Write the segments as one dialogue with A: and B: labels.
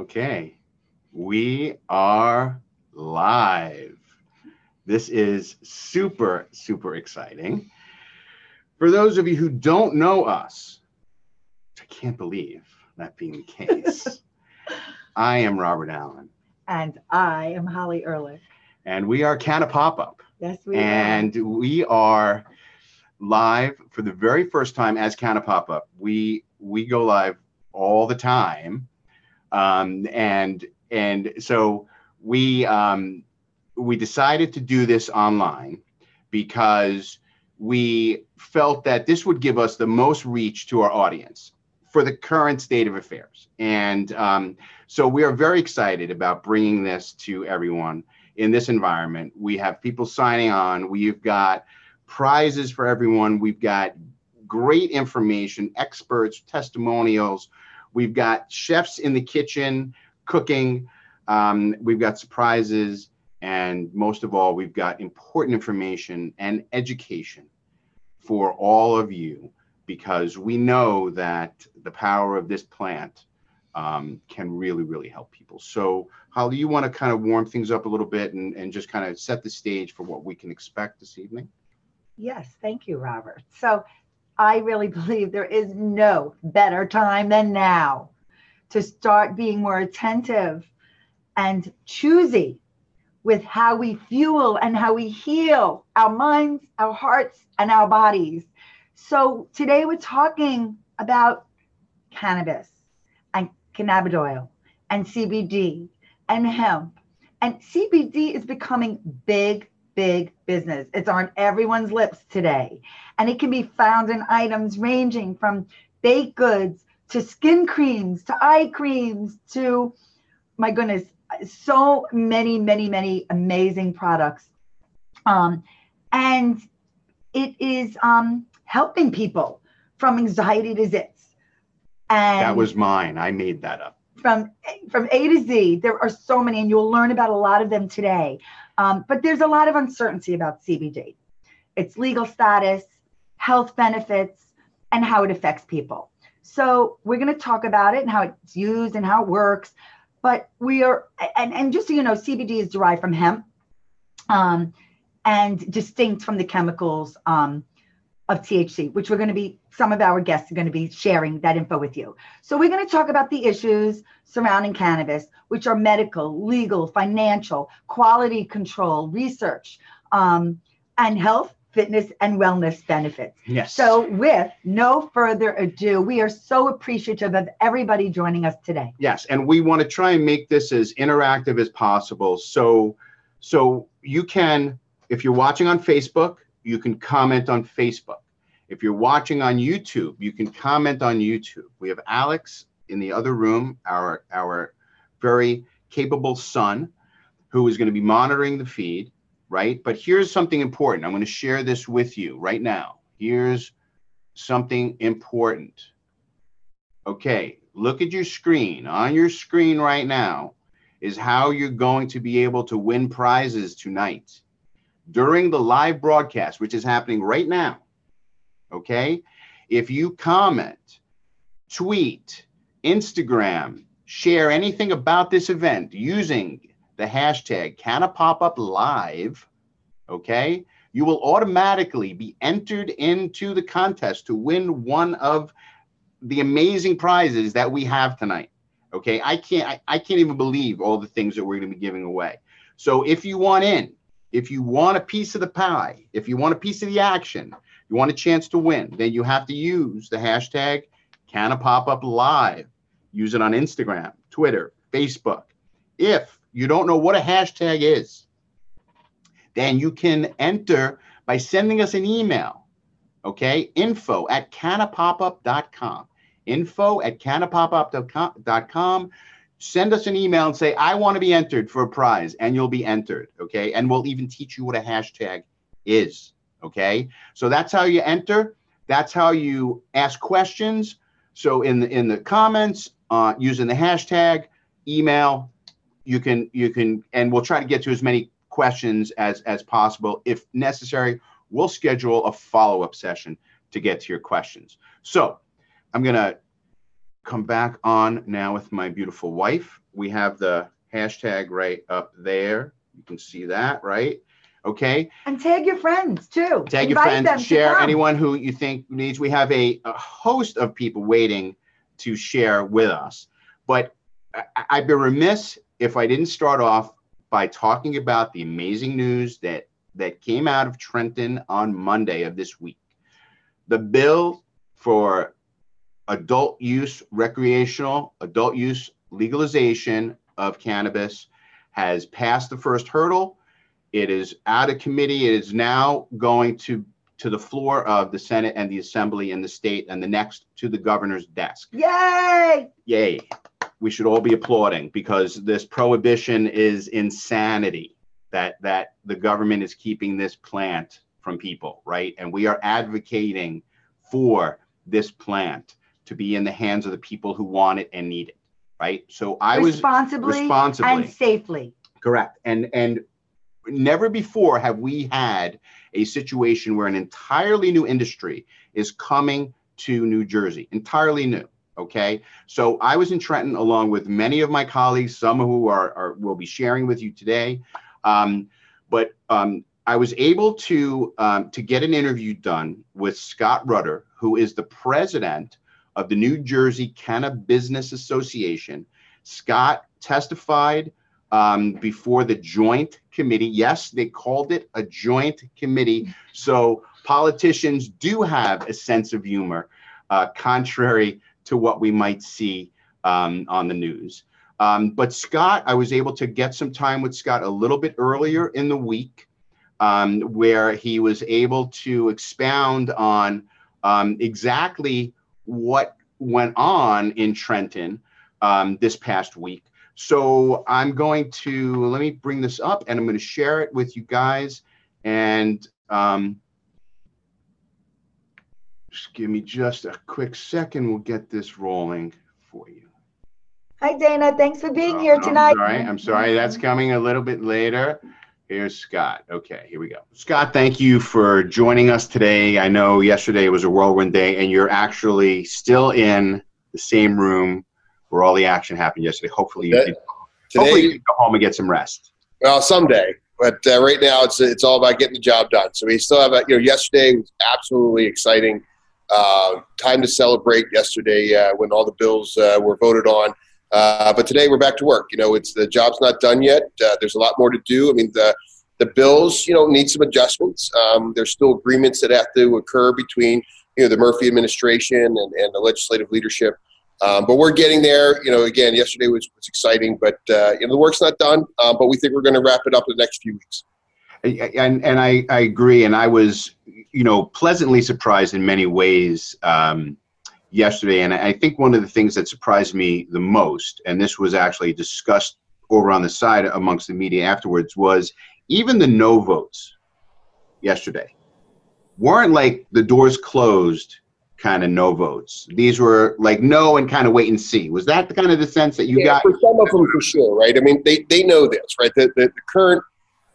A: Okay, we are live. This is super, super exciting. For those of you who don't know us, which I can't believe that being the case, I am Robert Allen.
B: And I am Holly Ehrlich.
A: And we are Canna Pop-Up.
B: Yes, we
A: and
B: are.
A: We are live for the very first time as Canna Pop-Up. We go live all the time. And so we decided to do this online because we felt that this would give us the most reach to our audience for the current state of affairs. And so we are very excited about bringing this to everyone in this environment. We have people signing on. We've got prizes for everyone. We've got great information, experts, testimonials. We've got chefs in the kitchen cooking. We've got surprises. And most of all, we've got important information and education for all of you, because we know that the power of this plant can really, really help people. So, Holly, you want to kind of warm things up a little bit and just kind of set the stage for what we can expect this evening?
B: Yes, thank you, Robert. So I really believe there is no better time than now to start being more attentive and choosy with how we fuel and how we heal our minds, our hearts, and our bodies. So today we're talking about cannabis and cannabidiol and CBD and hemp. And CBD is becoming big business. It's on everyone's lips today. And it can be found in items ranging from baked goods to skin creams to eye creams to, my goodness, so many amazing products. And it is helping people from anxiety to zits. And
A: that was mine. I made that up.
B: From A to Z, there are so many, and you'll learn about a lot of them today. But there's a lot of uncertainty about CBD. Its legal status, health benefits, and how it affects people. So we're going to talk about it and how it's used and how it works. But we are, and just so you know, CBD is derived from hemp and distinct from the chemicals of THC, which some of our guests are going to be sharing that info with you. So we're going to talk about the issues surrounding cannabis, which are medical, legal, financial, quality control, research, and health, fitness, and wellness benefits.
A: Yes.
B: So with no further ado, we are so appreciative of everybody joining us today.
A: Yes, and we want to try and make this as interactive as possible. So you can, if you're watching on Facebook, you can comment on Facebook. If you're watching on YouTube, you can comment on YouTube. We have Alex in the other room, our very capable son, who is going to be monitoring the feed, right? But here's something important. I'm going to share this with you right now. Here's something important. Okay, look at your screen. On your screen right now is how you're going to be able to win prizes tonight during the live broadcast, which is happening right now. Okay, if you comment, tweet, Instagram, share anything about this event using the hashtag CannaPopUpLive, okay, you will automatically be entered into the contest to win one of the amazing prizes that we have tonight. Okay, I can't even believe all the things that we're going to be giving away. So if you want in, if you want a piece of the pie, if you want a piece of the action, you want a chance to win, then you have to use the hashtag CannaPopUpLive. Use it on Instagram, Twitter, Facebook. If you don't know what a hashtag is, then you can enter by sending us an email, okay? info@cannapopup.com. info@cannapopup.com. Send us an email and say, I want to be entered for a prize, and you'll be entered, okay? And we'll even teach you what a hashtag is, okay? So that's how you enter. That's how you ask questions. So in the comments, using the hashtag, email, you can, and we'll try to get to as many questions as possible. If necessary, we'll schedule a follow-up session to get to your questions. So I'm going to come back on now with my beautiful wife. We have the hashtag right up there. You can see that, right? Okay.
B: And tag your friends too.
A: Tag your friends, share anyone who you think needs. We have a host of people waiting to share with us. But I'd be remiss if I didn't start off by talking about the amazing news that came out of Trenton on Monday of this week. The bill for adult use legalization of cannabis has passed the first hurdle. It is out of committee. It is now going to the floor of the Senate and the Assembly in the state, and the next to the governor's desk.
B: Yay!
A: Yay. We should all be applauding, because this prohibition is insanity, that the government is keeping this plant from people, right? And we are advocating for this plant to be in the hands of the people who want it and need it, right? So I was responsibly
B: and safely.
A: Correct. And never before have we had a situation where an entirely new industry is coming to New Jersey, entirely new. Okay. So I was in Trenton along with many of my colleagues, some who will be sharing with you today. But I was able to get an interview done with Scott Rutter, who is the president of the New Jersey Canna Business Association. Scott testified before the joint committee. Yes, they called it a joint committee. So politicians do have a sense of humor, contrary to what we might see on the news. But Scott, I was able to get some time with Scott a little bit earlier in the week, where he was able to expound on exactly what went on in Trenton this past week. So I'm going to, let me bring this up and I'm going to share it with you guys. And just give me just a quick second. We'll get this rolling for you.
B: Hi, Dana. Thanks for being here tonight.
A: I'm sorry. That's coming a little bit later. Here's Scott. Okay, here we go. Scott, thank you for joining us today. I know yesterday was a whirlwind day, and you're actually still in the same room where all the action happened yesterday. Hopefully you can go home and get some rest.
C: Well, someday. But right now, it's all about getting the job done. So we still have yesterday was absolutely exciting. Time to celebrate yesterday when all the bills were voted on. But today we're back to work. It's the job's not done yet. There's a lot more to do. I mean, the bills, need some adjustments. There's still agreements that have to occur between, the Murphy administration and the legislative leadership. But we're getting there. Again, yesterday was exciting, but the work's not done. But we think we're going to wrap it up in the next few weeks.
A: And I agree. And I was, pleasantly surprised in many ways yesterday. And I think one of the things that surprised me the most, and this was actually discussed over on the side amongst the media afterwards, was even the no votes yesterday weren't like the doors closed kind of no votes. These were like no and kind of wait and see. Was that the kind of the sense that you got?
C: For some of them, for sure, right? I mean, they know this, right? The current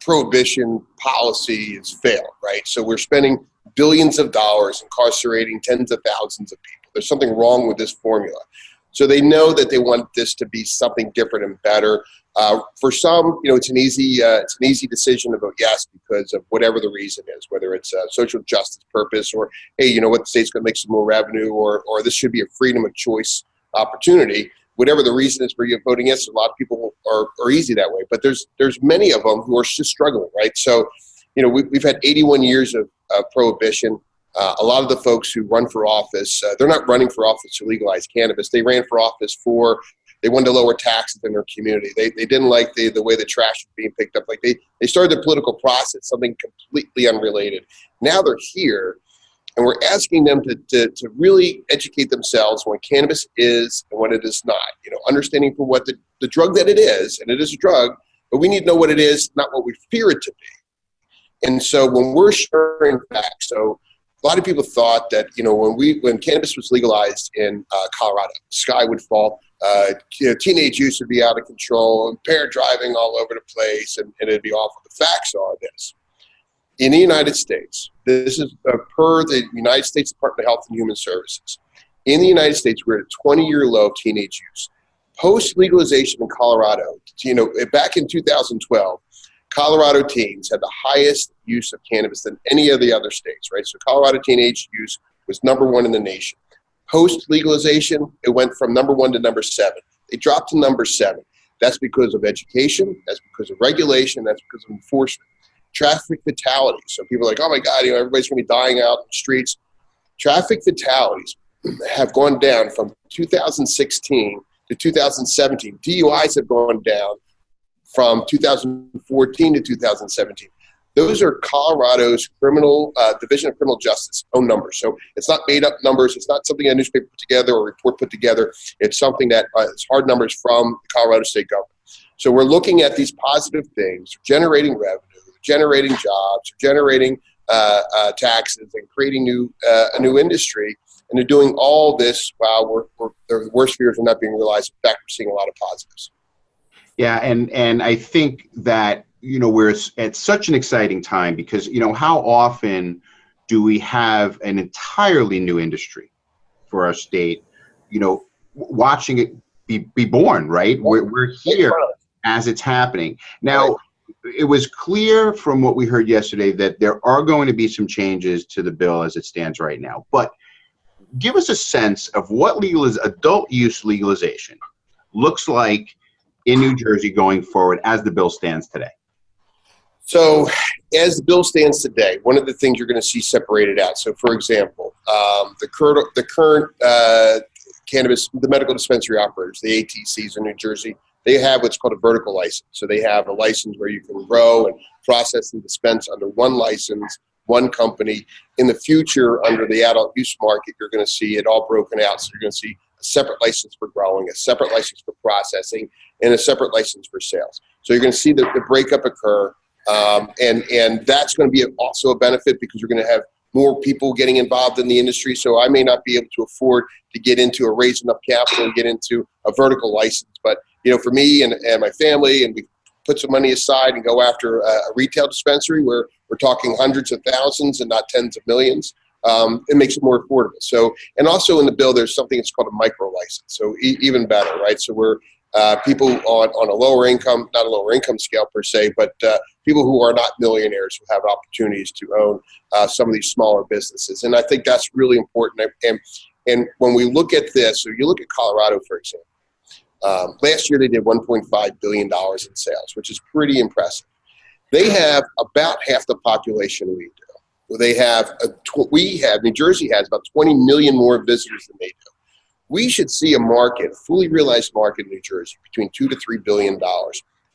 C: prohibition policy has failed, right? So we're spending billions of dollars incarcerating tens of thousands of people. There's something wrong with this formula. So they know that they want this to be something different and better. For some, it's an easy decision to vote yes because of whatever the reason is, whether it's a social justice purpose or, hey, the state's going to make some more revenue, or this should be a freedom of choice opportunity. Whatever the reason is for you voting yes, a lot of people are easy that way. But there's many of them who are just struggling, right? So, we've had 81 years of prohibition. A lot of the folks who run for office, they're not running for office to legalize cannabis. They ran for office they wanted to lower taxes in their community. They didn't like the way the trash was being picked up. Like they started the political process, something completely unrelated. Now they're here, and we're asking them to really educate themselves on what cannabis is and what it is not. Understanding for what the drug that it is, and it is a drug, but we need to know what it is, not what we fear it to be. And so when we're sharing facts, so a lot of people thought that, when cannabis was legalized in Colorado, the sky would fall, teenage use would be out of control, impaired driving all over the place, and it'd be awful. The facts are this. In the United States, this is per the United States Department of Health and Human Services, In the United States, we're at a 20-year low of teenage use. Post legalization in Colorado, back in 2012, Colorado teens had the highest use of cannabis than any of the other states, right? So Colorado teenage use was #1 in the nation. Post legalization, it went from #1 to #7. They dropped to #7. That's because of education. That's because of regulation. That's because of enforcement. Traffic fatalities. So people are like, oh my God, everybody's going to be dying out in the streets. Traffic fatalities have gone down from 2016 to 2017. DUIs have gone down from 2014 to 2017. Those are Colorado's Division of Criminal Justice own numbers. So it's not made up numbers. It's not something a newspaper put together or a report put together. It's something that is hard numbers from the Colorado state government. So we're looking at these positive things, generating revenue, generating jobs, generating taxes, and creating a new industry. And they're doing all this while the worst fears are not being realized. In fact, we're seeing a lot of positives.
A: Yeah, and I think that we're at such an exciting time because how often do we have an entirely new industry for our state? Watching it be born, right? We're here as it's happening now. Right. It was clear from what we heard yesterday that there are going to be some changes to the bill as it stands right now. But give us a sense of what adult use legalization looks like in New Jersey going forward as the bill stands today.
C: So as the bill stands today, one of the things you're going to see separated out. So for example, the current cannabis, the medical dispensary operators, the ATCs in New Jersey, they have what's called a vertical license. So they have a license where you can grow and process and dispense under one license, one company. In the future, under the adult use market, you're going to see it all broken out. So you're going to see a separate license for growing, a separate license for processing, and a separate license for sales. So you're going to see the breakup occur. And that's going to be also a benefit because you're going to have more people getting involved in the industry. So I may not be able to afford to get into raise enough capital and get into a vertical license. But, for me and my family, and we put some money aside and go after a retail dispensary where we're talking hundreds of thousands and not tens of millions, it makes it more affordable. So, and also in the bill, there's something that's called a micro license. So even better, right? So we're people on a lower income, not a lower income scale per se, but people who are not millionaires who have opportunities to own some of these smaller businesses. And I think that's really important. And when we look at this, so you look at Colorado, for example, last year they did $1.5 billion in sales, which is pretty impressive. They have about half the population we do. New Jersey has about 20 million more visitors than they do. We should see a market, fully realized market in New Jersey, between $2 to $3 billion.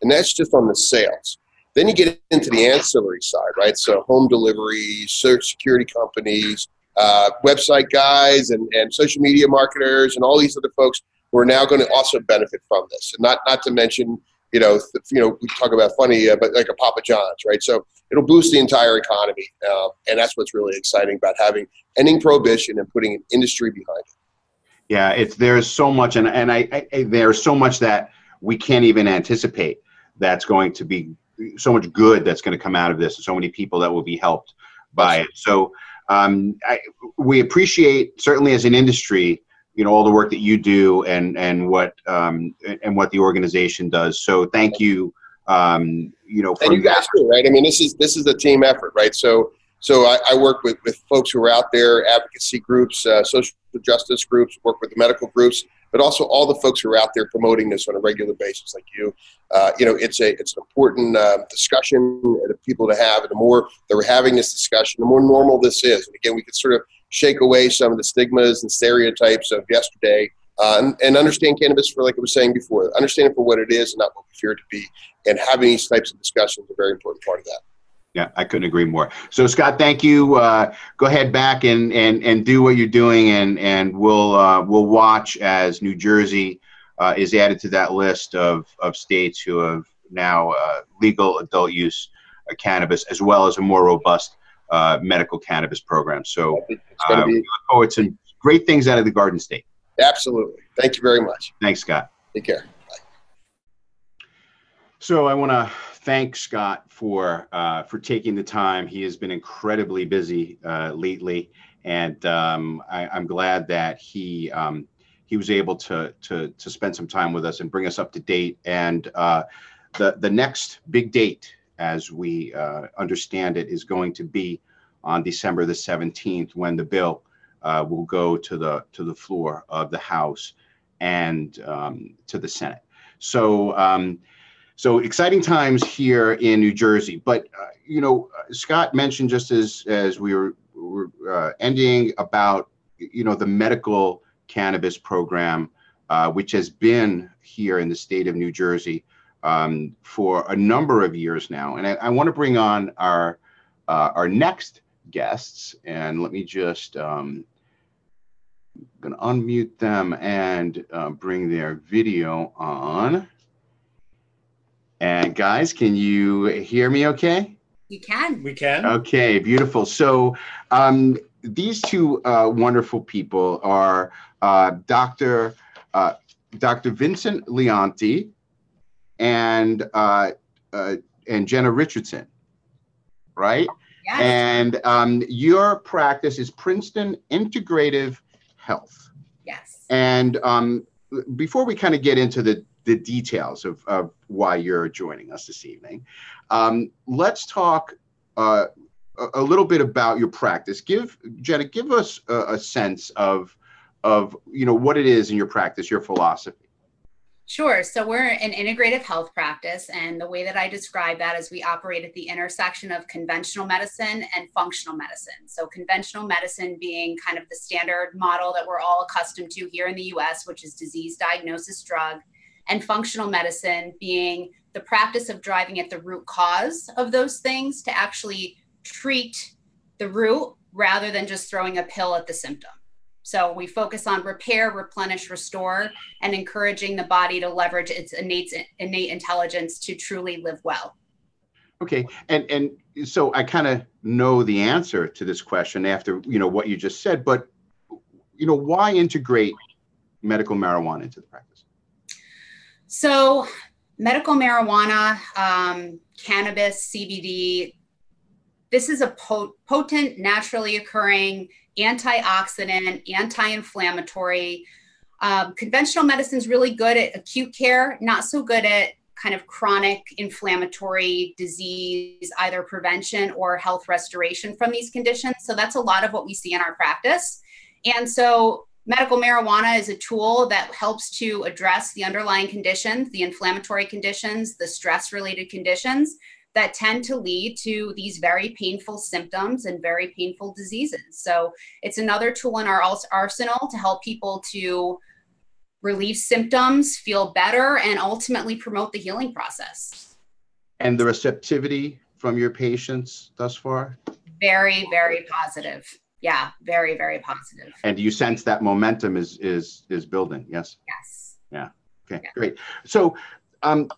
C: And that's just on the sales. Then you get into the ancillary side, right? So home deliveries, search security companies, website guys, and social media marketers, and all these other folks who are now going to also benefit from this. And not to mention, we talk about funny, but like a Papa John's, right? So it'll boost the entire economy. And that's what's really exciting about ending prohibition and putting an industry behind it.
A: Yeah, there's so much, and there's so much that we can't even anticipate. That's going to be so much good that's going to come out of this, and so many people that will be helped by it. So we appreciate, certainly as an industry, all the work that you do and what the organization does. So thank you. And
C: you guys too, right? I mean, this is a team effort, right? So I work with folks who are out there, advocacy groups, social justice groups, work with the medical groups, but also all the folks who are out there promoting this on a regular basis, like you. It's an important discussion for people to have, and the more that we're having this discussion, the more normal this is. And again, we can sort of shake away some of the stigmas and stereotypes of yesterday, and understand cannabis for, like I was saying before, understand it for what it is and not what we fear it to be. And having these types of discussions is a very important part of that.
A: Yeah, I couldn't agree more. So Scott, thank you. Go ahead back and do what you're doing, and we'll watch as New Jersey is added to that list of states who have now legal adult use cannabis, as well as a more robust medical cannabis program. So we look forward to some great things out of the Garden State.
C: Absolutely. Thank you very much.
A: Thanks, Scott.
C: Take care. Bye.
A: So I want to thank Scott for taking the time. He has been incredibly busy lately, And I'm glad that he was able to spend some time with us and bring us up to date. And the next big date, as we understand it, is going to be on December the 17th, when the bill will go to the floor of the House and to the Senate. So so exciting times here in New Jersey. But Scott mentioned, just as we were ending, about the medical cannabis program, which has been here in the state of New Jersey for a number of years now. And I want to bring on our next guests, and let me just going to unmute them and bring their video on. And guys, can you hear me okay?
D: We can.
E: We can.
A: Okay, beautiful. So these two wonderful people are Dr. Vincent Leonti and Jenna Richardson, right?
D: Yes.
A: And your practice is Princeton Integrative Health.
D: Yes.
A: And before we kind of get into the details of why you're joining us this evening, let's talk a little bit about your practice. Jenna, give us a sense of what it is in your practice, your philosophy.
D: Sure. So we're an integrative health practice, and the way that I describe that is we operate at the intersection of conventional medicine and functional medicine. So conventional medicine being kind of the standard model that we're all accustomed to here in the US, which is disease diagnosis, drug, and functional medicine being the practice of driving at the root cause of those things to actually treat the root rather than just throwing a pill at the symptom. So we focus on repair, replenish, restore, and encouraging the body to leverage its innate intelligence to truly live well.
A: Okay, and so I kind of know the answer to this question after what you just said, but why integrate medical marijuana into the practice?
D: So medical marijuana, cannabis, CBD, this is a potent, naturally occurring antioxidant, anti-inflammatory. Conventional medicine is really good at acute care, not so good at kind of chronic inflammatory disease, either prevention or health restoration from these conditions. So that's a lot of what we see in our practice. And so medical marijuana is a tool that helps to address the underlying conditions, the inflammatory conditions, the stress-related conditions that tend to lead to these very painful symptoms and very painful diseases. So it's another tool in our arsenal to help people to relieve symptoms, feel better, and ultimately promote the healing process.
A: And the receptivity from your patients thus far?
D: Very, very positive. Yeah, very, very positive.
A: And do you sense that momentum is building? Yes?
D: Yes.
A: Yeah. Okay, yeah. Great. So,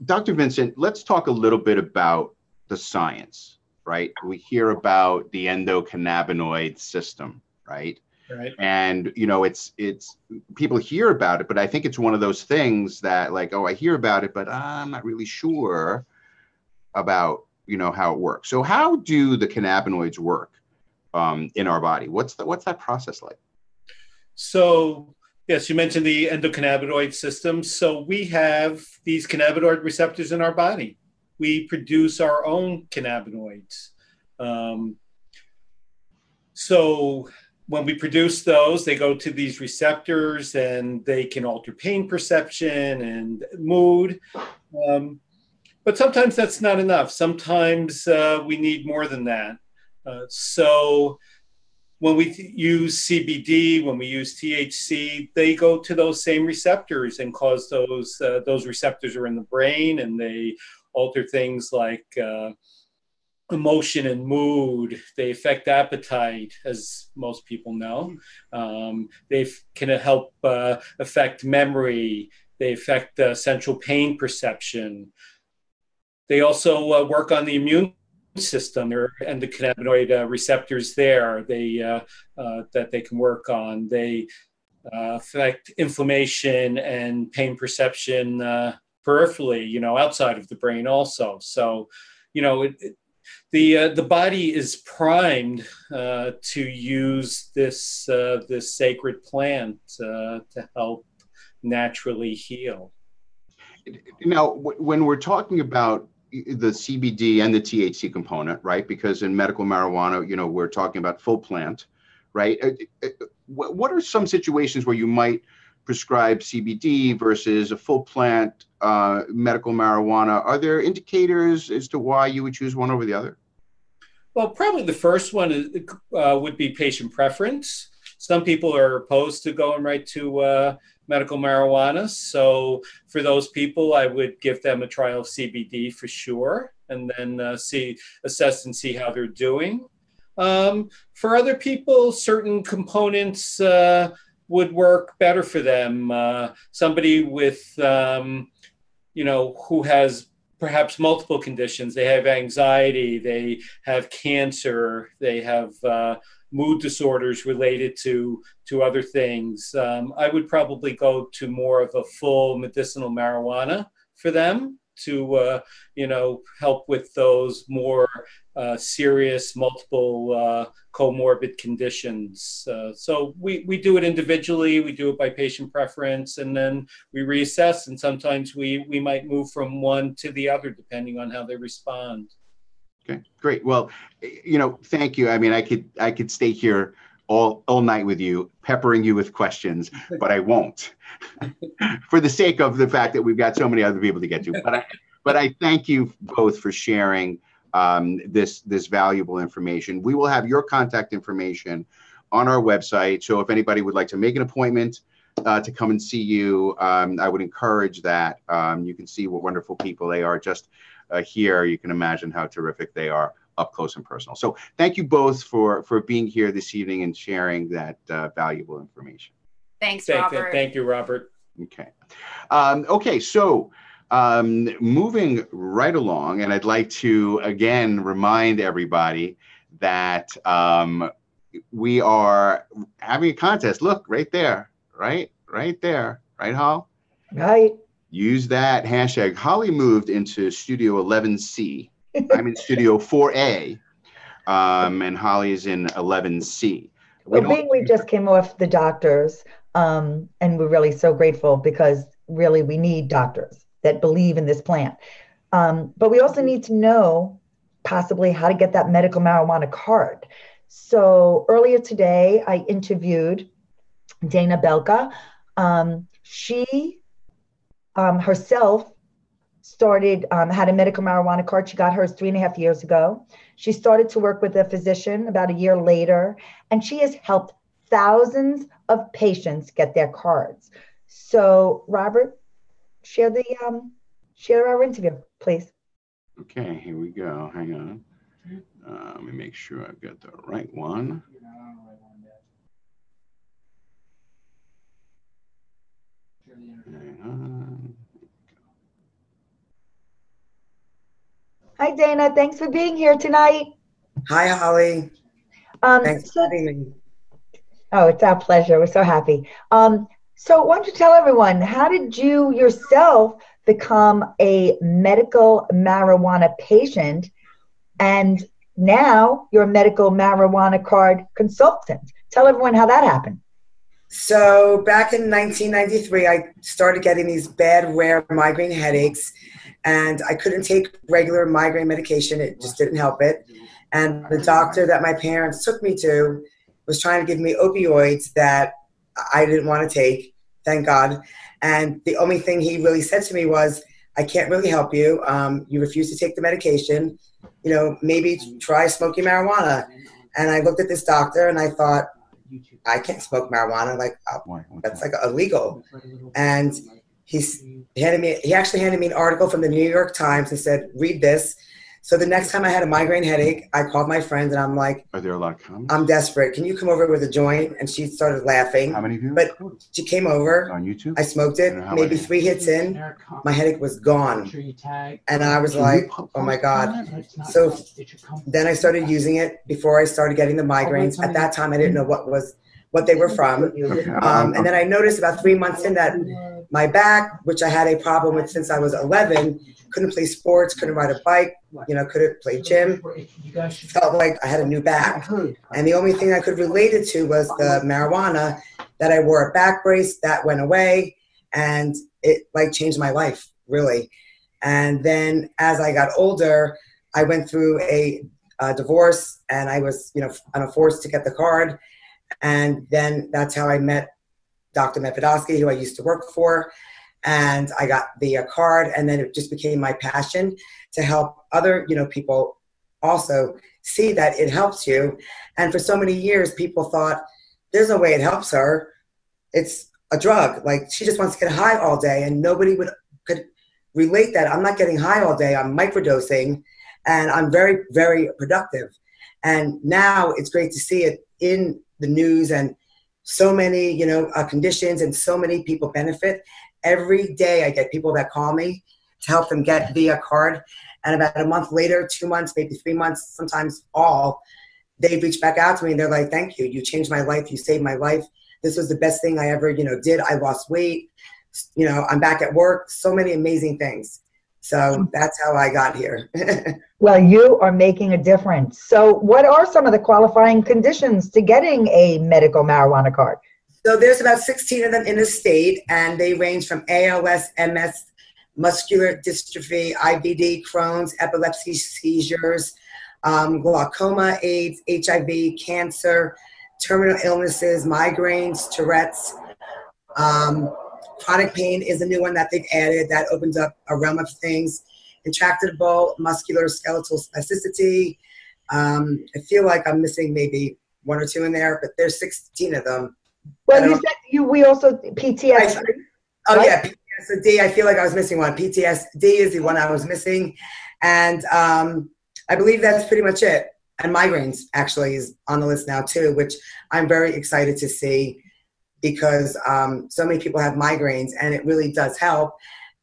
A: Dr. Vincent, let's talk a little bit about the science, right? We hear about the endocannabinoid system, right?
E: Right.
A: And it's people hear about it, but I think it's one of those things that, like, oh, I hear about it, but I'm not really sure about how it works. So how do the cannabinoids work in our body? What's that process like?
E: So yes, you mentioned the endocannabinoid system. So we have these cannabinoid receptors in our body. We produce our own cannabinoids. So when we produce those, they go to these receptors and they can alter pain perception and mood. But sometimes that's not enough. Sometimes we need more than that. So when we use CBD, when we use THC, they go to those same receptors and cause those receptors are in the brain, and they alter things like emotion and mood. They affect appetite, as most people know. They can help affect memory. They affect central pain perception. They also work on the immune system. There are endocannabinoid receptors there that they can work on. They affect inflammation and pain perception peripherally, outside of the brain also. So, the body is primed to use this sacred plant to help naturally heal.
A: Now, when we're talking about the CBD and the THC component, right? Because in medical marijuana, we're talking about full plant, right? What are some situations where you might prescribe CBD versus a full plant medical marijuana? Are there indicators as to why you would choose one over the other?
E: Well, probably the first one would be patient preference. Some people are opposed to going right to medical marijuana. So for those people, I would give them a trial of CBD for sure, and then assess and see how they're doing. For other people, certain components would work better for them. Somebody with, who has perhaps multiple conditions. They have anxiety, they have cancer, they have mood disorders related to other things. I would probably go to more of a full medicinal marijuana for them to, help with those more serious multiple comorbid conditions. So we do it individually, we do it by patient preference, and then we reassess, and sometimes we might move from one to the other depending on how they respond.
A: Okay, great. Well, thank you. I mean, I could stay here all night with you, peppering you with questions, but I won't, for the sake of the fact that we've got so many other people to get to. But I thank you both for sharing this valuable information. We will have your contact information on our website. So if anybody would like to make an appointment to come and see you, I would encourage that. You can see what wonderful people they are. Just here, you can imagine how terrific they are up close and personal. So thank you both for being here this evening and sharing that valuable information.
D: Thanks, Robert.
E: Thank you, Robert.
A: Okay. Okay, so moving right along, and I'd like to again remind everybody that we are having a contest. Look, right there, right there, right, Hol?
B: Right.
A: Use that hashtag. Holly moved into Studio 11C. I'm in Studio 4A, and Holly is in 11C.
B: We just came off the doctors, and we're really so grateful because really we need doctors that believe in this plant. But we also need to know possibly how to get that medical marijuana card. So earlier today, I interviewed Dana Belka. She herself started, had a medical marijuana card. She got hers 3.5 years ago. She started to work with a physician about a year later, and she has helped thousands of patients get their cards. So Robert, share our interview, please.
A: Okay, here we go. Hang on. Let me make sure I've got the right one. Hang on.
B: Hi, Dana. Thanks for being here tonight.
F: Hi, Holly. Thanks for having me.
B: Oh, it's our pleasure. We're so happy. So why don't you tell everyone, how did you yourself become a medical marijuana patient, and now you're a medical marijuana card consultant? Tell everyone how that happened.
F: So back in 1993, I started getting these bad, rare migraine headaches, and I couldn't take regular migraine medication. It just didn't help it. And the doctor that my parents took me to was trying to give me opioids that I didn't want to take, thank God. And the only thing he really said to me was, I can't really help you. You refuse to take the medication. Maybe try smoking marijuana. And I looked at this doctor and I thought, I can't smoke marijuana. That's like illegal. And he actually handed me an article from the New York Times and said, read this. So the next time I had a migraine headache, I called my friend and I'm like,
A: are there a lot of comments?
F: I'm desperate. Can you come over with a joint? And she started laughing.
A: How many of you?
F: But she came over.
A: On YouTube?
F: I smoked it. Maybe 3 hits in, my headache was gone. And I was like, oh my God. So then I started using it before I started getting the migraines. At that time, I didn't know what was what they were from. And then I noticed about 3 months in that my back, which I had a problem with since I was 11, couldn't play sports, couldn't ride a bike, couldn't play gym. Felt like I had a new back. And the only thing I could relate it to was the marijuana, that I wore a back brace that went away, and it like changed my life, really. And then as I got older, I went through a divorce, and I was, on a force to get the card. And then that's how I met Dr. Mepidowski, who I used to work for. And I got the card, and then it just became my passion to help other, people also see that it helps you. And for so many years, people thought, there's no way it helps her. It's a drug. Like, she just wants to get high all day, and nobody could relate that. I'm not getting high all day. I'm microdosing, and I'm very, very productive. And now it's great to see it in the news, and so many, conditions, and so many people benefit. Every day I get people that call me to help them get the card. And about a month later, 2 months, maybe 3 months, sometimes all, they reach back out to me and they're like, thank you. You changed my life. You saved my life. This was the best thing I ever, did. I lost weight. I'm back at work. So many amazing things. So that's how I got here.
B: Well, you are making a difference. So what are some of the qualifying conditions to getting a medical marijuana card?
F: So there's about 16 of them in the state, and they range from ALS, MS, muscular dystrophy, IBD, Crohn's, epilepsy, seizures, glaucoma, AIDS, HIV, cancer, terminal illnesses, migraines, Tourette's. Chronic pain is a new one that they've added that opens up a realm of things. Intractable muscular skeletal spasticity. I feel like I'm missing maybe 1 or 2 in there, but there's 16 of them.
B: Well, you said we also PTSD.
F: Yeah, PTSD. I feel like I was missing one. PTSD is the one I was missing, and I believe that's pretty much it. And migraines actually is on the list now too, which I'm very excited to see, because so many people have migraines, and it really does help.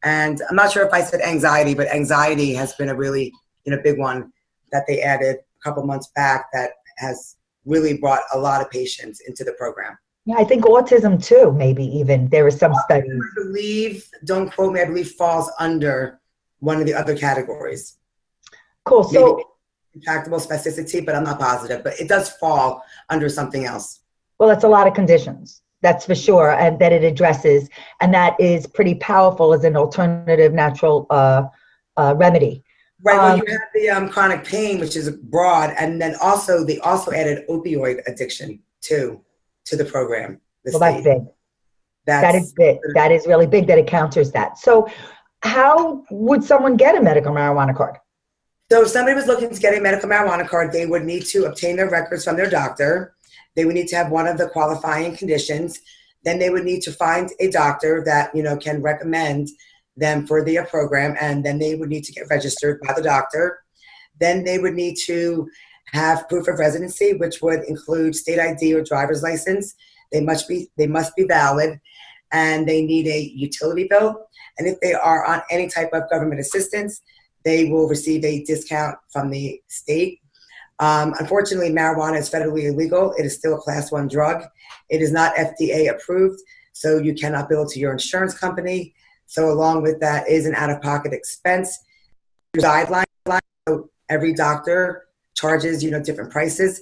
F: And I'm not sure if I said anxiety, but anxiety has been a really big one that they added a couple months back that has really brought a lot of patients into the program.
B: Yeah, I think autism too, maybe even. There are some studies.
F: I believe, don't quote me, I believe falls under one of the other categories.
B: Cool. So
F: intractable spasticity, but I'm not positive, but it does fall under something else.
B: Well, it's a lot of conditions, that's for sure, and that it addresses, and that is pretty powerful as an alternative natural remedy.
F: Right. Well, you have the chronic pain, which is broad, and then also they also added opioid addiction to the program.
B: Well, that's big. That is big. That is really big that it counters that. So how would someone get a medical marijuana card?
F: So if somebody was looking to get a medical marijuana card, they would need to obtain their records from their doctor. They would need to have one of the qualifying conditions. Then they would need to find a doctor that, can recommend them for the program. And then they would need to get registered by the doctor. Then they would need to have proof of residency, which would include state ID or driver's license. They must be valid, and they need a utility bill. And if they are on any type of government assistance, they will receive a discount from the state. Unfortunately, marijuana is federally illegal. It is still a Class 1 drug. It is not FDA approved, so you cannot bill it to your insurance company. So along with that is an out-of-pocket expense. Guideline, so every doctor charges, different prices.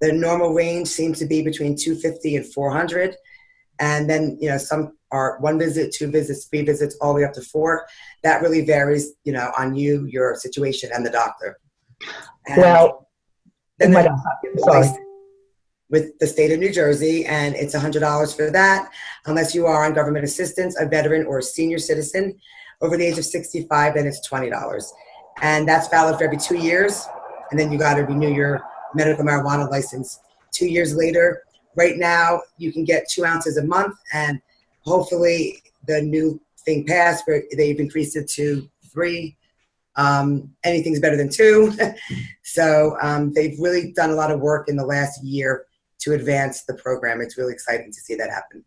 F: The normal range seems to be between $250 and $400. And then, some are 1 visit, 2 visits, 3 visits, all the way up to 4. That really varies, on you, your situation, and the doctor. And
B: well,
F: then with the state of New Jersey, and it's $100 for that, unless you are on government assistance, a veteran, or a senior citizen over the age of 65, then it's $20. And that's valid for every 2 years. And then you got to renew your medical marijuana license 2 years later. Right now, you can get 2 ounces a month, and hopefully the new thing passed where they've increased it to 3. Anything's better than 2. So they've really done a lot of work in the last year to advance the program. It's really exciting to see that happen.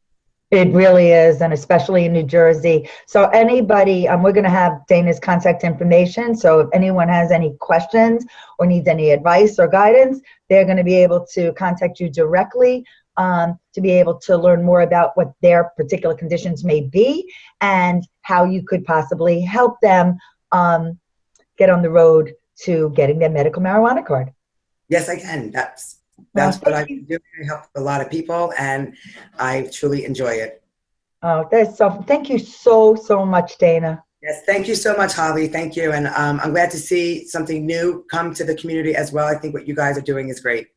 B: It really is, and especially in New Jersey. So anybody, we're going to have Dana's contact information. So if anyone has any questions or needs any advice or guidance, they're going to be able to contact you directly. to be able to learn more about what their particular conditions may be and how you could possibly help them get on the road to getting their medical marijuana card.
F: Yes, I can. That's what I've been doing. I help a lot of people, and I truly enjoy it.
B: Oh, thank you so much, Dana.
F: Yes, thank you so much, Holly. Thank you. And I'm glad to see something new come to the community as well. I think what you guys are doing is great.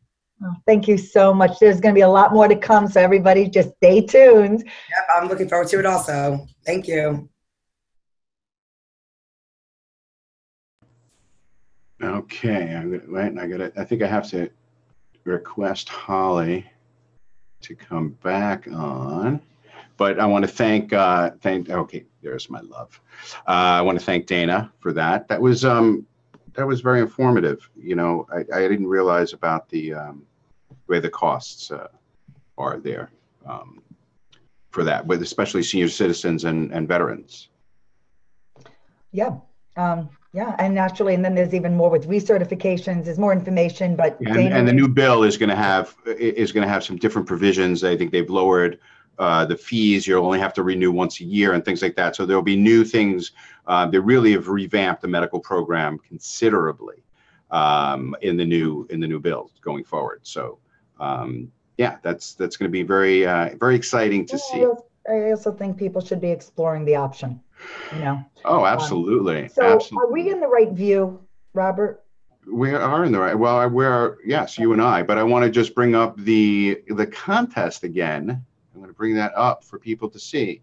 B: Oh, thank you so much. There's going to be a lot more to come, so everybody just stay tuned.
F: Yep, I'm looking forward to it also. Thank you.
A: Okay, I think I have to request Holly to come back on. But I want to thank, okay, there's my love. I want to thank Dana for that. That was very informative. You know, I didn't realize about the way the costs are there for that, but especially senior citizens and veterans.
B: Yeah, yeah, and naturally, and then there's even more with recertifications. There's more information, but
A: and the new bill is going to have some different provisions. I think they've lowered the fees. You'll only have to renew once a year and things like that. So there'll be new things. They really have revamped the medical program considerably in the new bill going forward. So yeah, that's going to be very exciting to see.
B: I also think people should be exploring the option. You know.
A: Oh, absolutely.
B: So
A: absolutely.
B: Are we in the right view, Robert?
A: We are in the right. Well, we're yes, you and I. But I want to just bring up the contest again. I'm going to bring that up for people to see.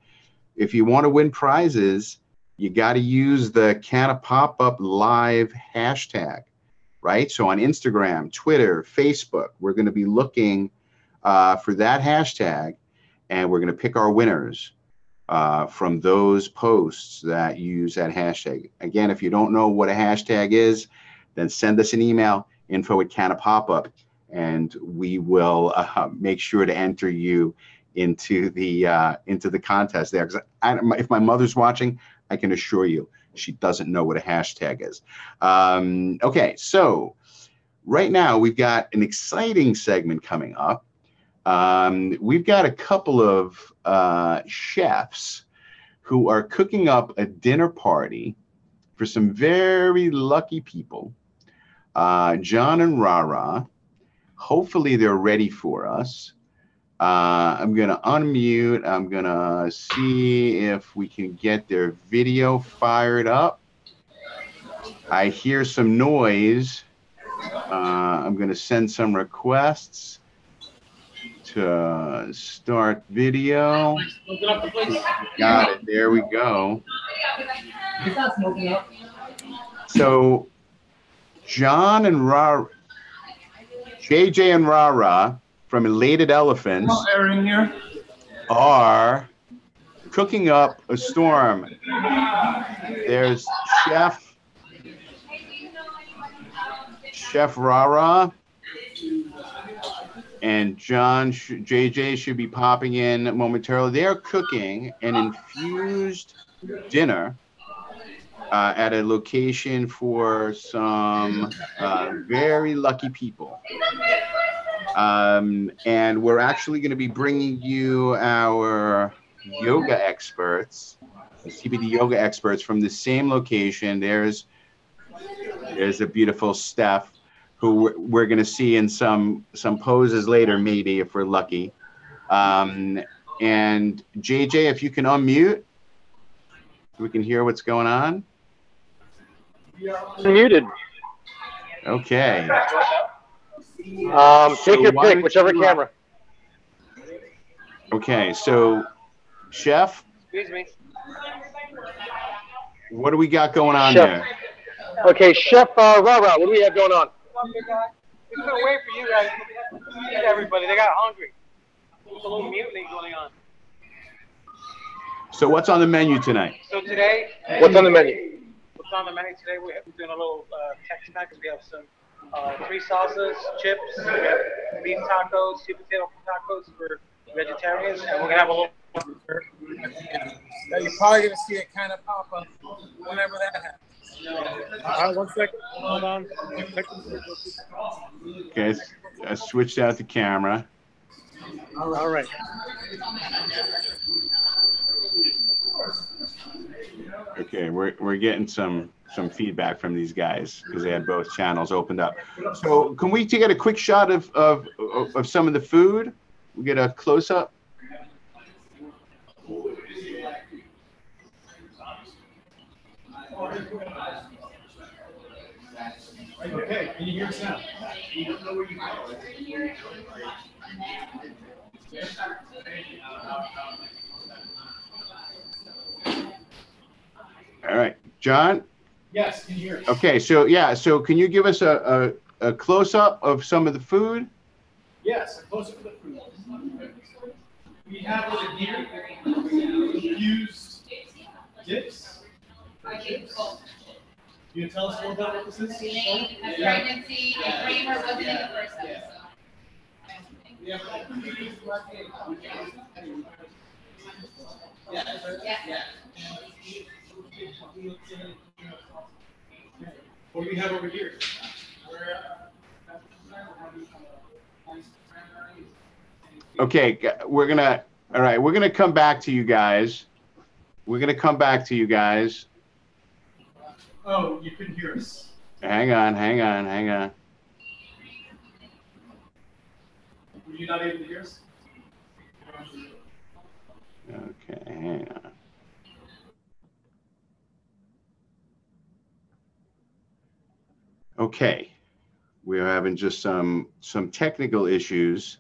A: If you want to win prizes, you got to use the Canna Pop-Up Live hashtag, right? So on Instagram, Twitter, Facebook, we're going to be looking for that hashtag, and we're going to pick our winners from those posts that use that hashtag. Again, if you don't know what a hashtag is, then send us an email, info@CannaPopup, and we will make sure to enter you into the contest there. Because if my mother's watching, I can assure you she doesn't know what a hashtag is. Okay, so right now we've got an exciting segment coming up. We've got a couple of chefs who are cooking up a dinner party for some very lucky people. John and Rara. Hopefully they're ready for us. I'm going to unmute. I'm going to see if we can get their video fired up. I hear some noise. I'm going to send some requests to start video. Got it. There we go. So John and Rara, JJ and Rara from Elated Elephants are cooking up a storm. There's Chef Rara, and John, JJ should be popping in momentarily. They're cooking an infused dinner at a location for some very lucky people. And we're actually going to be bringing you our yoga experts, the CBD yoga experts from the same location. There's a beautiful Steph, who we're going to see in some poses later, maybe if we're lucky. And JJ, if you can unmute, we can hear what's going on.
G: Muted.
A: Okay.
G: Take your pick, whichever camera.
A: Okay, so Chef.
G: Excuse me.
A: What do we got going on there?
G: Okay, Chef Rara, what do we have going on?
H: We're gonna wait for you guys to feed everybody. They got hungry. There's a little mutiny going on.
A: So what's on the menu tonight?
H: So today,
G: What's on the menu?
H: what's on the menu today? We're doing a little Tex-Mex. We have some 3 salsas, chips. We have beef tacos, sweet potato tacos for vegetarians, and we're gonna have a little. That you're probably gonna see it kind of pop up whenever that happens. All right, 1 second. Hold on.
A: Okay, I switched out the camera.
H: All right.
A: Okay, we're getting some feedback from these guys because they had both channels opened up. So can we get a quick shot of some of the food? We get a close up.
I: Okay, can you hear us now?
A: All right, John.
I: Yes, can you hear us?
A: Okay, so yeah, so can you give us a close up of some of the food?
I: Yes, a close up of the food. We have over here infused dips. Can you tell us more about what this is?
D: Elaine has pregnancy, and Kramer wasn't in the first episode.
I: Yeah. What do we have over here?
A: Okay, we're gonna come back to you guys. We're gonna come back to you guys.
I: Oh, you couldn't hear us.
A: Hang on.
I: Were you not able to hear us?
A: Okay, hang on. Okay, we're having just some technical issues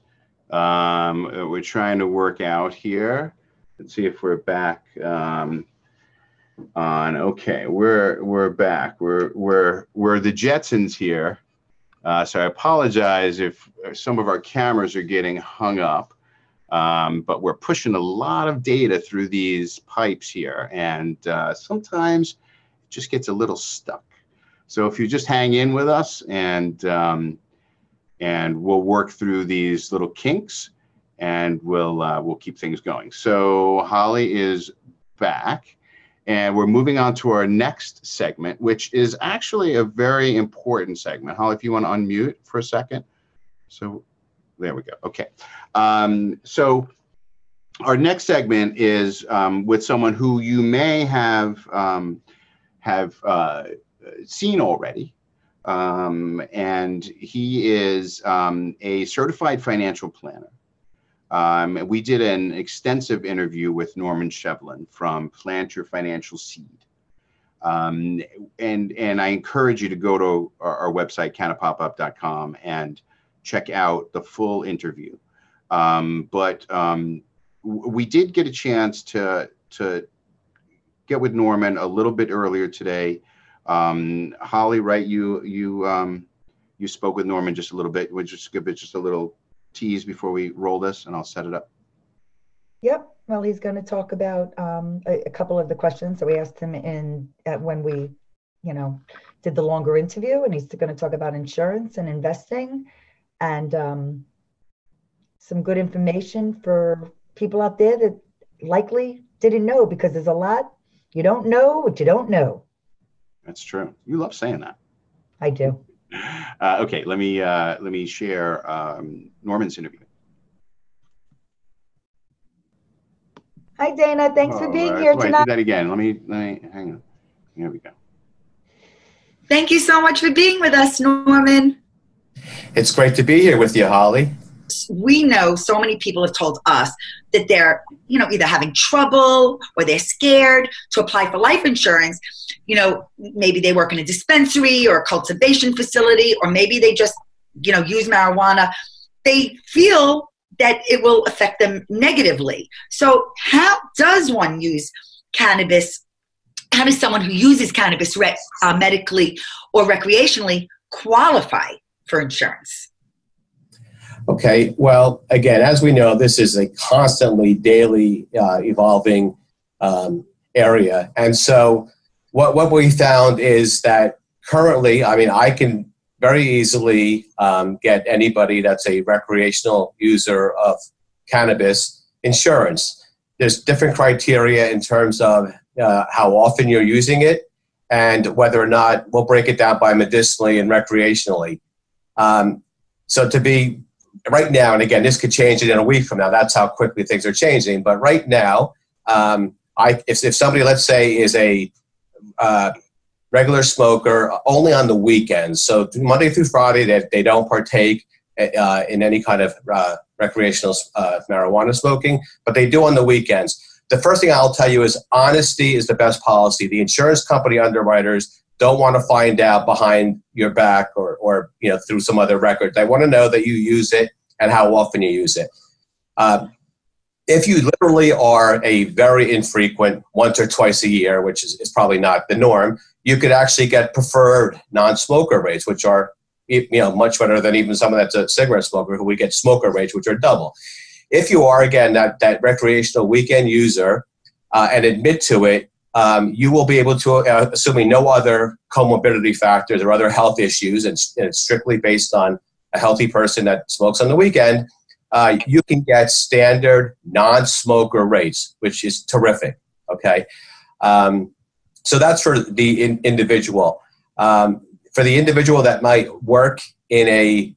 A: we're trying to work out here. Let's see if we're back on. Okay, we're back. We're the Jetsons here. So I apologize if some of our cameras are getting hung up, but we're pushing a lot of data through these pipes here, and sometimes it just gets a little stuck. So if you just hang in with us, and we'll work through these little kinks, and we'll keep things going. So Holly is back. And we're moving on to our next segment, which is actually a very important segment. Holly, if you want to unmute for a second. So there we go. Okay. So our next segment is with someone who you may have seen already. And he is a certified financial planner. We did an extensive interview with Norman Shevlin from Plant Your Financial Seed. And I encourage you to go to our website, cannapopup.com, and check out the full interview. But we did get a chance to get with Norman a little bit earlier today. Holly, right, you spoke with Norman just a little bit. We'll just give it just a little tease before we roll this, and I'll set it up.
B: Yep. Well, he's going to talk about a couple of the questions that we asked him when we, did the longer interview, and he's going to talk about insurance and investing, and some good information for people out there that likely didn't know, because there's a lot you don't know what you don't know.
A: That's true. You love saying that.
B: I do.
A: Okay, let me share Norman's interview.
B: Hi, Dana. Thanks for being here tonight.
A: Do that again. Let me hang on. Here we go.
J: Thank you so much for being with us, Norman.
K: It's great to be here with you, Holly.
J: We know so many people have told us that they're, either having trouble or they're scared to apply for life insurance. Maybe they work in a dispensary or a cultivation facility, or maybe they just, use marijuana. They feel that it will affect them negatively. So how does one use cannabis? How does someone who uses cannabis medically or recreationally qualify for insurance?
K: Okay, well, again, as we know, this is a constantly daily evolving area. And so what we found is that currently, I can very easily get anybody that's a recreational user of cannabis insurance. There's different criteria in terms of how often you're using it and whether or not, we'll break it down by medicinally and recreationally. So to be right now, and again, this could change it in a week from now. That's how quickly things are changing. But right now, if somebody, let's say, is a regular smoker only on the weekends, so Monday through Friday, that they don't partake in any kind of recreational marijuana smoking, but they do on the weekends. The first thing I'll tell you is honesty is the best policy. The insurance company underwriters don't want to find out behind your back or through some other record. They want to know that you use it and how often you use it. If you literally are a very infrequent, once or twice a year, which is probably not the norm, you could actually get preferred non-smoker rates, which are much better than even someone that's a cigarette smoker who would get smoker rates, which are double. If you are, again, that recreational weekend user and admit to it, you will be able to, assuming no other comorbidity factors or other health issues, and it's strictly based on a healthy person that smokes on the weekend, you can get standard non-smoker rates, which is terrific, okay? So that's for the individual. For the individual that might work in a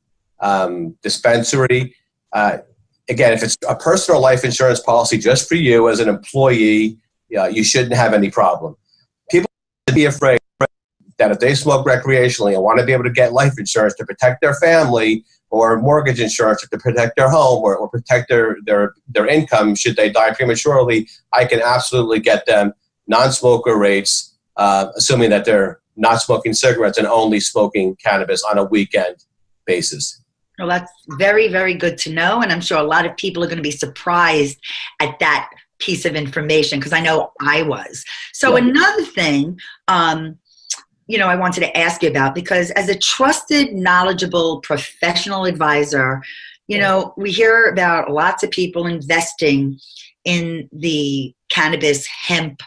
K: dispensary, again, if it's a personal life insurance policy just for you as an employee, you shouldn't have any problem. People should be afraid that if they smoke recreationally and want to be able to get life insurance to protect their family or mortgage insurance to protect their home or protect their income should they die prematurely, I can absolutely get them non-smoker rates, assuming that they're not smoking cigarettes and only smoking cannabis on a weekend basis.
J: Well, that's very, very good to know. And I'm sure a lot of people are going to be surprised at that piece of information because I know I was. So another thing, I wanted to ask you about, because as a trusted, knowledgeable, professional advisor, we hear about lots of people investing in the cannabis hemp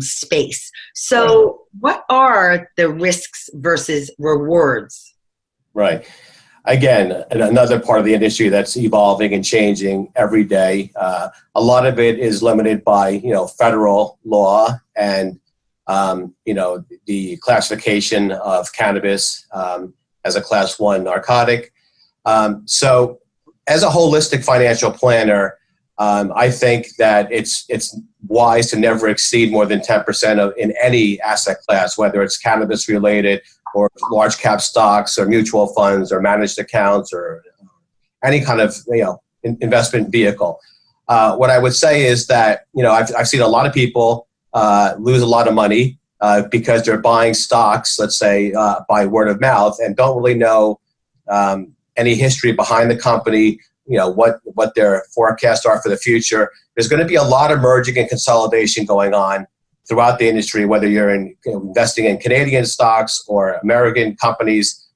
J: space. So what are the risks versus rewards?
K: Right. Again, another part of the industry that's evolving and changing every day. A lot of it is limited by, federal law and, the classification of cannabis as a class 1 narcotic. So as a holistic financial planner, I think that it's wise to never exceed more than 10% in any asset class, whether it's cannabis related or large cap stocks or mutual funds or managed accounts or any kind of investment vehicle. What I would say is that I've seen a lot of people lose a lot of money because they're buying stocks, let's say by word of mouth, and don't really know any history behind the company. What their forecasts are for the future. There's going to be a lot of merging and consolidation going on throughout the industry, whether you're investing in Canadian stocks or American companies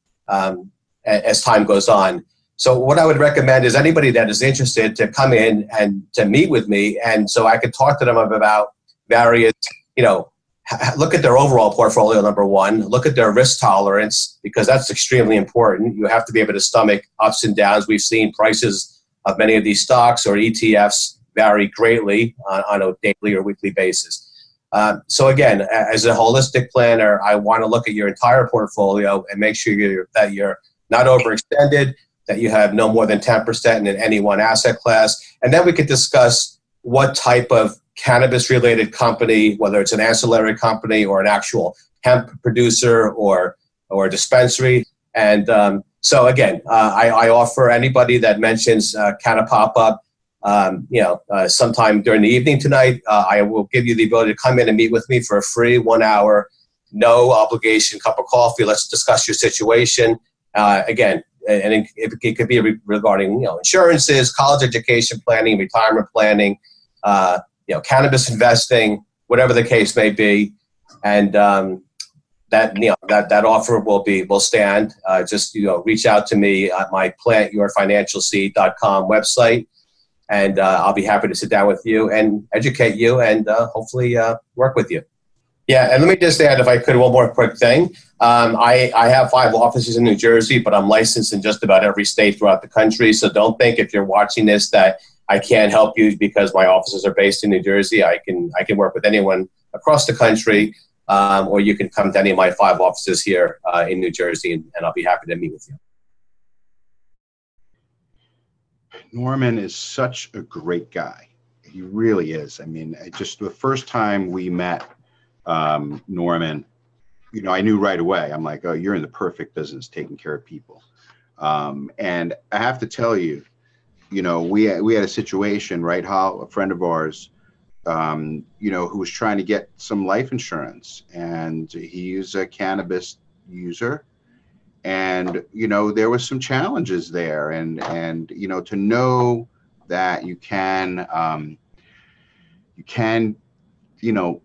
K: as time goes on. So what I would recommend is anybody that is interested to come in and to meet with me, and so I could talk to them about various, look at their overall portfolio, number one, look at their risk tolerance, because that's extremely important. You have to be able to stomach ups and downs. We've seen prices of many of these stocks or ETFs vary greatly on a daily or weekly basis. So again, as a holistic planner, I want to look at your entire portfolio and make sure that you're not overextended, that you have no more than 10% in any one asset class. And then we could discuss what type of cannabis-related company, whether it's an ancillary company or an actual hemp producer or dispensary. And so again, I offer anybody that mentions Canna pop-up, sometime during the evening tonight, I will give you the ability to come in and meet with me for a free 1 hour, no obligation cup of coffee. Let's discuss your situation. Again, and it could be regarding, insurances, college education planning, retirement planning, cannabis investing, whatever the case may be. And that offer will stand. Just reach out to me at my plantyourfinancialseed.com website. And I'll be happy to sit down with you and educate you and hopefully work with you. Yeah, and let me just add, if I could, one more quick thing. I have 5 offices in New Jersey, but I'm licensed in just about every state throughout the country. So don't think if you're watching this that I can't help you because my offices are based in New Jersey. I can work with anyone across the country, or you can come to any of my 5 offices here in New Jersey, and I'll be happy to meet with you.
A: Norman is such a great guy. He really is. I mean, just the first time we met Norman, you know, I knew right away. I'm like, oh, you're in the perfect business, taking care of people. And I have to tell you, you know, we had a situation, right, Hal, a friend of ours, you know, who was trying to get some life insurance, and he's a cannabis user. And, you know, there was some challenges there, and, you know, to know that you can, you know,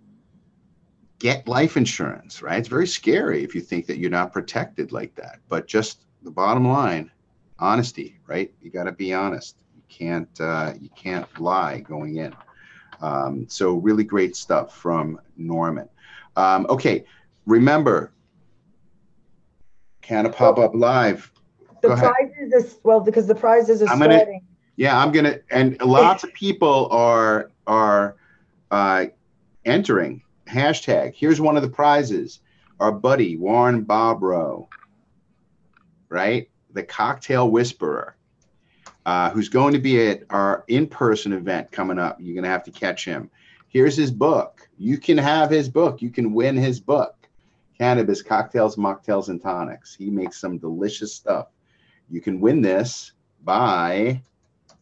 A: get life insurance, right? It's very scary if you think that you're not protected like that, but just the bottom line, honesty, right? You got to be honest. You can't lie going in. So really great stuff from Norman. Okay, remember, Canna pop-up live.
B: The prizes is, well, because the prizes are starting.
A: I'm gonna, and lots of people are entering. Hashtag. Here's one of the prizes. Our buddy Warren Bobrow, right? The Cocktail Whisperer, who's going to be at our in-person event coming up. You're going to have to catch him. Here's his book. You can have his book. You can win his book. Cannabis, Cocktails, Mocktails, and Tonics. He makes some delicious stuff. You can win this by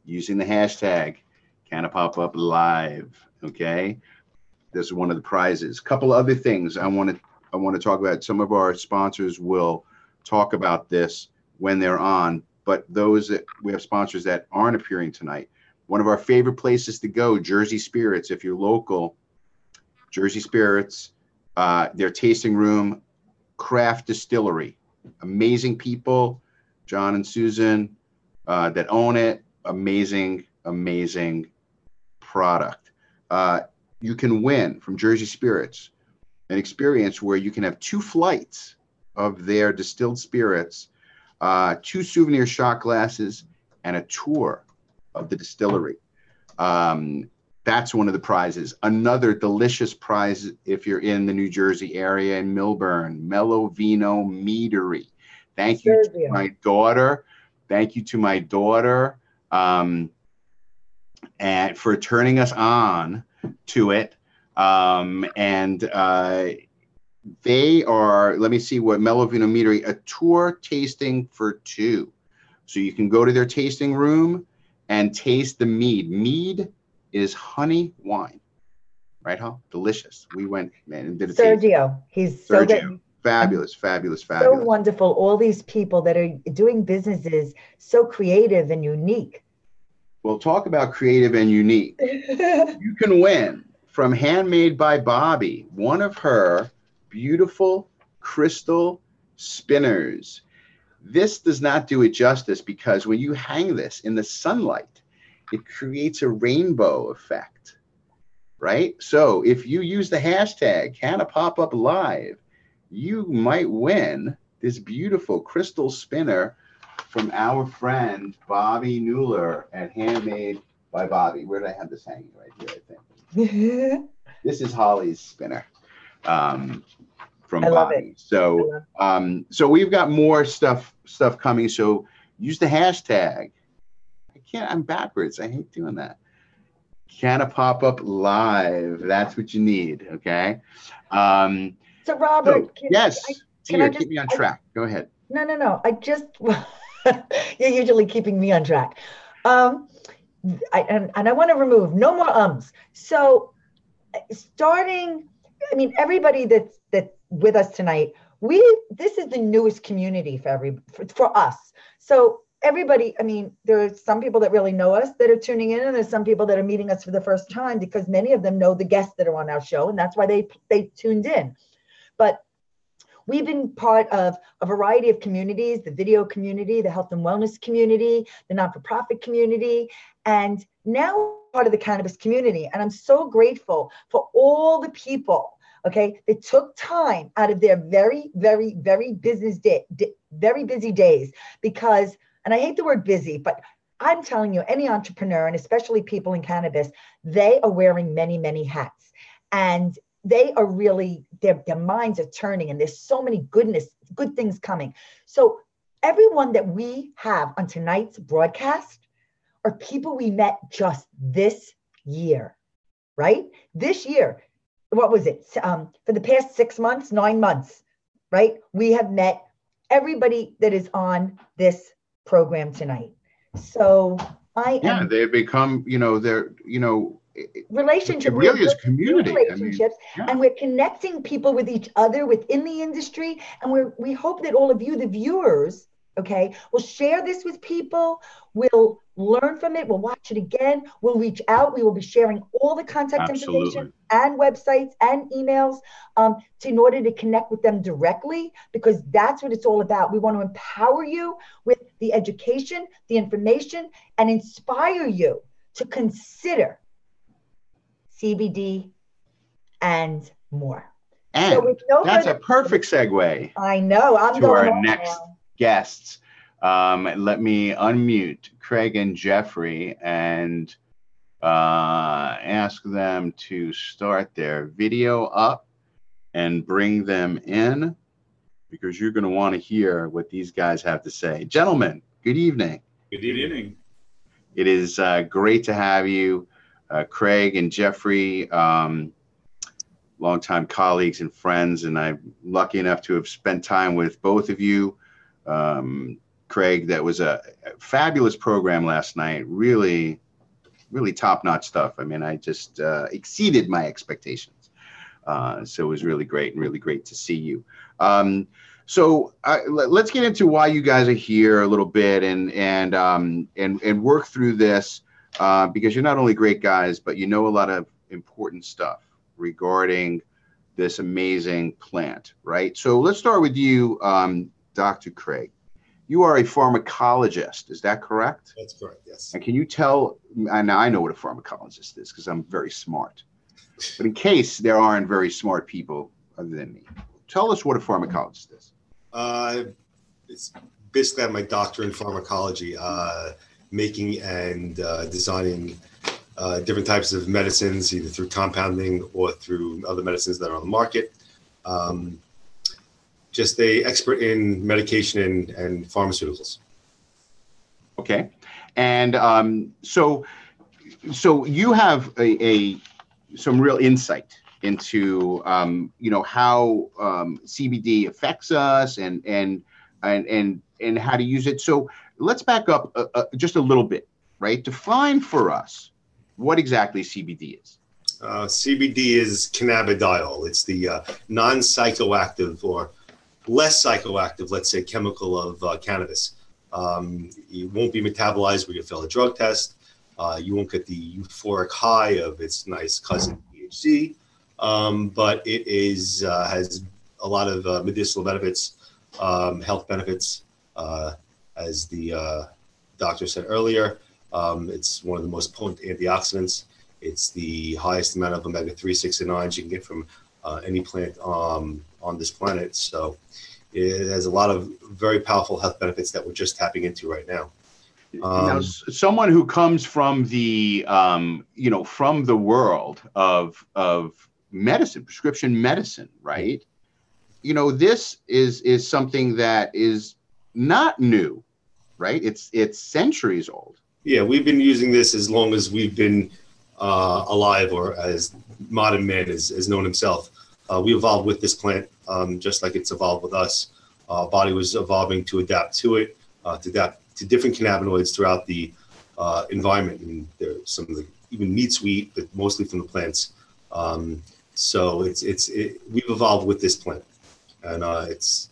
A: using the hashtag Canna Pop Up Live. Okay. This is one of the prizes. A couple other things I want to talk about. Some of our sponsors will talk about this when they're on, but those that we have sponsors that aren't appearing tonight. One of our favorite places to go, Jersey Spirits. If you're local, Jersey Spirits, their tasting room, craft distillery, amazing people, John and Susan that own it. Amazing product. You can win from Jersey Spirits an experience where you can have 2 flights of their distilled spirits, 2 souvenir shot glasses, and a tour of the distillery. That's one of the prizes. Another delicious prize, if you're in the New Jersey area in Millburn, Mellow Vino Meadery. Thank you to my daughter. Thank you to my daughter and for turning us on to it. They are, let me see what Mellow Vino Meadery, a tour tasting for 2. So you can go to their tasting room and taste the mead. Mead is honey wine, right, Hal? Delicious. We went, man, and did a
B: Sergio, he's so good.
A: Fabulous.
B: So wonderful. All these people that are doing businesses so creative and unique.
A: Well, talk about creative and unique. You can win from Handmade by Bobby, one of her beautiful crystal spinners. This does not do it justice because when you hang this in the sunlight, it creates a rainbow effect, right? So if you use the hashtag Canna Pop Up Live, you might win this beautiful crystal spinner from our friend Bobby Newler at Handmade by Bobby. Where did I have this hanging? Right here, I think. This is Holly's spinner from Bobby. So, so we've got more stuff coming. So use the hashtag. I'm backwards. I hate doing that. Canna Pop Up Live. That's what you need. Okay.
B: So Robert,
A: can I keep me on track? Go ahead.
B: No. You're usually keeping me on track. I want to remove no more ums. So starting, I mean, everybody that's with us tonight, this is the newest community for us. So everybody, I mean, there are some people that really know us that are tuning in, and there's some people that are meeting us for the first time because many of them know the guests that are on our show, and that's why they tuned in. But we've been part of a variety of communities, the video community, the health and wellness community, the not-for-profit community, and now part of the cannabis community. And I'm so grateful for all the people, okay, that took time out of their very, very, very busy days because, and I hate the word busy, but I'm telling you, any entrepreneur, and especially people in cannabis, they are wearing many, many hats. And they are really, their minds are turning, and there's so many good things coming. So everyone that we have on tonight's broadcast are people we met just this year, right? This year, what was it? For the past 6 months, 9 months, right? We have met everybody that is on this program tonight. So
A: they've become,
B: relationship.
A: It really is community.
B: Relationships, and we're connecting people with each other within the industry. And we hope that all of you, the viewers, okay, will share this with people. We'll learn from it. We'll watch it again. We'll reach out. We will be sharing all the contact information and websites and emails in order to connect with them directly, because that's what it's all about. We want to empower you with the education, the information, and inspire you to consider CBD and more.
A: And so that's a perfect segue.
B: I know. I'm
A: to
B: going
A: our next guests. Let me unmute Craig and Jeffrey and ask them to start their video up and bring them in, because you're going to want to hear what these guys have to say. Gentlemen, good evening.
L: Good evening.
A: It is great to have you. Craig and Jeffrey, longtime colleagues and friends, and I'm lucky enough to have spent time with both of you. Craig, that was a fabulous program last night. Really, really top-notch stuff. I mean, I just exceeded my expectations. So it was really great, and really great to see you. So let's get into why you guys are here a little bit and work through this. Because you're not only great guys, but you know a lot of important stuff regarding this amazing plant, right? So let's start with you, Dr. Craig. You are a pharmacologist, is that correct?
L: That's correct, yes.
A: And can you tell, and I know what a pharmacologist is because I'm very smart, but in case there aren't very smart people other than me, tell us what a pharmacologist is.
L: It's basically I have my doctorate in pharmacology. Making and designing different types of medicines, either through compounding or through other medicines that are on the market. Just an expert in medication and pharmaceuticals.
A: Okay, and so you have some real insight into how CBD affects us and how to use it. So let's back up just a little bit, right? Define for us what exactly CBD is.
L: CBD is cannabidiol. It's the non-psychoactive or less psychoactive, let's say, chemical of cannabis. It won't be metabolized when you fail a drug test. You won't get the euphoric high of its nice cousin THC, but it has a lot of medicinal benefits, health benefits. As the doctor said earlier, it's one of the most potent antioxidants. It's the highest amount of omega-3, 6, and 9 you can get from any plant on this planet. So it has a lot of very powerful health benefits that we're just tapping into right now.
A: Now, someone who comes from the from the world of medicine, prescription medicine, right? This is something that is not new, right? It's centuries old.
L: Yeah, we've been using this as long as we've been alive, or as modern man has known himself. We evolved with this plant, just like it's evolved with us. Our body was evolving to adapt to it, to adapt to different cannabinoids throughout the environment. And there's some of the even meats we eat, but mostly from the plants. So we've evolved with this plant, and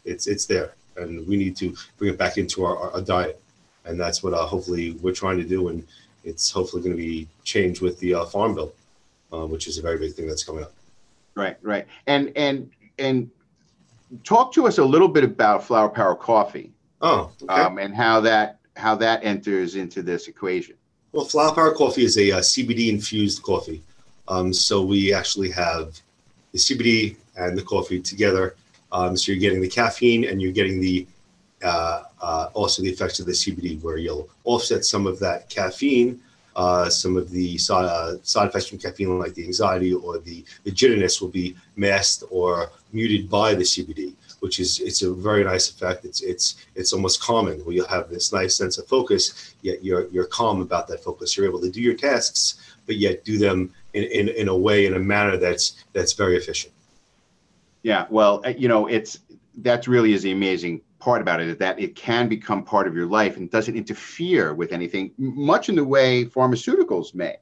L: it's there, and we need to bring it back into our diet, and that's what hopefully we're trying to do, and it's hopefully going to be changed with the Farm Bill, which is a very big thing that's coming up.
A: Right, and talk to us a little bit about Flower Power Coffee.
L: Oh, okay.
A: And how that enters into this equation.
L: Well, Flower Power Coffee is a CBD infused coffee. So we actually have the CBD and the coffee together. So you're getting the caffeine, and you're getting the also the effects of the CBD, where you'll offset some of that caffeine, some of the side effects from caffeine, like the anxiety or the jitteriness, will be masked or muted by the CBD, which is, it's a very nice effect. It's almost calming, where you'll have this nice sense of focus, yet you're calm about that focus. You're able to do your tasks, but yet do them in a way, in a manner that's very efficient.
A: Yeah, well, you know, that's really is the amazing part about it, is that it can become part of your life and doesn't interfere with anything, much in the way pharmaceuticals may.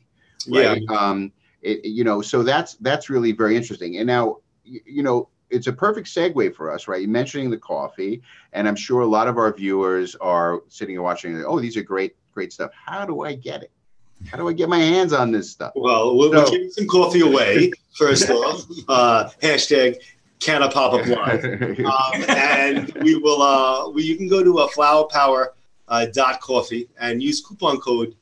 A: Right? Yeah. You know, so that's really very interesting. And now, you know, it's a perfect segue for us, right? You're mentioning the coffee, and I'm sure a lot of our viewers are sitting and watching. Oh, these are great stuff. How do I get it? How do I get my hands on this stuff?
L: Well, we'll give some coffee away first off. Hashtag Canna Pop-Up Live, and we will. You can go to flowerpower.coffee and use coupon code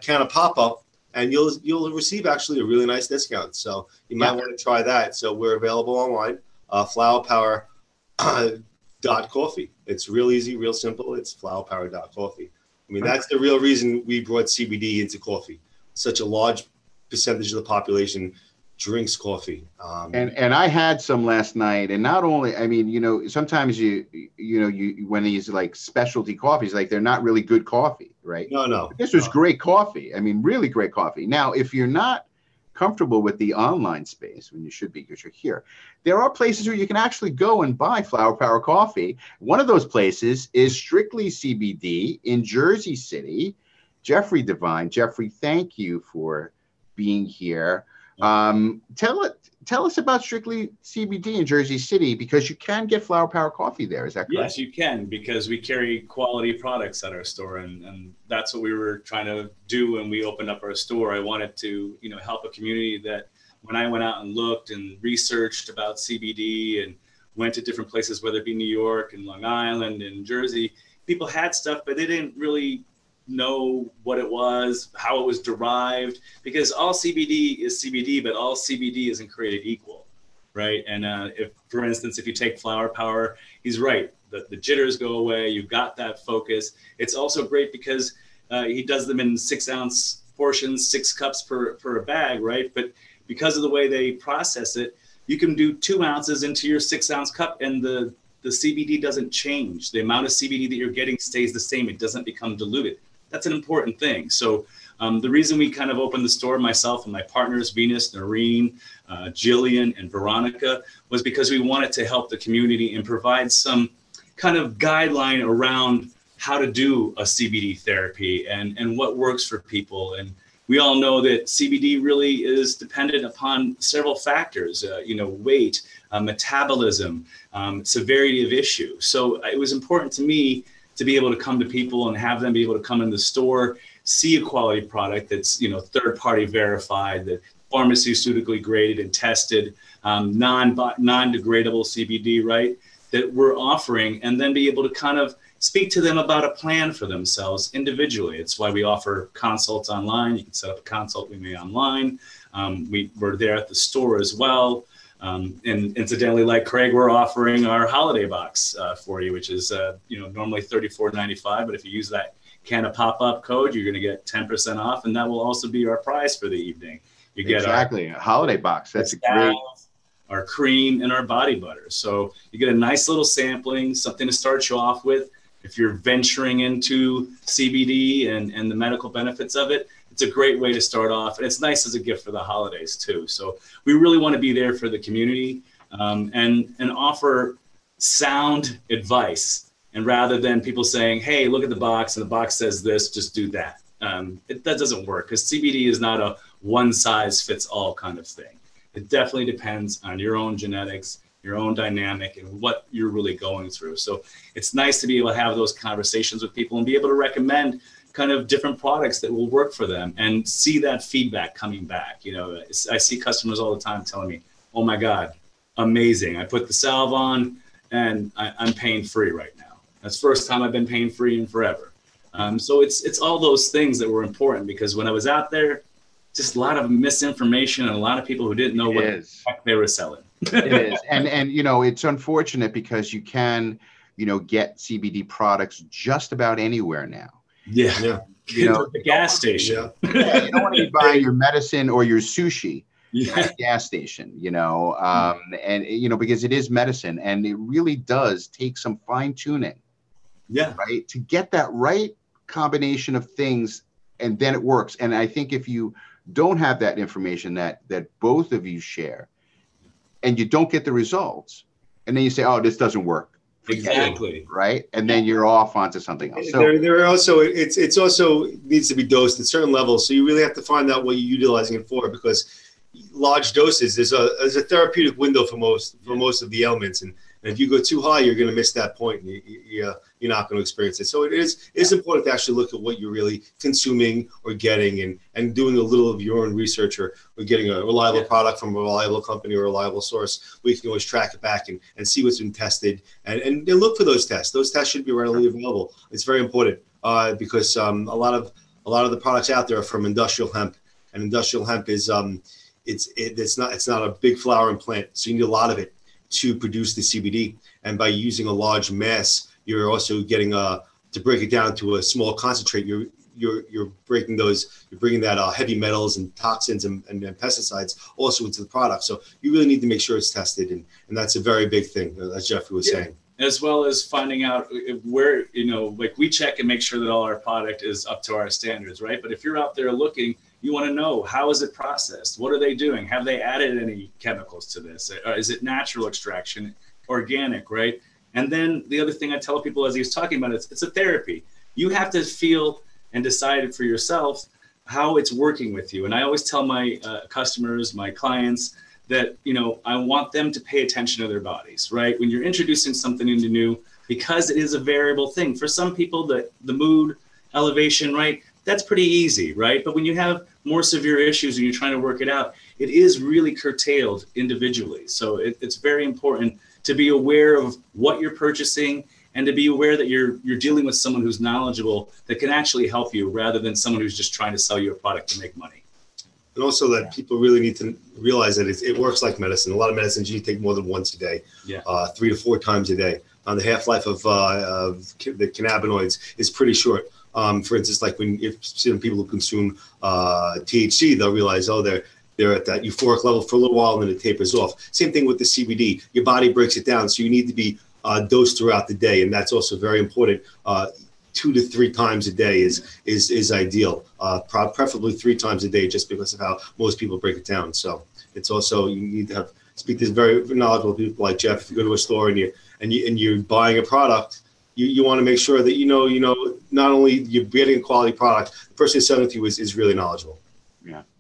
L: Canna Pop-Up, and you'll receive actually a really nice discount. So you might want to try that. So we're available online, flowerpower.coffee. It's real easy, real simple. It's flowerpower.coffee. I mean, that's the real reason we brought CBD into coffee. Such a large percentage of the population drinks coffee.
A: And I had some last night, and not only, I mean, you know, sometimes you when these like specialty coffees, like they're not really good coffee, right?
L: No.
A: But this was great coffee. I mean, really great coffee. Now, if you're not comfortable with the online space, when you should be because you're here, there are places where you can actually go and buy Flower Power coffee. One of those places is Strictly CBD in Jersey City. Jeffrey Devine. Jeffrey, thank you for being here. Tell us about Strictly CBD in Jersey City, because you can get Flower Power coffee there. Is that correct?
M: Yes, you can, because we carry quality products at our store, and that's what we were trying to do when we opened up our store. I wanted to, you know, help a community that when I went out and looked and researched about CBD and went to different places, whether it be New York and Long Island and Jersey, people had stuff, but they didn't really know what it was, how it was derived, because all CBD is CBD, but all CBD isn't created equal, right? And if, for instance, if you take Flower Power, he's right, the jitters go away, you've got that focus. It's also great because he does them in 6-ounce portions, 6 cups per a bag, right? But because of the way they process it, you can do 2 ounces into your 6-ounce cup, and the CBD doesn't change. The amount of CBD that you're getting stays the same. It doesn't become diluted. That's an important thing. So the reason we kind of opened the store, myself and my partners, Venus, Noreen, Jillian, and Veronica, was because we wanted to help the community and provide some kind of guideline around how to do a CBD therapy and what works for people. And we all know that CBD really is dependent upon several factors, you know, weight, metabolism, severity of issue. So it was important to me to be able to come to people and have them be able to come in the store, see a quality product that's, you know, third-party verified, that pharmaceutically graded and tested, non-degradable CBD, right, that we're offering, and then be able to kind of speak to them about a plan for themselves individually. It's why we offer consults online. You can set up a consult with me online. We're there at the store as well. And incidentally, like Craig, we're offering our holiday box for you, which is you know, normally $34.95, but if you use that Canna Pop-Up code, you're going to get 10% off, and that will also be our prize for the evening. You get
A: exactly a holiday box. That's great.
M: Our cream and our body butter. So you get a nice little sampling, something to start you off with. If you're venturing into CBD and the medical benefits of it, it's a great way to start off. And it's nice as a gift for the holidays too. So we really want to be there for the community and offer sound advice. And rather than people saying, hey, look at the box and the box says this, just do that. That doesn't work, because CBD is not a one size fits all kind of thing. It definitely depends on your own genetics, your own dynamic, and what you're really going through. So it's nice to be able to have those conversations with people and be able to recommend kind of different products that will work for them and see that feedback coming back. You know, I see customers all the time telling me, oh my God, amazing. I put the salve on and I'm pain free right now. That's the first time I've been pain free in forever. So it's all those things that were important, because when I was out there, just a lot of misinformation and a lot of people who didn't know what the heck they were selling.
A: It is. And, you know, it's unfortunate because you can, you know, get CBD products just about anywhere now.
M: Yeah.
A: You know,
M: the gas station.
A: Yeah, you don't want to be buying your medicine or your sushi at a gas station, and, because it is medicine and it really does take some fine tuning.
M: Yeah.
A: Right. To get that right combination of things, and then it works. And I think if you don't have that information that both of you share, and you don't get the results, and then you say, oh, this doesn't work.
M: Exactly.
A: Right. And then you're off onto something else. So
L: there are also, it's also needs to be dosed at certain levels. So you really have to find out what you're utilizing it for, because large doses, there's a therapeutic window for most of the ailments. And if you go too high, you're going to miss that point. And you're not going to experience it. So it is important to actually look at what you're really consuming or getting, and doing a little of your own research, or getting a reliable product from a reliable company or a reliable source. We can always track it back and see what's been tested, and look for those tests. Those tests should be readily available. It's very important because a lot of the products out there are from industrial hemp, and industrial hemp is it's not a big flowering plant, so you need a lot of it to produce the CBD. And by using a large mass, you're also getting to break it down to a small concentrate. You're breaking you're bringing that heavy metals and toxins and pesticides also into the product. So you really need to make sure it's tested, and that's a very big thing, as Jeffrey was saying.
M: As well as finding out where, like we check and make sure that all our product is up to our standards, right? But if you're out there looking, you want to know, how is it processed? What are they doing? Have they added any chemicals to this? Is it natural extraction, organic, right? And then the other thing I tell people, as he was talking about, it's a therapy. You have to feel and decide for yourself how it's working with you. And I always tell my customers, my clients, that, I want them to pay attention to their bodies, right? When you're introducing something into new, because it is a variable thing. For some people, the mood elevation, right? That's pretty easy, right? But when you have more severe issues and you're trying to work it out, it is really curtailed individually. So it's very important to be aware of what you're purchasing, and to be aware that you're dealing with someone who's knowledgeable that can actually help you, rather than someone who's just trying to sell you a product to make money.
L: And also that people really need to realize that it works like medicine. A lot of medicines you take more than once a day, 3 to 4 times a day. The half-life of the cannabinoids is pretty short. For instance, like if some people who consume THC, they'll realize, they're at that euphoric level for a little while, and then it tapers off. Same thing with the CBD. Your body breaks it down, so you need to be dosed throughout the day, and that's also very important. 2 to 3 times a day is ideal. Preferably 3 times a day, just because of how most people break it down. So it's also, you need to speak to very knowledgeable people like Jeff. If you go to a store and you're buying a product, you want to make sure that not only you're getting a quality product, the person who's selling it to you is really knowledgeable.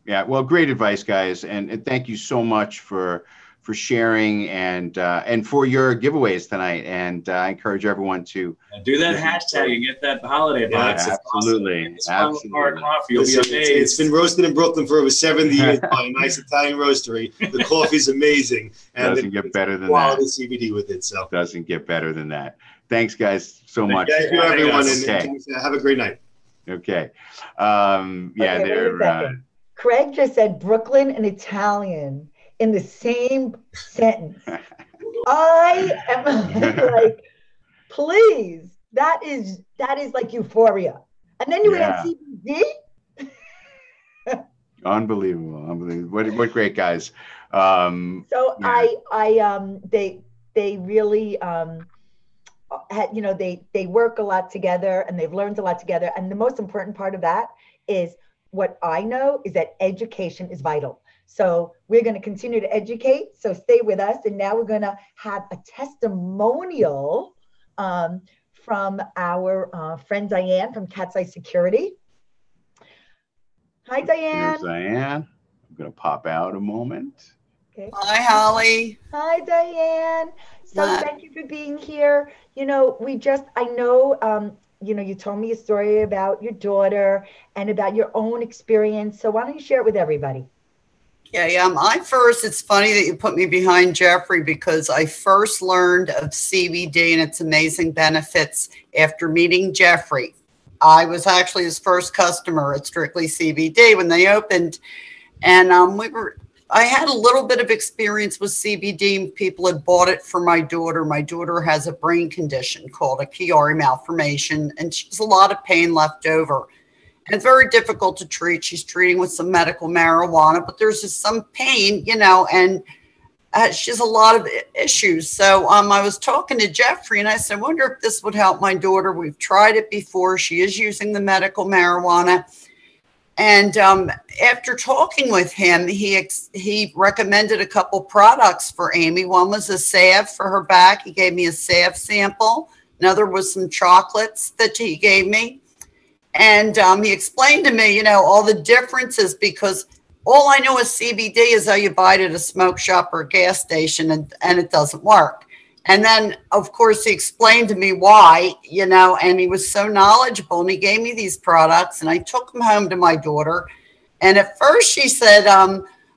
A: Yeah. Well, great advice, guys, and thank you so much for sharing and for your giveaways tonight. And I encourage everyone to
M: do that hashtag and get that holiday box.
A: Absolutely.
M: Coffee. You'll be amazed.
L: It's been roasted in Brooklyn for over 70 years by a nice Italian roastery. The coffee's amazing. And
A: doesn't get better than
L: quality
A: that.
L: CBD with it. So
A: doesn't get better than that. Thanks, guys, so much.
L: Thank you, everyone. And have a great night.
A: Okay.
B: Craig just said Brooklyn and Italian in the same sentence. I am like, please, that is like euphoria. And then you add CBD.
A: Unbelievable. What great guys.
B: They really they work a lot together, and they've learned a lot together. And the most important part of that is, what I know is that education is vital. So we're going to continue to educate. So stay with us. And now we're going to have a testimonial from our friend Diane from Cat's Eye Security. Hi, Diane.
A: Here's Diane. I'm going to pop out a moment.
N: Okay. Hi, Holly.
B: Hi, Diane. So thank you for being here. I know, you told me a story about your daughter and about your own experience. So why don't you share it with everybody?
N: Yeah. It's funny that you put me behind Jeffrey, because I first learned of CBD and its amazing benefits after meeting Jeffrey. I was actually his first customer at Strictly CBD when they opened. And I had a little bit of experience with CBD. People had bought it for my daughter. My daughter has a brain condition called a Chiari malformation, and she has a lot of pain left over. And it's very difficult to treat. She's treating with some medical marijuana, but there's just some pain, you know, and she has a lot of issues. So I was talking to Jeffrey and I said, I wonder if this would help my daughter. We've tried it before. She is using the medical marijuana. And after talking with him, he recommended a couple products for Amy. One was a salve for her back. He gave me a salve sample. Another was some chocolates that he gave me. And he explained to me, you know, all the differences, because all I know is CBD is how you buy it at a smoke shop or a gas station, and it doesn't work. And then, of course, he explained to me why, you know, and he was so knowledgeable, and he gave me these products, and I took them home to my daughter. And at first she said,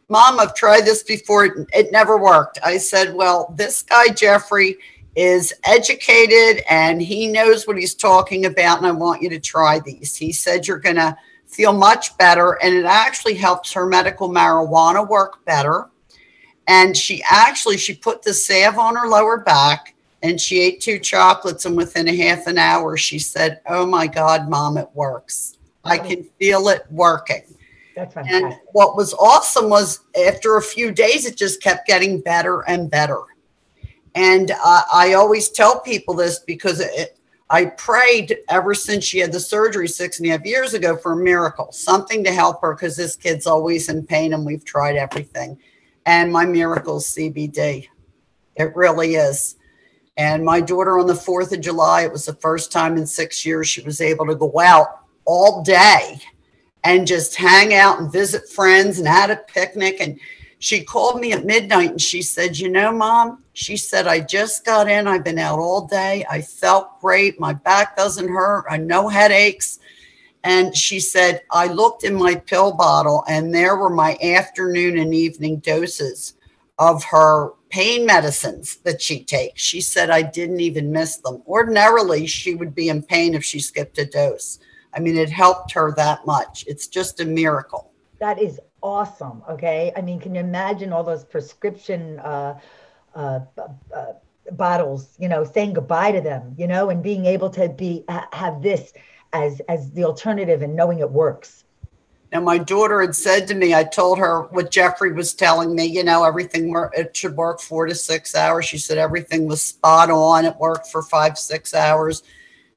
N: Mom, I've tried this before. It never worked. I said, well, this guy, Jeffrey, is educated and he knows what he's talking about, and I want you to try these. He said you're going to feel much better, and it actually helps her medical marijuana work better. And she put the salve on her lower back, and she ate 2 chocolates, and within a half an hour she said, oh my God, Mom, it works. I can feel it working.
B: That's fantastic.
N: And what was awesome was after a few days it just kept getting better and better. And I always tell people this because I prayed ever since she had the surgery 6.5 years ago for a miracle, something to help her, because this kid's always in pain and we've tried everything. And my miracle is CBD. It really is. And my daughter on the 4th of July, it was the first time in 6 years she was able to go out all day and just hang out and visit friends and had a picnic. And she called me at midnight and she said, you know, Mom, she said, I just got in. I've been out all day. I felt great. My back doesn't hurt. I no headaches. And she said, I looked in my pill bottle and there were my afternoon and evening doses of her pain medicines that she takes. She said, I didn't even miss them. Ordinarily, she would be in pain if she skipped a dose. I mean, it helped her that much. It's just a miracle.
B: That is awesome. Okay. I mean, can you imagine all those prescription bottles, you know, saying goodbye to them, you know, and being able to have this as the alternative and knowing it works.
N: And my daughter had said to me, I told her what Jeffrey was telling me, you know, it should work 4 to 6 hours. She said everything was spot on. It worked for 5-6 hours.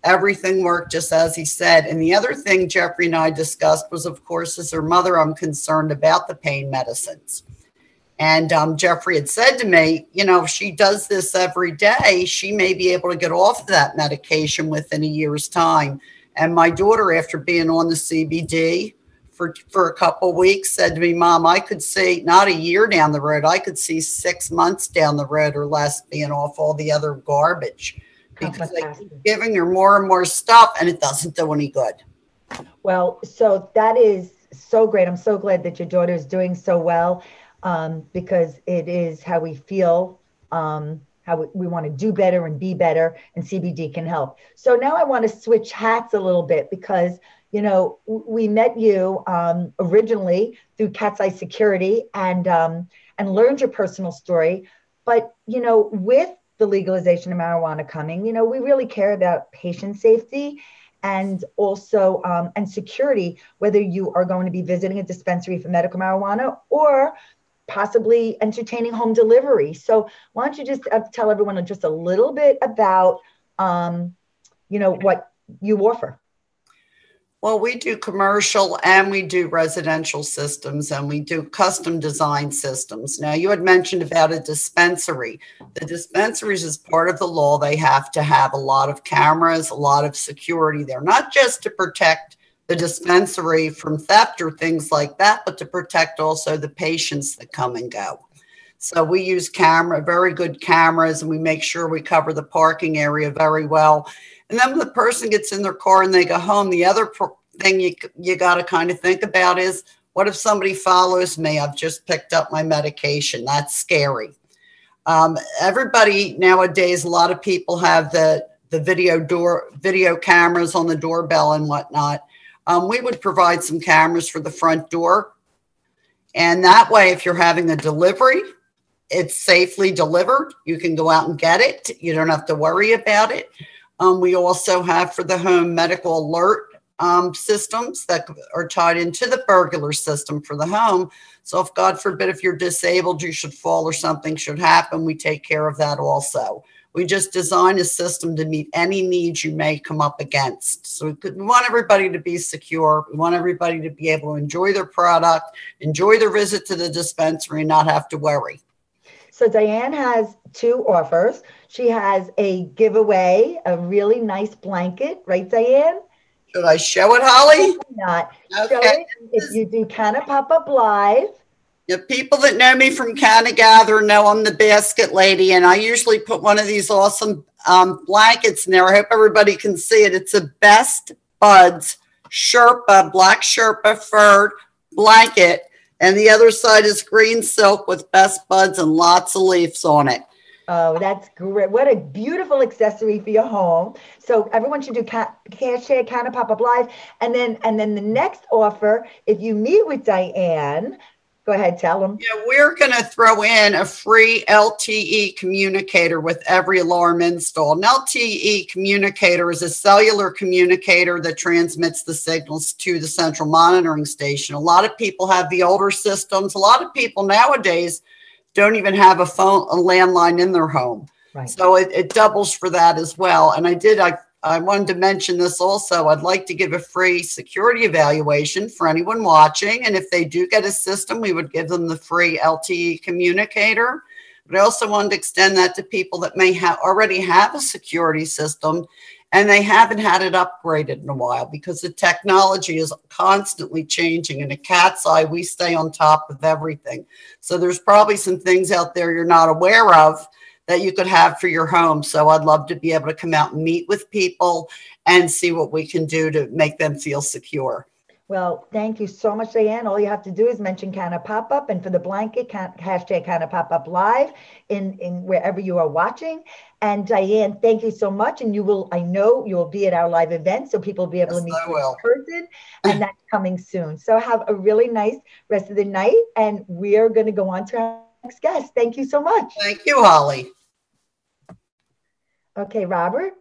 N: Everything worked just as he said. And the other thing Jeffrey and I discussed was, of course, as her mother, I'm concerned about the pain medicines. And Jeffrey had said to me, you know, if she does this every day, she may be able to get off that medication within a year's time. And my daughter, after being on the CBD for a couple of weeks, said to me, Mom, I could see not a year down the road, I could see 6 months down the road or less being off all the other garbage, because they keep giving her more and more stuff and it doesn't do any good.
B: Well, so that is so great. I'm so glad that your daughter is doing so well, because it is how we feel, how we want to do better and be better, and CBD can help. So now I want to switch hats a little bit, because, you know, we met you originally through Cat's Eye Security and learned your personal story. But, you know, with the legalization of marijuana coming, you know, we really care about patient safety and also and security, whether you are going to be visiting a dispensary for medical marijuana or possibly entertaining home delivery. So why don't you just tell everyone just a little bit about, you know, what you offer?
N: Well, we do commercial and we do residential systems, and we do custom design systems. Now, you had mentioned about a dispensary. The dispensaries, as part of the law, they have to have a lot of cameras, a lot of security there, not just to protect the dispensary from theft or things like that, but to protect also the patients that come and go. So we use very good cameras, and we make sure we cover the parking area very well. And then when the person gets in their car and they go home, the other thing you got to kind of think about is, what if somebody follows me? I've just picked up my medication. That's scary. Everybody nowadays, a lot of people have the video cameras on the doorbell and whatnot. We would provide some cameras for the front door. And that way, if you're having a delivery, it's safely delivered. You can go out and get it. You don't have to worry about it. We also have for the home medical alert systems that are tied into the burglar system for the home. So if God forbid, if you're disabled, you should fall or something should happen, we take care of that also. We just design a system to meet any needs you may come up against. So we want everybody to be secure. We want everybody to be able to enjoy their product, enjoy their visit to the dispensary, and not have to worry.
B: So Diane has 2 offers. She has a giveaway, a really nice blanket, right, Diane?
N: Should I show it, Holly?
B: Not.
N: Okay.
B: Show it if you do Canna Pop-Up Live.
N: The people that know me from Canna Gather know I'm the basket lady, and I usually put one of these awesome blankets in there. I hope everybody can see it. It's a Best Buds Sherpa, black Sherpa fur blanket, and the other side is green silk with Best Buds and lots of leaves on it.
B: Oh, that's great. What a beautiful accessory for your home. So everyone should do hashtag Canna Pop-Up Live. And then the next offer, if you meet with Diane, go ahead, tell them.
N: Yeah, we're going to throw in a free LTE communicator with every alarm install. An LTE communicator is a cellular communicator that transmits the signals to the central monitoring station. A lot of people have the older systems. A lot of people nowadays don't even have a landline in their home.
B: Right.
N: So it doubles for that as well. And I wanted to mention this also. I'd like to give a free security evaluation for anyone watching. And if they do get a system, we would give them the free LTE communicator. But I also wanted to extend that to people that may already have a security system and they haven't had it upgraded in a while, because the technology is constantly changing. In a cat's eye, we stay on top of everything. So there's probably some things out there you're not aware of that you could have for your home. So I'd love to be able to come out and meet with people and see what we can do to make them feel secure.
B: Well, thank you so much, Diane. All you have to do is mention Canna Pop-Up, and for the blanket, hashtag Canna Pop-Up Live in wherever you are watching. And Diane, thank you so much. And I know you will be at our live event, so people will be able to meet you in person, and that's coming soon. So have a really nice rest of the night, and we are going to go on to our next guest. Thank you so much.
N: Thank you, Holly.
B: Okay, Robert,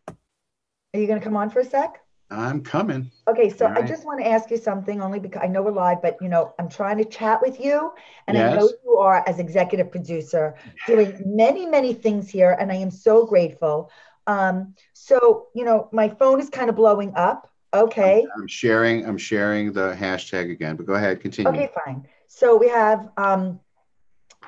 B: are you going to come on for a sec?
A: I'm coming.
B: Okay, so
A: All right.
B: I just want to ask you something, only because I know we're live, but I'm trying to chat with you, and
A: Yes.
B: I know you are, as executive producer, doing many, many things here, and I am so grateful. So my phone is kind of blowing up. Okay.
A: I'm sharing the hashtag again, but go ahead, continue.
B: Okay, fine. So we have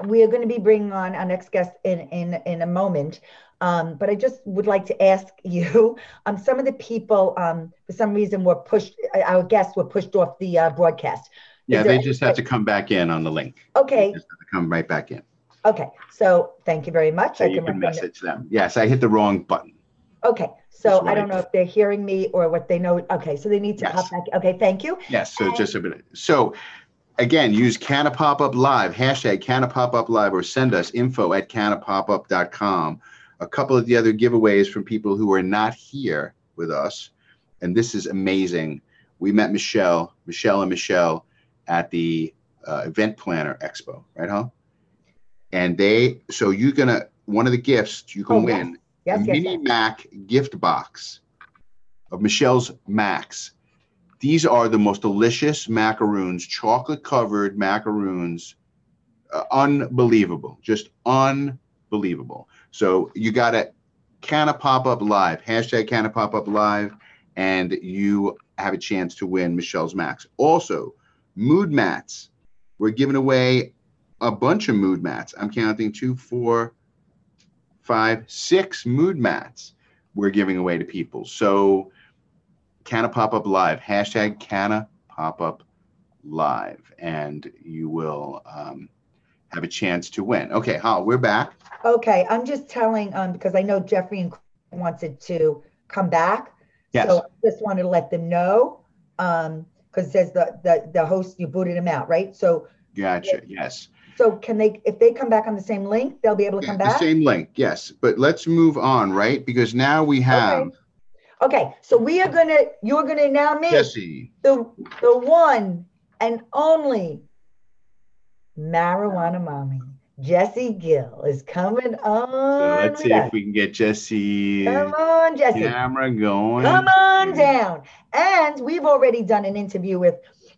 B: we are going to be bringing on our next guest in a moment. But I just would like to ask you, some of the people, for some reason, our guests were pushed off the broadcast.
A: Yeah, they just have to come back in on the link.
B: Okay.
A: They just have to come right back in.
B: Okay, so thank you very much.
A: So you can message them. Yes, I hit the wrong button.
B: Okay, so I don't know if they're hearing me or what they know. Okay, so they need to hop back. Okay, thank you.
A: Yes, so just a minute. So again, use Canna Pop-Up Live, hashtag Canna Pop-Up Live, or send us info@cannapopup.com. A couple of the other giveaways from people who are not here with us. And this is amazing. We met Michelle at the Event Planner Expo, right, huh? And one of the gifts you can win, a Mini Mac gift box of Michelle's Macs. These are the most delicious macaroons, chocolate covered macaroons. Unbelievable, just unbelievable. So you got to Canna Pop-Up Live, hashtag Canna Pop-Up Live, and you have a chance to win Michelle's Macs. Also, mood mats. We're giving away a bunch of mood mats. I'm counting 2, 4, 5, 6 mood mats we're giving away to people. So Canna Pop-Up Live, hashtag Canna Pop-Up Live, and you will have a chance to win. Okay, Hal, we're back.
B: Okay, I'm just telling because I know Jeffrey and wanted to come back.
A: Yes.
B: So I just wanted to let them know because there's the host, you booted him out, right? So
A: gotcha. Yes.
B: So can they, if they come back on the same link, they'll be able to come back?
A: The same link, yes. But let's move on, right? Because now we have
B: Okay, so you're gonna now meet
A: Jesse,
B: the one and only Marijuana Mommy, Jesse Gill is coming on.
A: So let's see
B: with
A: if
B: us.
A: we can get Jesse's
B: Come on, Jesse.
A: camera going.
B: Come on down. And we've already done an interview with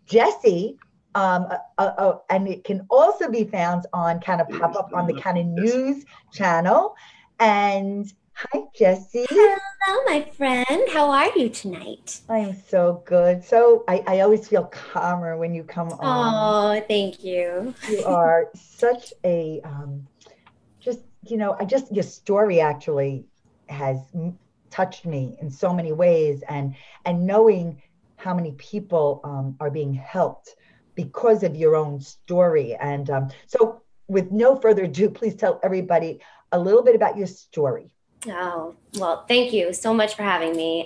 B: Jesse. And it can also be found on kind of pop up on the Canna News channel. And hi, Jesse.
O: Hello, my friend. How are you tonight?
B: I'm so good. So I always feel calmer when you come on.
O: Oh, thank you.
B: You are such a your story actually has touched me in so many ways, and knowing how many people are being helped because of your own story. And so with no further ado, please tell everybody a little bit about your story.
O: Oh, well, thank you so much for having me.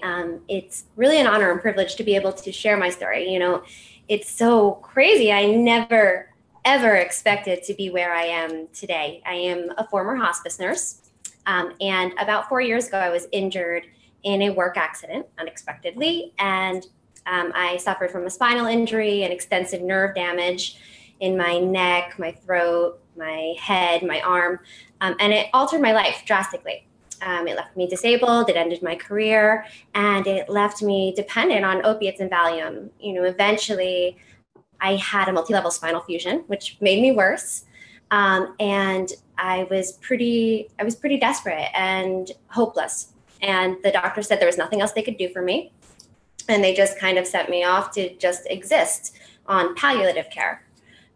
O: It's really an honor and privilege to be able to share my story. You know, it's so crazy. I never, ever expected to be where I am today. I am a former hospice nurse. And about 4 years ago, I was injured in a work accident unexpectedly. And I suffered from a spinal injury and extensive nerve damage in my neck, my throat, my head, my arm. And it altered my life drastically. It left me disabled, it ended my career, and it left me dependent on opiates and Valium. You know, eventually I had a multi-level spinal fusion, which made me worse. And I was pretty desperate and hopeless. And the doctor said there was nothing else they could do for me. And they just kind of sent me off to just exist on palliative care.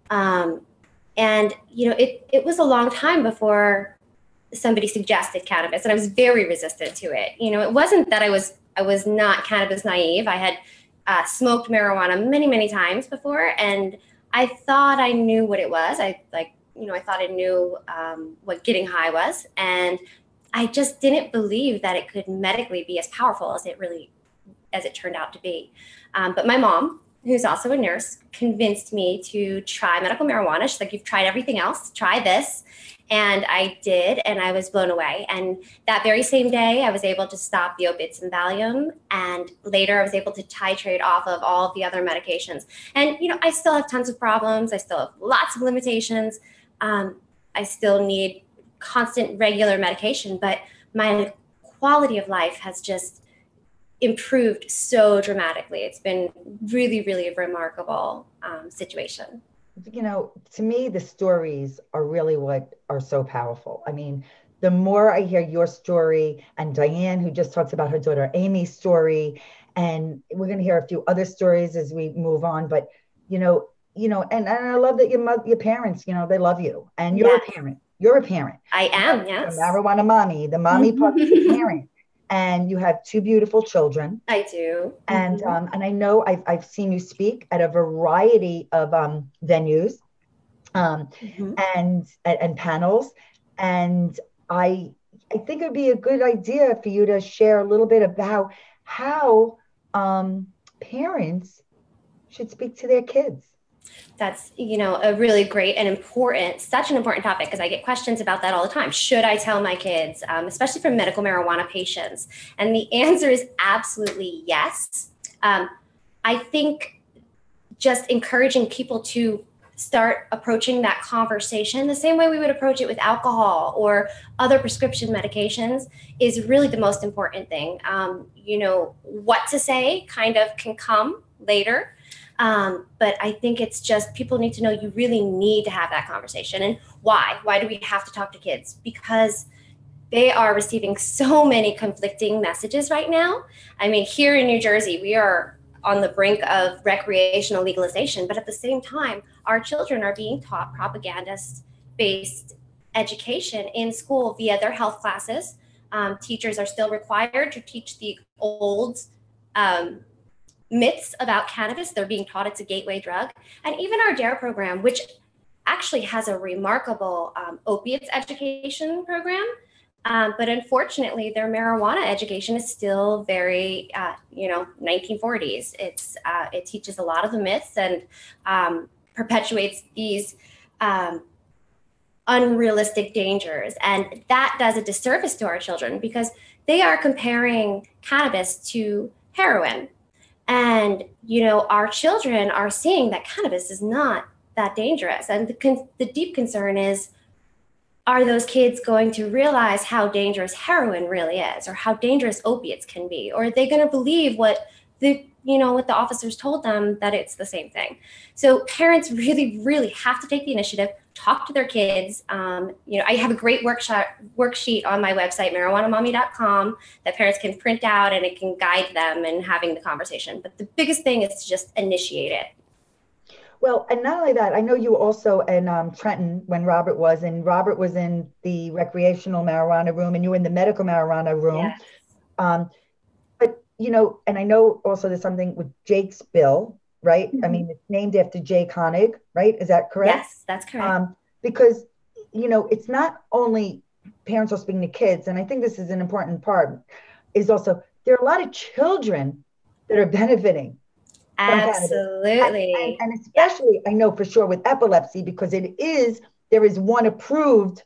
O: And, you know, it was a long time before somebody suggested cannabis, and I was very resistant to it. You know, it wasn't that I was not cannabis naive. I had smoked marijuana many, many times before, and I thought I knew what it was. I thought I knew what getting high was, and I just didn't believe that it could medically be as powerful as it turned out to be. But my mom, who's also a nurse, convinced me to try medical marijuana. She's like, "You've tried everything else, try this." And I did, and I was blown away. And that very same day, I was able to stop the opiates and Valium. And later, I was able to titrate off of all of the other medications. And, you know, I still have tons of problems. I still have lots of limitations. I still need constant, regular medication. But my quality of life has just improved so dramatically. It's been really, really a remarkable situation.
B: You know, to me, the stories are really what are so powerful. I mean, the more I hear your story, and Diane, who just talks about her daughter Amy's story, and we're going to hear a few other stories as we move on. But and I love that your parents, you know, they love you, and you're a parent. You're a parent.
O: I am, yes.
B: The marijuana mommy, the mommy part of the parent. And you have two beautiful children.
O: I do.
B: And and I know I've seen you speak at a variety of venues and panels. And I think it would be a good idea for you to share a little bit about how parents should speak to their kids.
O: That's, you know, a really great and such an important topic, because I get questions about that all the time. Should I tell my kids, especially from medical marijuana patients? And the answer is absolutely yes. I think just encouraging people to start approaching that conversation the same way we would approach it with alcohol or other prescription medications is really the most important thing. You know, what to say kind of can come later. But I think it's just people need to know you really need to have that conversation. And why? Why do we have to talk to kids? Because they are receiving so many conflicting messages right now. I mean, here in New Jersey, we are on the brink of recreational legalization, but at the same time, our children are being taught propagandist-based education in school via their health classes. Teachers are still required to teach the old myths about cannabis. They're being taught it's a gateway drug. And even our DARE program, which actually has a remarkable opiates education program, but unfortunately their marijuana education is still very, 1940s. It teaches a lot of the myths and perpetuates these unrealistic dangers. And that does a disservice to our children because they are comparing cannabis to heroin. And, you know, our children are seeing that cannabis is not that dangerous. And the deep concern is, are those kids going to realize how dangerous heroin really is, or how dangerous opiates can be? Or are they going to believe what the officers told them, that it's the same thing? So parents really, really have to take the initiative, talk to their kids. I have a great worksheet on my website, marijuanamommy.com, that parents can print out, and it can guide them in having the conversation. But the biggest thing is to just initiate it.
B: Well, and not only that, I know you also in Trenton when Robert was in the recreational marijuana room and you were in the medical marijuana room.
O: Yes.
B: But, and I know also there's something with Jake's bill, right?
O: Mm-hmm.
B: I mean, it's named after Jay Koenig, right? Is that correct?
O: Yes, that's correct.
B: Because, it's not only parents are speaking to kids, and I think this is an important part, is also there are a lot of children that are benefiting.
O: Absolutely.
B: And especially, I know for sure with epilepsy, because there is one approved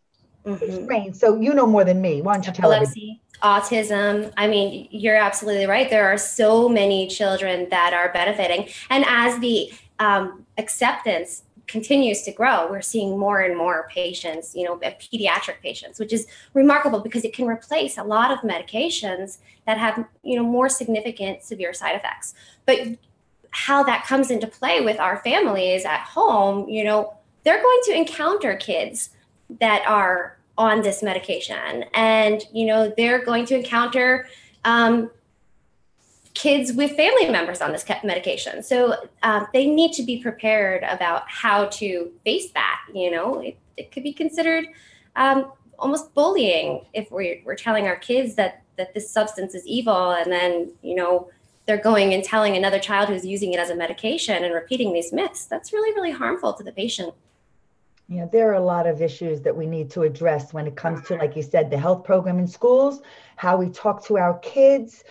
B: strain. So you know more than me. Why don't you tell
O: epilepsy, autism. I mean, you're absolutely right. There are so many children that are benefiting. And as the acceptance continues to grow, we're seeing more and more patients, pediatric patients, which is remarkable because it can replace a lot of medications that have, more significant severe side effects. But how that comes into play with our families at home, they're going to encounter kids that are on this medication, and they're going to encounter kids with family members on this medication. So they need to be prepared about how to face that. It could be considered almost bullying if we're telling our kids that this substance is evil, and then they're going and telling another child who's using it as a medication and repeating these myths. That's really, really harmful to the patient.
B: There are a lot of issues that we need to address when it comes to, like you said, the health program in schools, how we talk to our kids,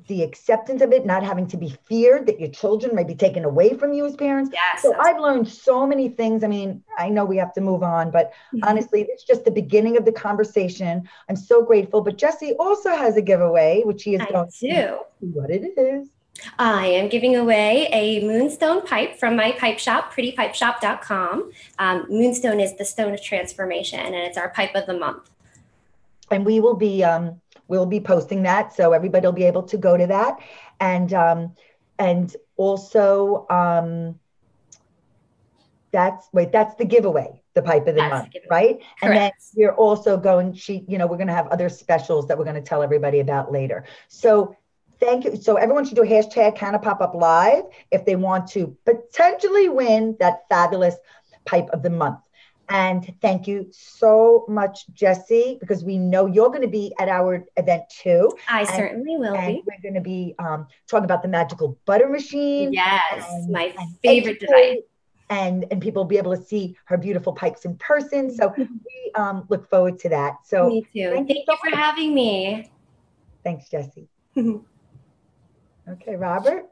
B: the acceptance of it, not having to be feared that your children might be taken away from you as parents.
O: Yes,
B: so I've learned so many things. I mean, I know we have to move on, but honestly, it's just the beginning of the conversation. I'm so grateful. But Jesse also has a giveaway, which he is going to see what it is.
O: I am giving away a Moonstone pipe from my pipe shop, prettypipeshop.com. Moonstone is the stone of transformation, and it's our pipe of the month.
B: And we will be we'll be posting that, so everybody will be able to go to that. And also that's the giveaway, the pipe of the month, right?
O: Correct.
B: And then we're also going, we're going to have other specials that we're going to tell everybody about later. So thank you. So everyone should do hashtag Canna Pop Up Live if they want to potentially win that fabulous pipe of the month. And thank you so much, Jesse, because we know you're going to be at our event too.
O: I certainly will be.
B: We're going to be talking about the magical butter machine.
O: Yes, my favorite device.
B: And people will be able to see her beautiful pipes in person. So we look forward to that. So
O: me too. Thank you for having me.
B: Thanks, Jesse. Okay, Robert.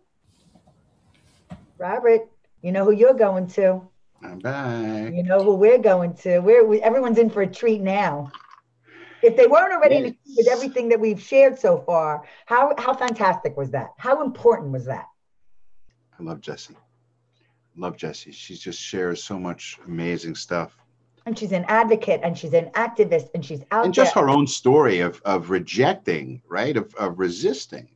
B: Robert, you know who you're going to.
A: I'm back.
B: You know who we're going to. Everyone's in for a treat now. If they weren't already in a treat with everything that we've shared so far, how fantastic was that? How important was that?
A: I love Jessie. She just shares so much amazing stuff.
B: And she's an advocate, and she's an activist, and she's out there.
A: And just her own story of rejecting, right? Of resisting.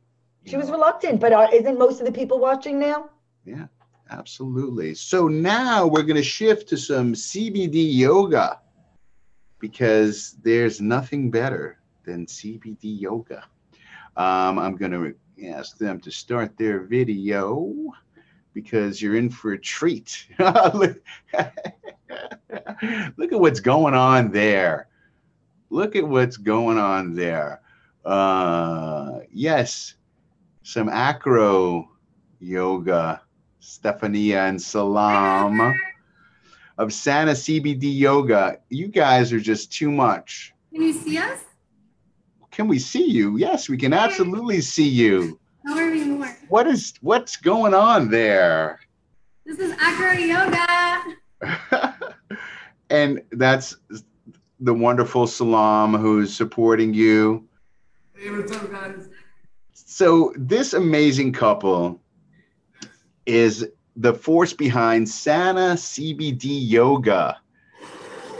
B: She was reluctant, but isn't most of the people watching now?
A: Yeah. Absolutely. So now we're going to shift to some CBD yoga because there's nothing better than CBD yoga. I'm going to ask them to start their video because you're in for a treat. Look at what's going on there. Yes, some acro yoga. Stefania and Salam of Santa CBD Yoga. You guys are just too much.
P: Can you see us?
A: Can we see you? Yes, we can absolutely see you.
P: How are we more?
A: What's going on there?
P: This is acro yoga.
A: And that's the wonderful Salam who's supporting you.
P: Hey, what's up, guys?
A: So this amazing couple is the force behind Santa CBD Yoga.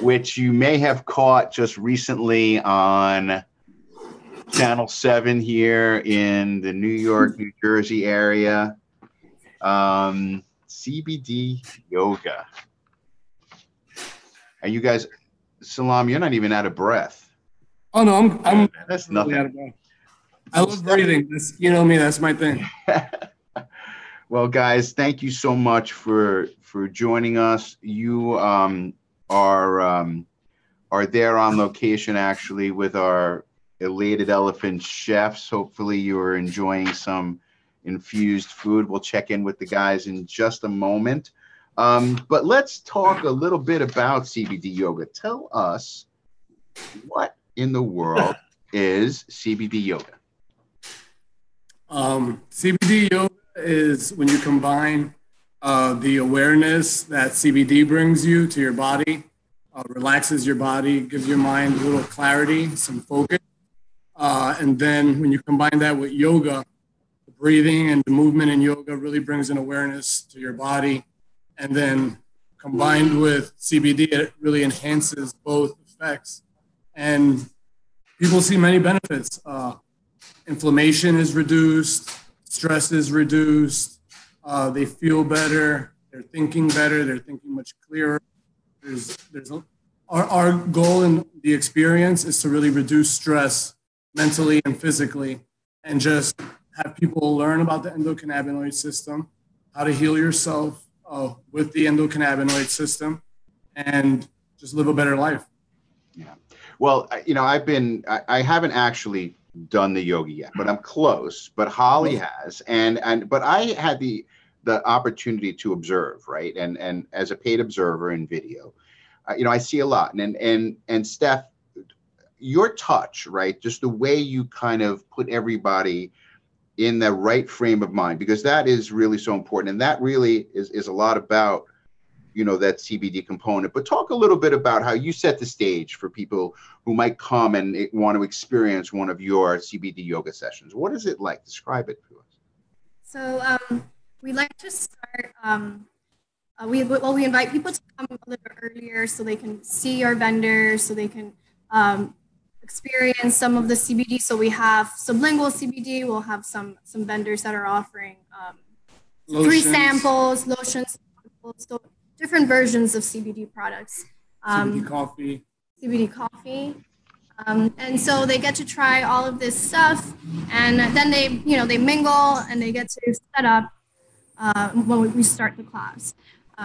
A: which you may have caught just recently on Channel 7 here in the New York, New Jersey area. CBD yoga. And you guys, Salam, you're not even out of breath.
I: Oh no, I'm
A: that's
I: really
A: nothing.
I: out of breath. I love breathing. That's, you know me, that's my thing.
A: Well, guys, thank you so much for joining us. You are there on location actually with our Elated Elephant chefs. Hopefully you are enjoying some infused food. We'll check in with the guys in just a moment. But let's talk a little bit about CBD yoga. Tell us, what in the world is CBD yoga?
I: CBD yoga is when you combine the awareness that CBD brings you to your body, relaxes your body, gives your mind a little clarity, some focus. And then when you combine that with yoga, the breathing and the movement in yoga really brings an awareness to your body. And then combined with CBD, it really enhances both effects. And people see many benefits. Inflammation is reduced, stress is reduced, they feel better, they're thinking better, they're thinking much clearer. Our goal in the experience is to really reduce stress mentally and physically, and just have people learn about the endocannabinoid system, how to heal yourself with the endocannabinoid system, and just live a better life.
A: Yeah. Well, you know, I haven't actually done the yoga yet, but I'm close. But Holly has, but I had the opportunity to observe, right? And as a paid observer in video, you know, I see a lot. And Steph, your touch, right? Just the way you kind of put everybody in the right frame of mind, because that is really so important. And that really is a lot about, you know, that CBD component. But talk a little bit about how you set the stage for people who might come and want to experience one of your CBD yoga sessions. What is it like? Describe it to us.
P: So we like to start, we invite people to come a little bit earlier so they can see our vendors, so they can experience some of the CBD. So we have sublingual CBD, we'll have some vendors that are offering free samples, lotions, so different versions of CBD products.
I: CBD coffee.
P: CBD coffee. And so they get to try all of this stuff, and then they mingle and they get to set up when we start the class.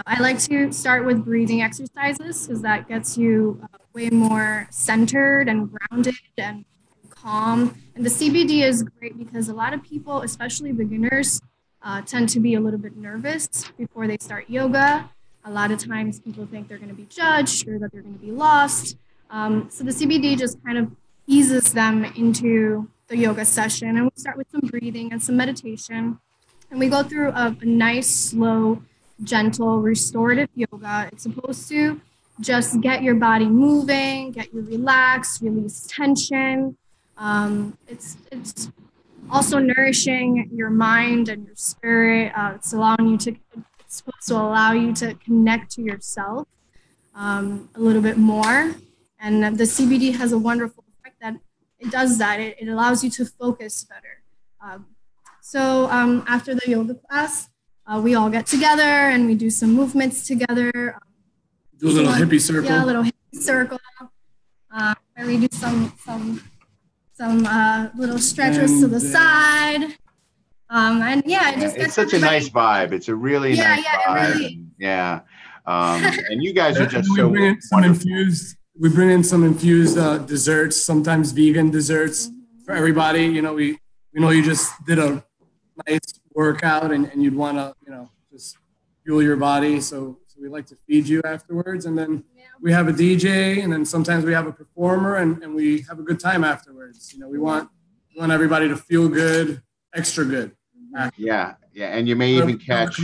P: I like to start with breathing exercises because that gets you way more centered and grounded and calm. And the CBD is great because a lot of people, especially beginners, tend to be a little bit nervous before they start yoga. A lot of times people think they're going to be judged or that they're going to be lost. So the CBD just kind of eases them into the yoga session. And we start with some breathing and some meditation. And we go through a nice, slow, gentle, restorative yoga. It's supposed to just get your body moving, get you relaxed, release tension. It's also nourishing your mind and your spirit. It's supposed to allow you to connect to yourself a little bit more. And the CBD has a wonderful effect that it does that. It allows you to focus better. So after the yoga class, we all get together and we do some movements together.
I: Do a little hippie circle.
P: Yeah, a little hippie circle. Where we do some little stretches to the side. And yeah, it just gets
A: it's such a nice vibe. It's a really nice vibe.
P: Really,
A: and you guys are just so
I: we bring in some infused desserts, sometimes vegan desserts for everybody. You know, we know you just did a nice workout and you'd want to, you know, just fuel your body. So we like to feed you afterwards. And then we have a DJ, and then sometimes we have a performer, and we have a good time afterwards. You know, we want everybody to feel good, extra good.
A: Yeah. And you may even catch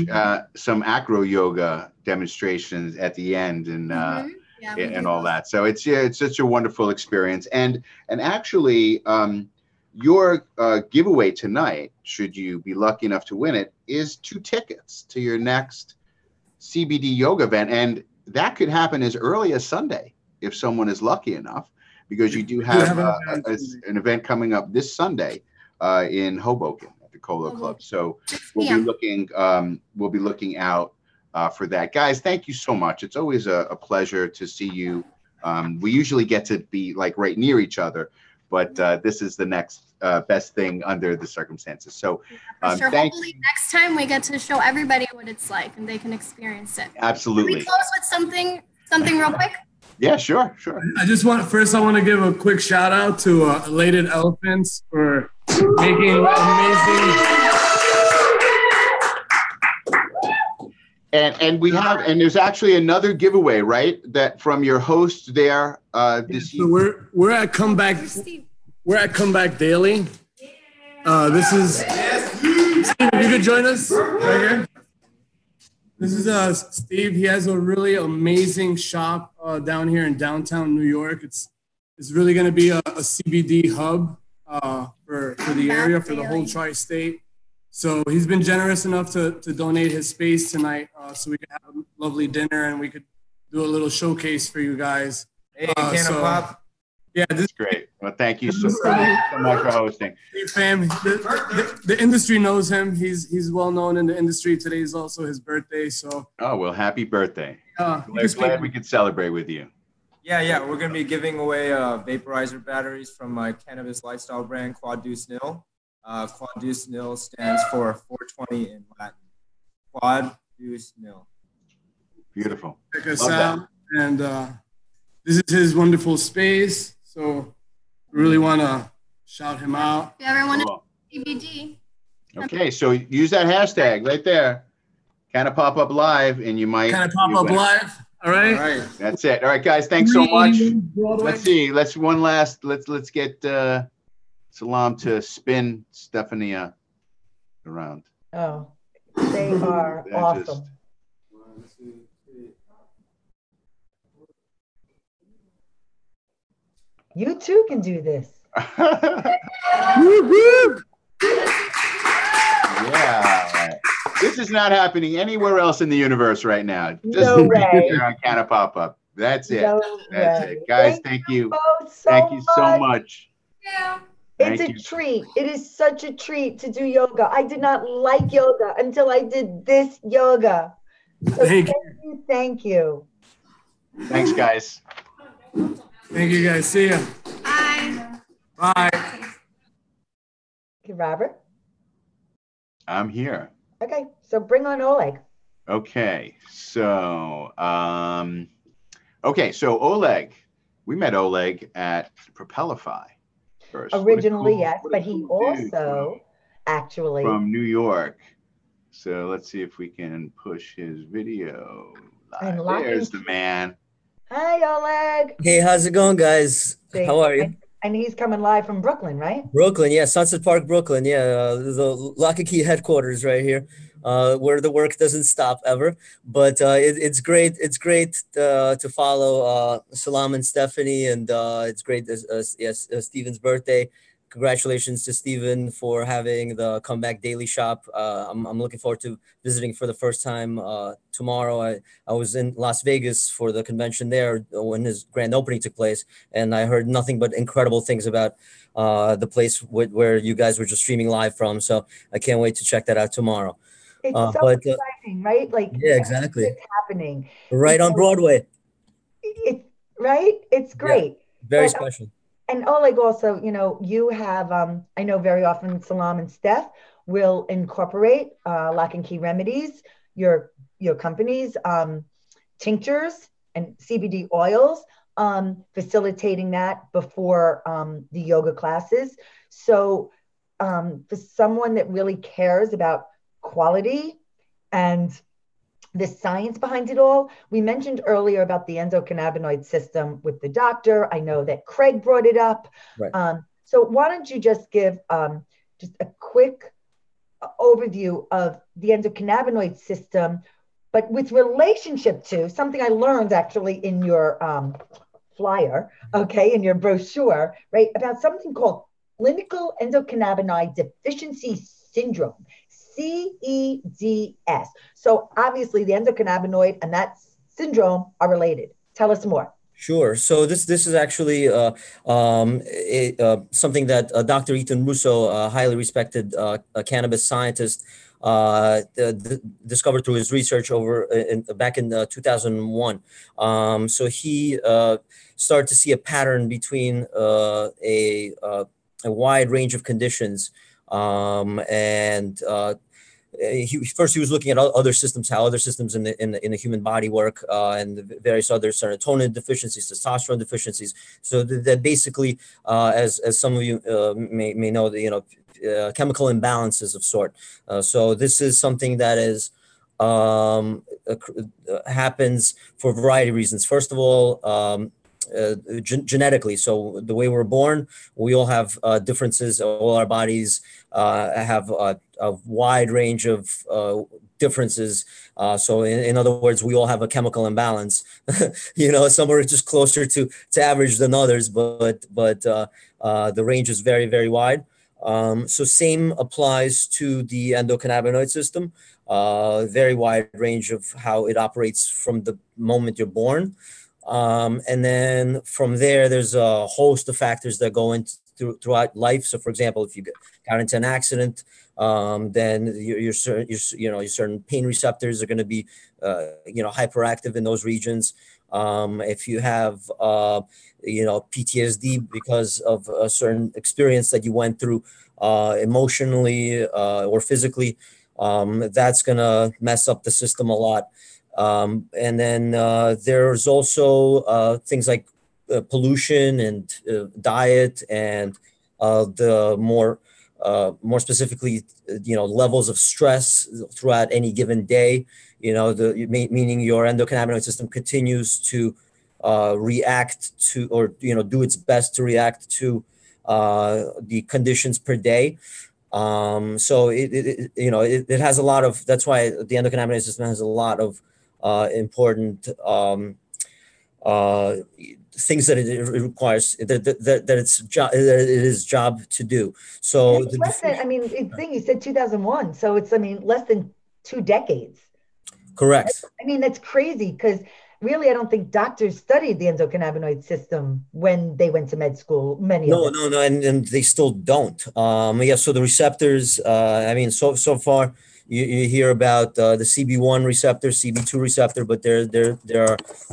A: some acro yoga demonstrations at the end and all that. So it's such a wonderful experience. And actually, your giveaway tonight, should you be lucky enough to win it, is 2 tickets to your next CBD yoga event, and that could happen as early as Sunday. if someone is lucky enough, because you do have an event coming up this Sunday in Hoboken at the Cola Club. So we'll be looking out for that. Guys, thank you so much. It's always a pleasure to see you. We usually get to be like right near each other, but this is the next best thing under the circumstances. So
P: sure. Hopefully next time we get to show everybody what it's like and they can experience it.
A: Absolutely.
P: Can we close with something real quick?
A: Yeah, sure.
I: I want to give a quick shout out to Elated Elephants for making amazing.
A: And we have, and there's actually another giveaway, right? That from your host there this year.
I: So we're at Comeback. We're at Comeback Daily. This is Steve. If you could join us right here. This is Steve. He has a really amazing shop down here in downtown New York. It's really going to be a CBD hub for the area, for the whole tri-state. So he's been generous enough to donate his space tonight so we could have a lovely dinner and we could do a little showcase for you guys.
Q: Hey, Canna Pop.
I: Yeah, this
A: is great. Well, thank you so much for hosting.
I: Hey, fam, the industry knows him. He's well known in the industry. Today is also his birthday. So.
A: Oh, well, happy birthday. Glad we could celebrate with you.
Q: Yeah. We're going to be giving away vaporizer batteries from my cannabis lifestyle brand, Quad Deuce Nil. Quad Deuce Nil stands for 420 in Latin. Quad Deuce Nil.
A: Beautiful.
I: Check us out. And this is his wonderful space. So really want to shout him out.
P: If everyone is CBD.
A: Okay, so use that hashtag right there. Canna Pop Up Live, and you might.
I: Canna Pop Up Live. All right.
A: That's it. All right, guys. Thanks so much. Let's see. Let's get Salam to spin Stephania around.
B: Oh, they are awesome. You too can do this.
A: Yeah. This is not happening anywhere else in the universe right now. Just
B: no way.
A: Here on Canna Pop Up. That's it. That's it. Guys, thank you. Thank you so much.
B: Yeah. It's a treat. It is such a treat to do yoga. I did not like yoga until I did this yoga. So thank you.
A: Thanks, guys.
I: Thank you, guys. See ya.
P: Bye.
I: Bye.
B: Okay, Robert.
A: I'm here.
B: Okay, so bring on Oleg.
A: Okay, so Oleg, we met Oleg at Propellify first.
B: Originally, yes, but he also actually
A: from New York. So let's see if we can push his video live. There's the man.
B: Hi, Oleg.
R: Hey, how's it going, guys? How are you?
B: And he's coming live from Brooklyn, right?
R: Brooklyn, yeah, Sunset Park, Brooklyn, yeah, the Lock and Key headquarters right here, where the work doesn't stop ever. But it's great. It's great to follow Salam and Stephanie, and it's great. Stephen's birthday. Congratulations to Stephen for having the Comeback Daily Shop. I'm looking forward to visiting for the first time tomorrow. I was in Las Vegas for the convention there when his grand opening took place, and I heard nothing but incredible things about the place where you guys were just streaming live from. So I can't wait to check that out tomorrow.
B: It's so exciting, right? Like,
R: yeah, exactly.
B: It's happening
R: right on Broadway.
B: It's great.
R: Yeah, very special.
B: And Oleg also, you have, I know very often Salam and Steph will incorporate Lock and Key Remedies, your company's tinctures and CBD oils, facilitating that before the yoga classes. So for someone that really cares about quality and the science behind it all. We mentioned earlier about the endocannabinoid system with the doctor. I know that Craig brought it up.
R: Right.
B: So why don't you just give just a quick overview of the endocannabinoid system, but with relationship to something I learned actually in your flyer, okay, in your brochure, right, about something called clinical endocannabinoid deficiency syndrome. CEDS. So obviously the endocannabinoid and that syndrome are related. Tell us more.
R: Sure. So this is actually something that Dr. Ethan Russo, a highly respected cannabis scientist, discovered through his research back in 2001. So he started to see a pattern between a wide range of conditions, and he was looking at other systems, how other systems in the human body work, and the various other serotonin deficiencies, testosterone deficiencies. So that basically, as some of you may know, chemical imbalances of sort. So this is something that is happens for a variety of reasons. First of all, genetically. So the way we're born, we all have differences. All our bodies have a wide range of differences. So in other words, we all have a chemical imbalance. Some are just closer to average than others, but the range is very, very wide. So same applies to the endocannabinoid system. Very wide range of how it operates from the moment you're born. And then from there, there's a host of factors that go into throughout life. So, for example, if you got into an accident, then your certain pain receptors are going to be, hyperactive in those regions. If you have, PTSD because of a certain experience that you went through, emotionally or physically, that's going to mess up the system a lot. And then there's also things like pollution and diet, and the more specifically, levels of stress throughout any given day. Meaning your endocannabinoid system continues to react to, or do its best to react to the conditions per day. So it has a lot of. That's why the endocannabinoid system has a lot of important things that it requires, that it is job to do. So
B: the thing you said 2001, so it's less than 2 decades.
R: Correct.
B: That's crazy, because really I don't think doctors studied the endocannabinoid system when they went to med school. Many of them.
R: No, and they still don't. So the receptors. So far you hear about the CB1 receptor, CB2 receptor, but there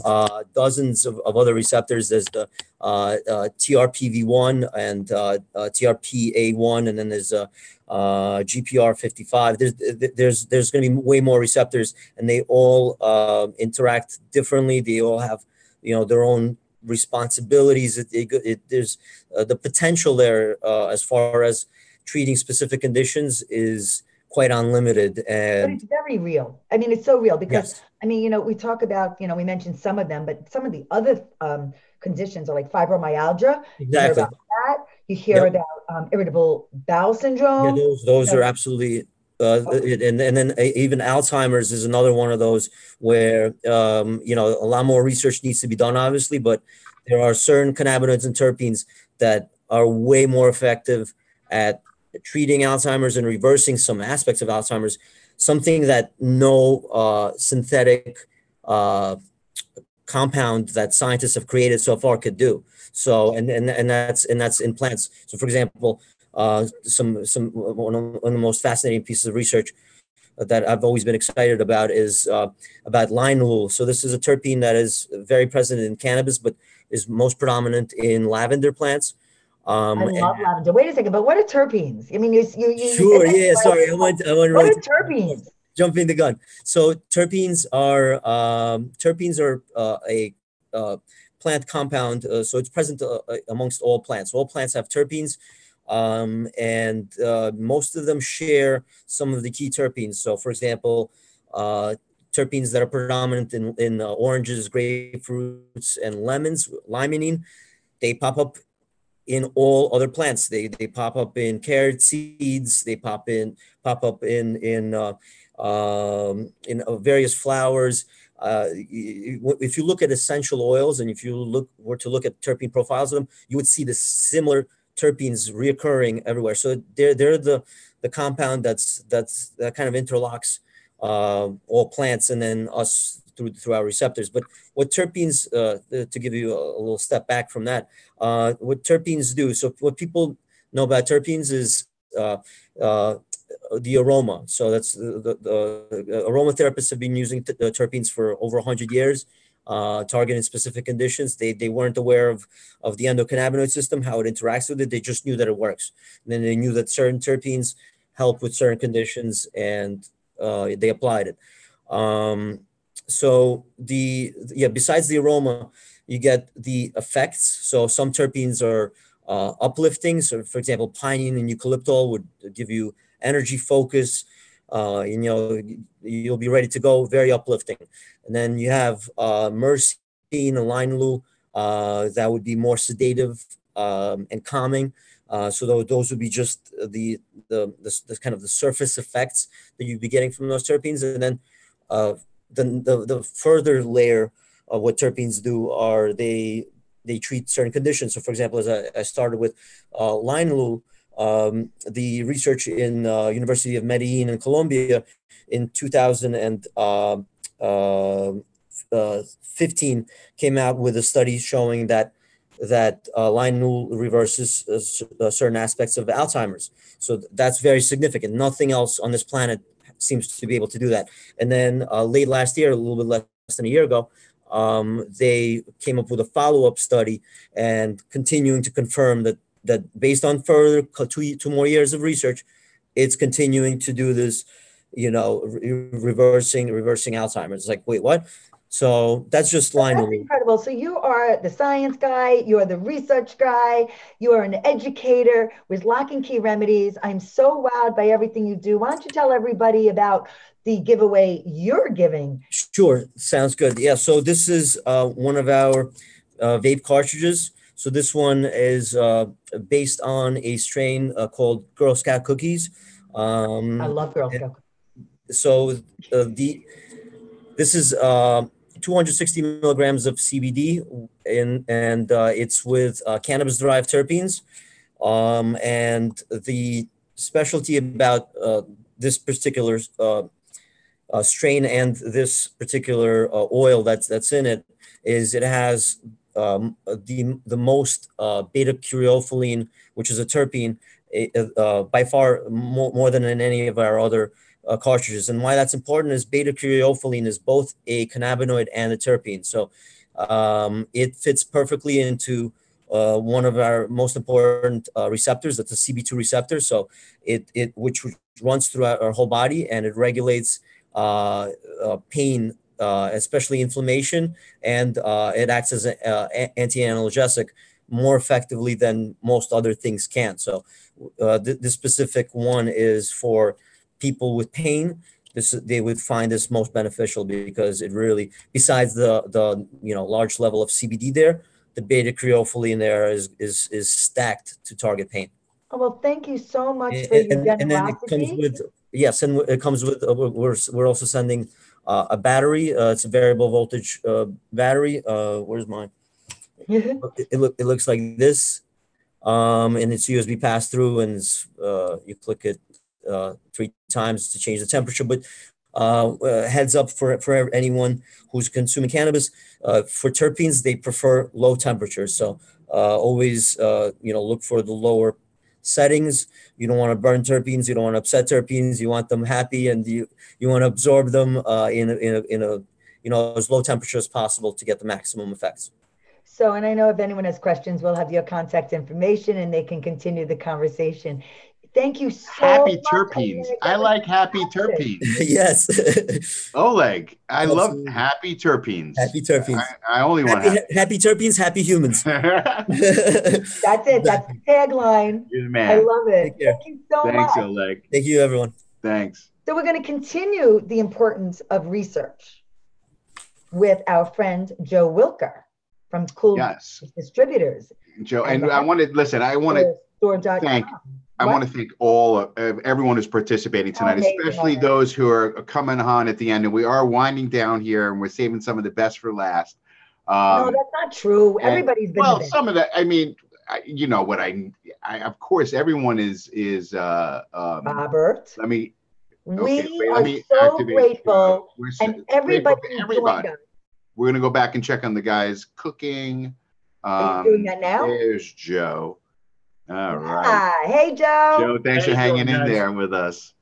R: are dozens of other receptors. There's the TRPV1 and TRPA1, and then there's GPR55. There's going to be way more receptors, and they all interact differently. They all have their own responsibilities. There's the potential there as far as treating specific conditions is quite unlimited, and
B: but it's very real. It's so real because
R: yes.
B: We talk about, we mentioned some of them, but some of the other conditions are like fibromyalgia.
R: Exactly.
B: You hear about that. You hear about irritable bowel syndrome.
R: Yeah, those are absolutely. And then even Alzheimer's is another one of those where a lot more research needs to be done, obviously, but there are certain cannabinoids and terpenes that are way more effective at treating Alzheimer's and reversing some aspects of Alzheimer's, something that no synthetic compound that scientists have created so far could do. So and that's in plants. So for example, one of the most fascinating pieces of research that I've always been excited about is about linalool. So this is a terpene that is very present in cannabis, but is most predominant in lavender plants.
B: I love lavender. Wait a second, but what are terpenes?
R: Sure, yeah. Sorry, I want
B: what
R: really
B: are terpenes?
R: Jumping the gun. So terpenes are a plant compound. So it's present amongst all plants. All plants have terpenes, and most of them share some of the key terpenes. So, for example, terpenes that are predominant in oranges, grapefruits, and lemons, limonene, they pop up in all other plants. They pop up in carrot seeds. They pop up in various flowers. If you look at essential oils, and if you were to look at terpene profiles of them, you would see the similar terpenes reoccurring everywhere. So they're the compound that kind of interlocks all plants, and then us through our receptors. But what terpenes, to give you a little step back from that, what terpenes do. So what people know about terpenes is the aroma. So that's the aromatherapists have been using terpenes for over 100 years, targeting specific conditions. They weren't aware of the endocannabinoid system, how it interacts with it. They just knew that it works. And then they knew that certain terpenes help with certain conditions, and they applied it. So besides the aroma, you get the effects. So some terpenes are uplifting. So for example, pinene and eucalyptol would give you energy, focus, you'll be ready to go, very uplifting. And then you have myrcene and linalool, that would be more sedative and calming. So those would be just the kind of the surface effects that you'd be getting from those terpenes. And then the further layer of what terpenes do are they treat certain conditions. So for example, as I started with linalool, the research in University of Medellin in Colombia in 2015 came out with a study showing that linalool reverses certain aspects of Alzheimer's. So that's very significant. Nothing else on this planet seems to be able to do that. And then late last year, a little bit less than a year ago, they came up with a follow-up study and continuing to confirm that based on further two more years of research, it's continuing to do this, reversing Alzheimer's. It's like, wait, what? So that's just linalool.
B: That's incredible. So you are the science guy, you are the research guy, you are an educator with Lock and Key Remedies. I'm so wowed by everything you do. Why don't you tell everybody about the giveaway you're giving?
R: Sure, sounds good. Yeah, so this is one of our vape cartridges. So this one is based on a strain called Girl Scout Cookies.
B: I love Girl Scout cookies.
R: So this is 260 milligrams of CBD, and it's with cannabis-derived terpenes. And the specialty about this particular strain and this particular oil that's in it is it has the most beta caryophyllene, which is a terpene, by far more than in any of our other cartridges. And why that's important is beta caryophyllene is both a cannabinoid and a terpene. So it fits perfectly into one of our most important receptors, that's a CB2 receptor. So which runs throughout our whole body, and it regulates pain, especially inflammation, and it acts as an anti-analgesic more effectively than most other things can. So this specific one is for people with pain. They would find this most beneficial because it really, besides the large level of CBD there, the beta caryophyllene there is stacked to target pain.
B: Oh, well, thank you so much for your generosity.
R: And then it comes with, yes, and it comes with, we're also sending a battery. It's a variable voltage battery. Where's mine? It looks like this, and it's USB pass through, and it's, you click it 3 times to change the temperature. But heads up for anyone who's consuming cannabis, for terpenes, they prefer low temperatures. So always look for the lower settings. You don't want to burn terpenes. You don't want to upset terpenes. You want them happy, and you want to absorb them in a as low temperature as possible to get the maximum effects.
B: So, and I know if anyone has questions, we'll have your contact information and they can continue the conversation. Thank you so
A: happy
B: much.
A: Terpenes. I like happy terpenes.
R: Yes.
A: Oleg, I love happy terpenes.
R: Happy terpenes.
A: I only want
R: happy terpenes, happy humans.
B: That's it. That's the tagline.
A: You're the man.
B: I love it. Thank you so much.
A: Thanks, Oleg.
R: Thank you, everyone.
A: Thanks.
B: So we're going to continue the importance of research with our friend Joe Wilker from Cool Distributors.
A: Joe, and I want to thank everyone who's participating tonight, especially those who are coming on at the end. And we are winding down here, and we're saving some of the best for last.
B: No, that's not true. Everybody's been
A: some of that. I mean, you know what? I of course everyone is.
B: Robert.
A: Okay,
B: We
A: wait, let
B: are
A: me
B: so
A: activate.
B: grateful,
A: We're
B: and
A: grateful
B: everybody
A: for
B: who joined
A: everybody.
B: us.
A: We're going to go back and check on the guys cooking.
B: Are you doing that now?
A: There's Joe. All right.
B: Ah, hey, Joe.
A: Joe, thanks for hanging in there with us.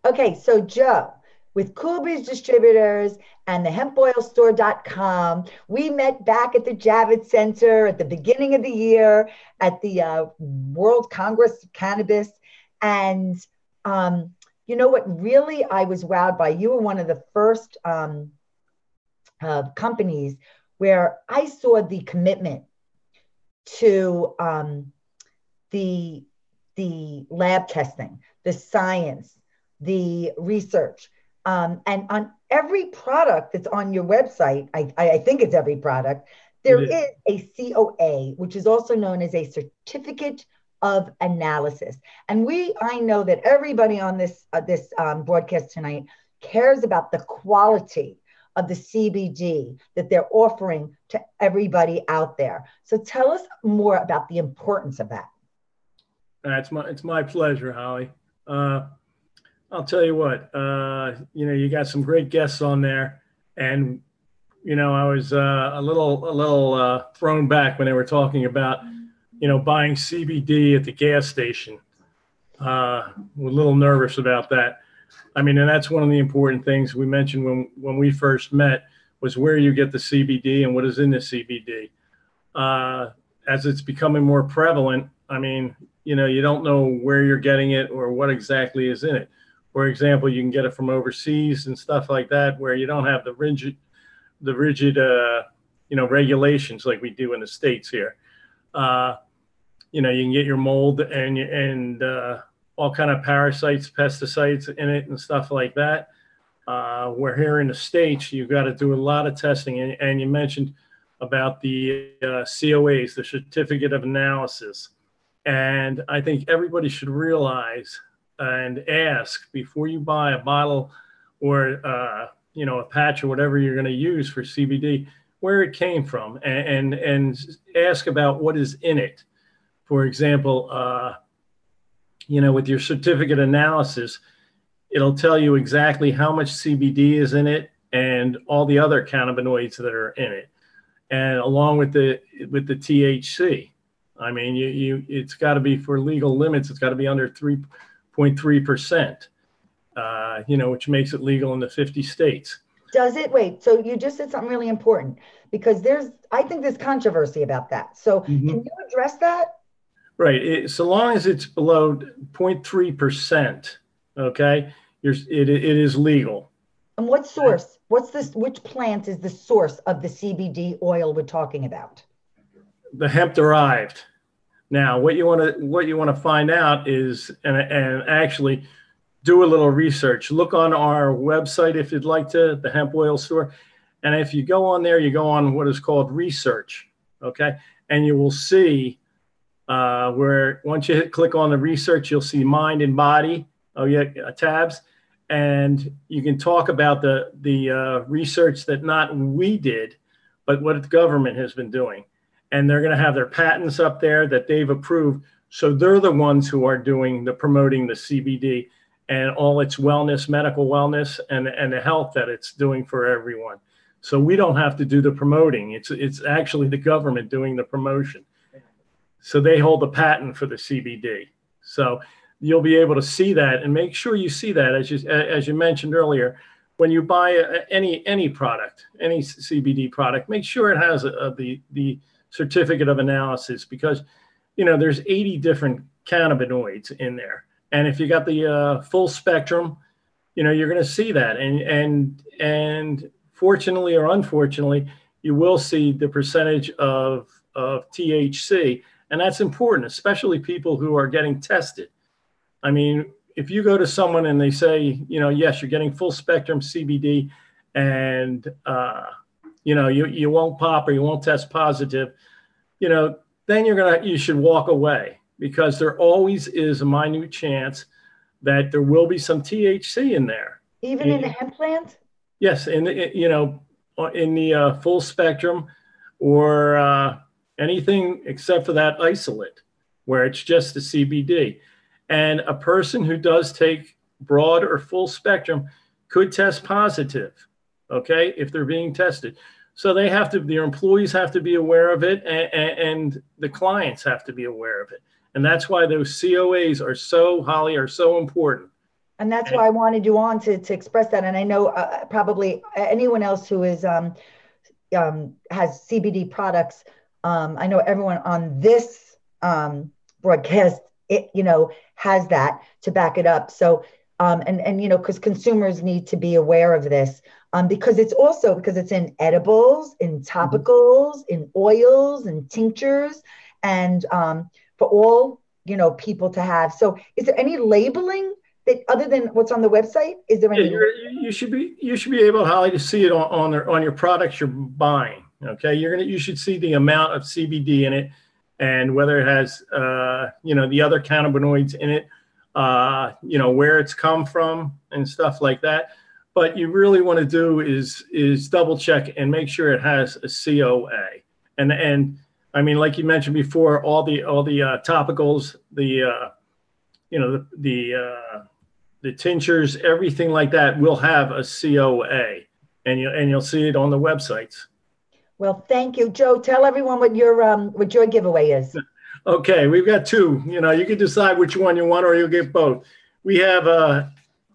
B: Okay, so Joe, with Cool Breeze Distributors and the hempoilstore.com, we met back at the Javits Center at the beginning of the year at the World Congress of Cannabis. And you know what, really, I was wowed by, you were one of the first companies where I saw the commitment to the lab testing, the science, the research. And on every product that's on your website, I think it's every product, there is a COA, which is also known as a certificate of analysis. And I know that everybody on this broadcast tonight cares about the quality of the CBD that they're offering to everybody out there. So tell us more about the importance of that.
S: It's my pleasure, Holly. I'll tell you what, you got some great guests on there, and I was a little thrown back when they were talking about buying CBD at the gas station. A little nervous about that. I mean, and that's one of the important things we mentioned when we first met, was where you get the CBD and what is in the CBD. As it's becoming more prevalent, I mean, you don't know where you're getting it or what exactly is in it. For example, you can get it from overseas and stuff like that, where you don't have the rigid regulations like we do in the States here. You can get your mold and all kind of parasites, pesticides in it and stuff like that. Where here in the States, you've got to do a lot of testing. And you mentioned about the COAs, the certificate of analysis. And I think everybody should realize and ask before you buy a bottle or, a patch or whatever you're going to use for CBD, where it came from, and ask about what is in it. For example, with your certificate analysis, it'll tell you exactly how much CBD is in it and all the other cannabinoids that are in it, and along with the THC. I mean, it's got to be, for legal limits, it's got to be under 3.3%, which makes it legal in the 50 states.
B: Does it? Wait, so you just said something really important, because I think there's controversy about that. So can you address that?
S: Right. So long as it's below 0.3%, okay, it is legal.
B: And what source? Which plant is the source of the CBD oil we're talking about?
S: The hemp derived. Now, what you want to find out is, and actually do a little research. Look on our website if you'd like to, the Hemp Oil Store, and if you go on there, you go on what is called research, okay, and you will see where once you click on the research, you'll see mind and body. Oh yeah, tabs, and you can talk about the research that not we did, but what the government has been doing. And they're going to have their patents up there that they've approved. So they're the ones who are doing promoting the CBD and all its wellness, medical wellness, and the health that it's doing for everyone. So we don't have to do the promoting. It's actually the government doing the promotion. So they hold the patent for the CBD. So you'll be able to see that, and make sure you see that, as you mentioned earlier, when you buy any product, any CBD product, make sure it has the certificate of analysis, because there's 80 different cannabinoids in there, and if you got the full spectrum, you're going to see that, and fortunately or unfortunately, you will see the percentage of THC, and that's important, especially people who are getting tested. I mean, if you go to someone and they say, yes, you're getting full spectrum CBD, and you won't pop or you won't test positive, then you should walk away, because there always is a minute chance that there will be some THC in there.
B: Even in the hemp plant?
S: Yes, in the full spectrum, or anything except for that isolate, where it's just the CBD. And a person who does take broad or full spectrum, could test positive, okay, if they're being tested. So they have to, their employees have to be aware of it, and the clients have to be aware of it. And that's why those COAs are so, Holly, are so important.
B: And that's why I wanted you on to express that. And I know probably anyone else who is has CBD products, I know everyone on this broadcast, has that to back it up. So, and because consumers need to be aware of this, because it's also, because it's in edibles, in topicals, in oils, and tinctures, and for all, people to have. So is there any labeling that, other than what's on the website? Is there any?
S: You should be able, Holly, to see it on your products you're buying. Okay, you should see the amount of CBD in it, and whether it has the other cannabinoids in it, where it's come from and stuff like that. But you really want to do is double check and make sure it has a COA. And I mean, like you mentioned before, all the topicals, the tinctures, everything like that will have a COA, and you'll see it on the websites.
B: Well, thank you, Joe. Tell everyone what your giveaway is.
S: Okay, we've got two. You can decide which one you want, or you'll get both. We have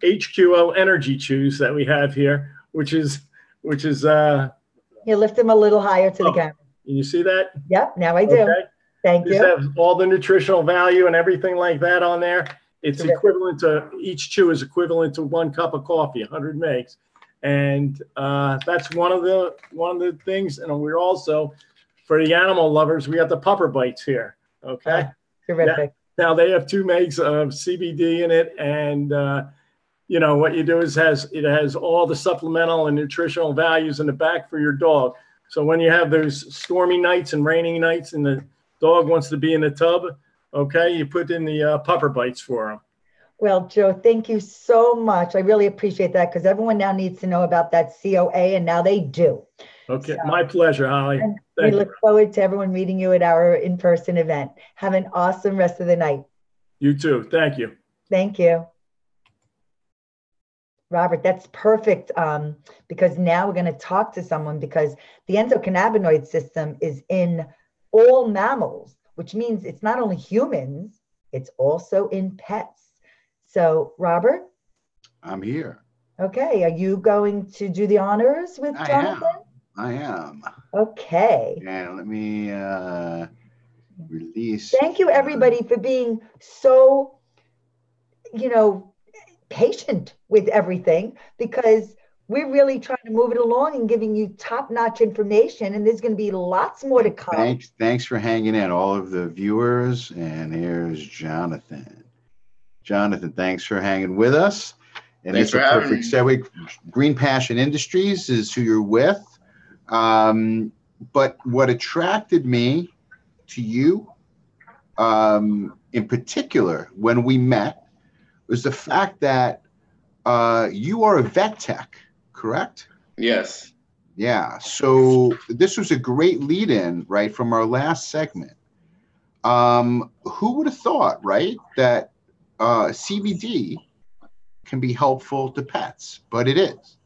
S: HQO Energy Chews that we have here, which is.
B: You lift them a little higher to the camera.
S: Can you see that?
B: Yep, now I do. Okay. Thank you.
S: This has all the nutritional value and everything like that on there. It's equivalent to, each chew is equivalent to 1 cup of coffee, 100 megs. And that's one of the things. And we're also, for the animal lovers, we have the pupper bites here. Okay.
B: Terrific.
S: Now they have 2 megs of CBD in it. And, what you do is it has all the supplemental and nutritional values in the back for your dog. So when you have those stormy nights and rainy nights and the dog wants to be in the tub, okay, you put in the pupper bites for them.
B: Well, Joe, thank you so much. I really appreciate that, because everyone now needs to know about that COA, and now they do.
S: Okay, so, my pleasure, Holly.
B: We look forward to everyone meeting you at our in-person event. Have an awesome rest of the night.
S: You too. Thank you.
B: Thank you. Robert, that's perfect, because now we're going to talk to someone, because the endocannabinoid system is in all mammals, which means it's not only humans, it's also in pets. So, Robert?
A: I'm here.
B: Okay, are you going to do the honors with Jonathan?
A: I am.
B: Okay.
A: And let me release.
B: Thank you, everybody, for being so, patient with everything, because we're really trying to move it along and giving you top-notch information, and there's going to be lots more to come.
A: Thanks for hanging in, all of the viewers. And here's Jonathan. Jonathan, thanks for hanging with us. And
T: thanks for having me.
A: Segue. Green Passion Industries is who you're with. But what attracted me to you, in particular, when we met, was the fact that you are a vet tech, correct?
T: Yes.
A: Yeah. So this was a great lead-in, right, from our last segment. Who would have thought, right, that CBD can be helpful to pets? But it is.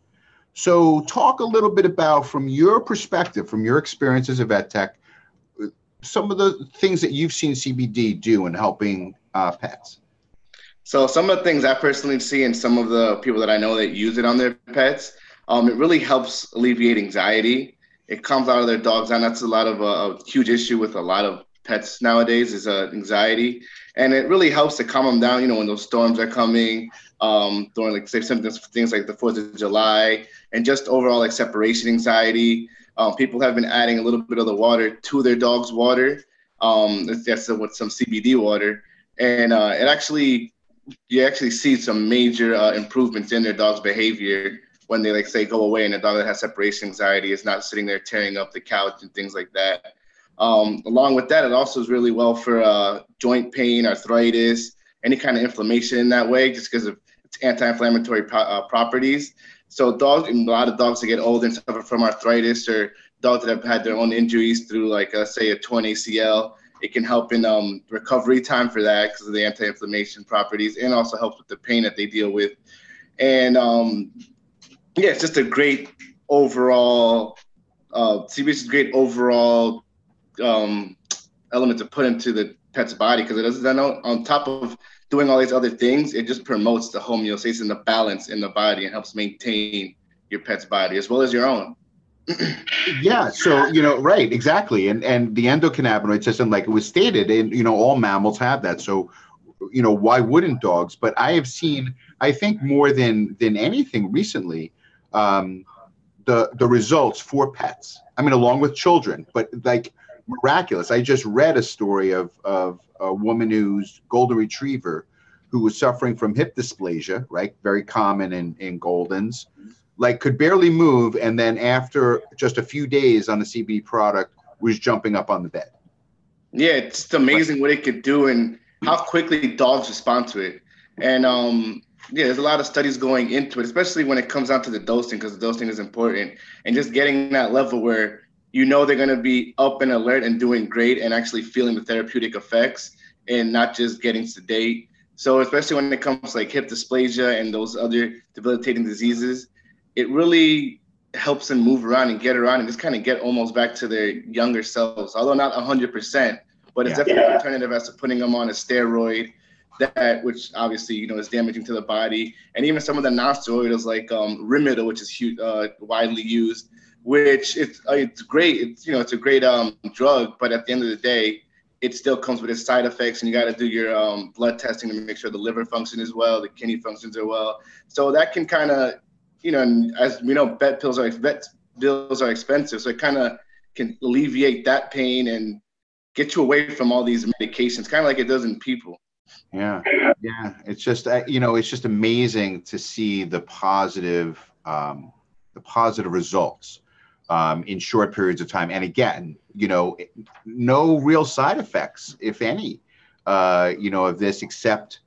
A: So talk a little bit about, from your perspective, from your experience as a vet tech, some of the things that you've seen CBD do in helping pets.
T: So some of the things I personally see, and some of the people that I know that use it on their pets, it really helps alleviate anxiety. It calms out of their dogs, and that's a lot of a huge issue with a lot of pets nowadays is anxiety. And it really helps to calm them down, when those storms are coming, during, like, say, things like the 4th of July, and just overall, like, separation anxiety. People have been adding a little bit of the water to their dog's water. That's with some CBD water. And you actually see some major improvements in their dog's behavior when they, like, say, go away, and a dog that has separation anxiety is not sitting there tearing up the couch and things like that. Along with that, it also is really well for joint pain, arthritis, any kind of inflammation in that way, just because of its anti-inflammatory properties. So a lot of dogs that get old and suffer from arthritis, or dogs that have had their own injuries through, like, say, a torn ACL, It can help in recovery time for that because of the anti-inflammation properties, and also helps with the pain that they deal with. And yeah, it's just a great overall, CBD is a great overall element to put into the pet's body, because it does, on top of doing all these other things, it just promotes the homeostasis and the balance in the body and helps maintain your pet's body as well as your own.
A: Yeah, so right, exactly, and the endocannabinoid system, like it was stated, and all mammals have that. So why wouldn't dogs? But I have seen, I think more than anything recently, the results for pets. I mean, along with children, but like miraculous. I just read a story of a woman whose golden retriever, who was suffering from hip dysplasia, right? Very common in Goldens, like could barely move, and then after just a few days on the CBD product, was jumping up on the bed.
T: Yeah, it's amazing what it could do and how quickly dogs respond to it. And yeah, there's a lot of studies going into it, especially when it comes down to the dosing, because the dosing is important. And just getting that level where they're going to be up and alert and doing great and actually feeling the therapeutic effects and not just getting sedate. So especially when it comes to like hip dysplasia and those other debilitating diseases, it really helps them move around and get around and just kind of get almost back to their younger selves, although not 100%, but it's definitely an alternative as to putting them on a steroid, which obviously, is damaging to the body. And even some of the non-steroidals like Rimedo, which is huge, widely used, which it's great. It's a great drug, but at the end of the day, it still comes with its side effects, and you got to do your blood testing to make sure the liver functions as well, the kidney functions are well. So that can kind of, and as we know, vet bills are expensive, so it kind of can alleviate that pain and get you away from all these medications, kind of like it does in people.
A: Yeah. It's just it's just amazing to see the positive results in short periods of time. And again, no real side effects, if any, of this, except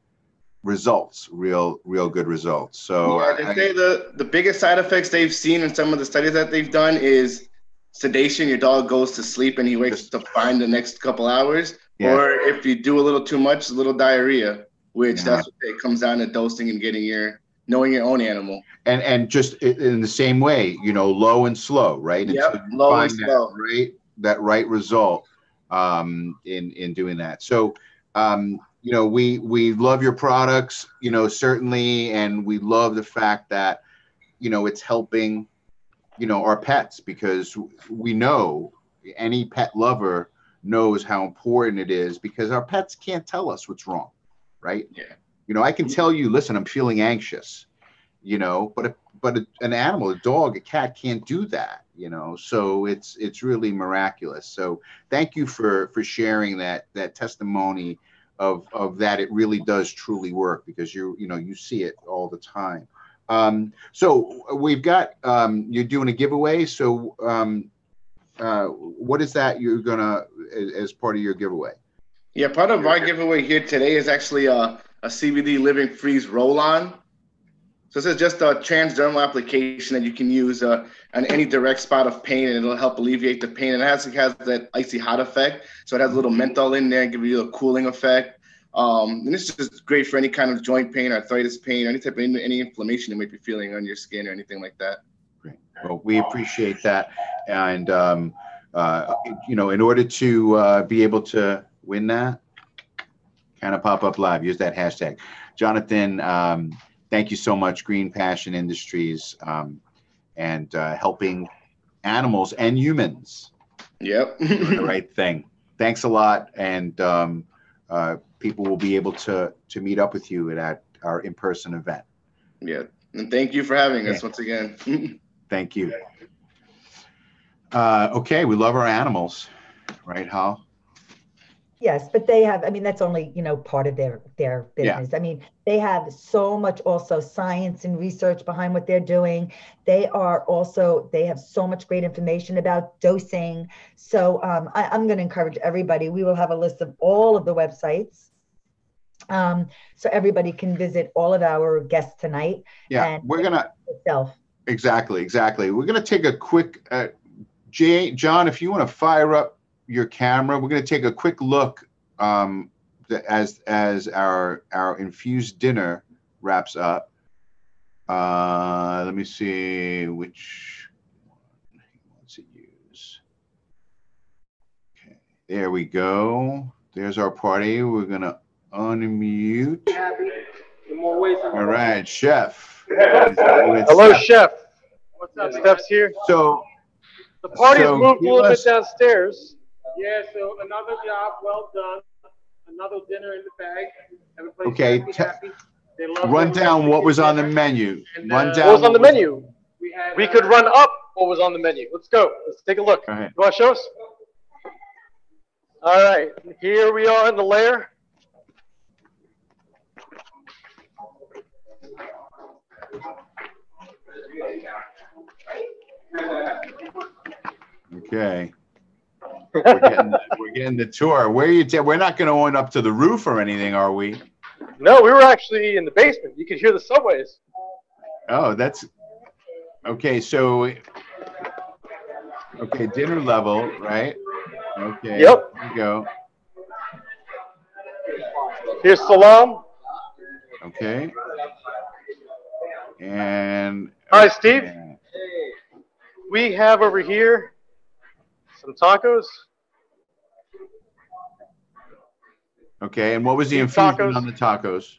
A: results, real good results. So
T: yeah, they say the biggest side effects they've seen in some of the studies that they've done is sedation. Your dog goes to sleep and he wakes up fine the next couple hours. Yeah. Or if you do a little too much, a little diarrhea, which that's what it comes down to, dosing and knowing your own animal.
A: And just in the same way, low and slow, right?
T: Yep, low and slow.
A: That right result in doing that. So, we love your products, certainly, and we love the fact that, it's helping, our pets, because we know any pet lover knows how important it is, because our pets can't tell us what's wrong, right?
T: Yeah.
A: I can tell you, listen, I'm feeling anxious, but an animal, a dog, a cat can't do that, so it's really miraculous. So thank you for sharing that testimony of that. It really does truly work, because you see it all the time. So we've got, you're doing a giveaway. So what is that you're gonna, as part of your giveaway?
T: Yeah, part of our giveaway here today is actually a CBD Living Freeze roll-on. So this is just a transdermal application that you can use on any direct spot of pain, and it'll help alleviate the pain. And it has that icy hot effect. So it has a little menthol in there and give you a cooling effect. And this is just great for any kind of joint pain, arthritis pain, or any type of any inflammation you might be feeling on your skin or anything like that.
A: Great. Well, we appreciate that. And, in order to be able to win that, Canna Pop-Up Live, use that hashtag. Jonathan, thank you so much. Green Passion Industries, and helping animals and humans.
T: Yep.
A: Doing the right thing. Thanks a lot. And people will be able to meet up with you at our in-person event.
T: Yeah. And thank you for having us once again.
A: Thank you. Okay. We love our animals, right, Hal?
B: Yes, but they have, that's only, part of their business. Yeah. They have so much also science and research behind what they're doing. They have so much great information about dosing. So I'm going to encourage everybody. We will have a list of all of the websites. So everybody can visit all of our guests tonight.
A: Yeah,
B: and
A: we're going to.
B: Exactly.
A: We're going to take a quick, John, if you want to fire up your camera. We're going to take a quick look as our infused dinner wraps up. Let me see which one he wants to use. Okay, there we go. There's our party. We're going to unmute. All right, Chef.
G: Hello, Chef. What's up? Steph's here.
A: So
G: the party's
A: so
G: moved a
A: give
G: little
A: us-
G: bit downstairs.
H: Yeah, so another job well done. Another dinner in the bag. Everybody's
A: Okay,
H: happy. They love
A: run
H: it.
A: down what was on the menu. Run down
G: What was on the
A: what
G: menu? We could run up what was on the menu. Let's go. Let's take a look.
A: All right.
G: You want to show us? All right. Here we are in the lair.
A: Okay. We're getting the tour. Where are you? We're not going to own up to the roof or anything, are we?
G: No, we were actually in the basement. You could hear the subways.
A: Oh, that's okay. So, okay, dinner level, right? Okay.
G: Yep.
A: Here we go.
G: Here's salam.
A: Okay. And
G: Hi, Steve. We have over here some tacos.
A: okay. And what was the
G: Beef
A: infusion
G: tacos.
A: on the tacos?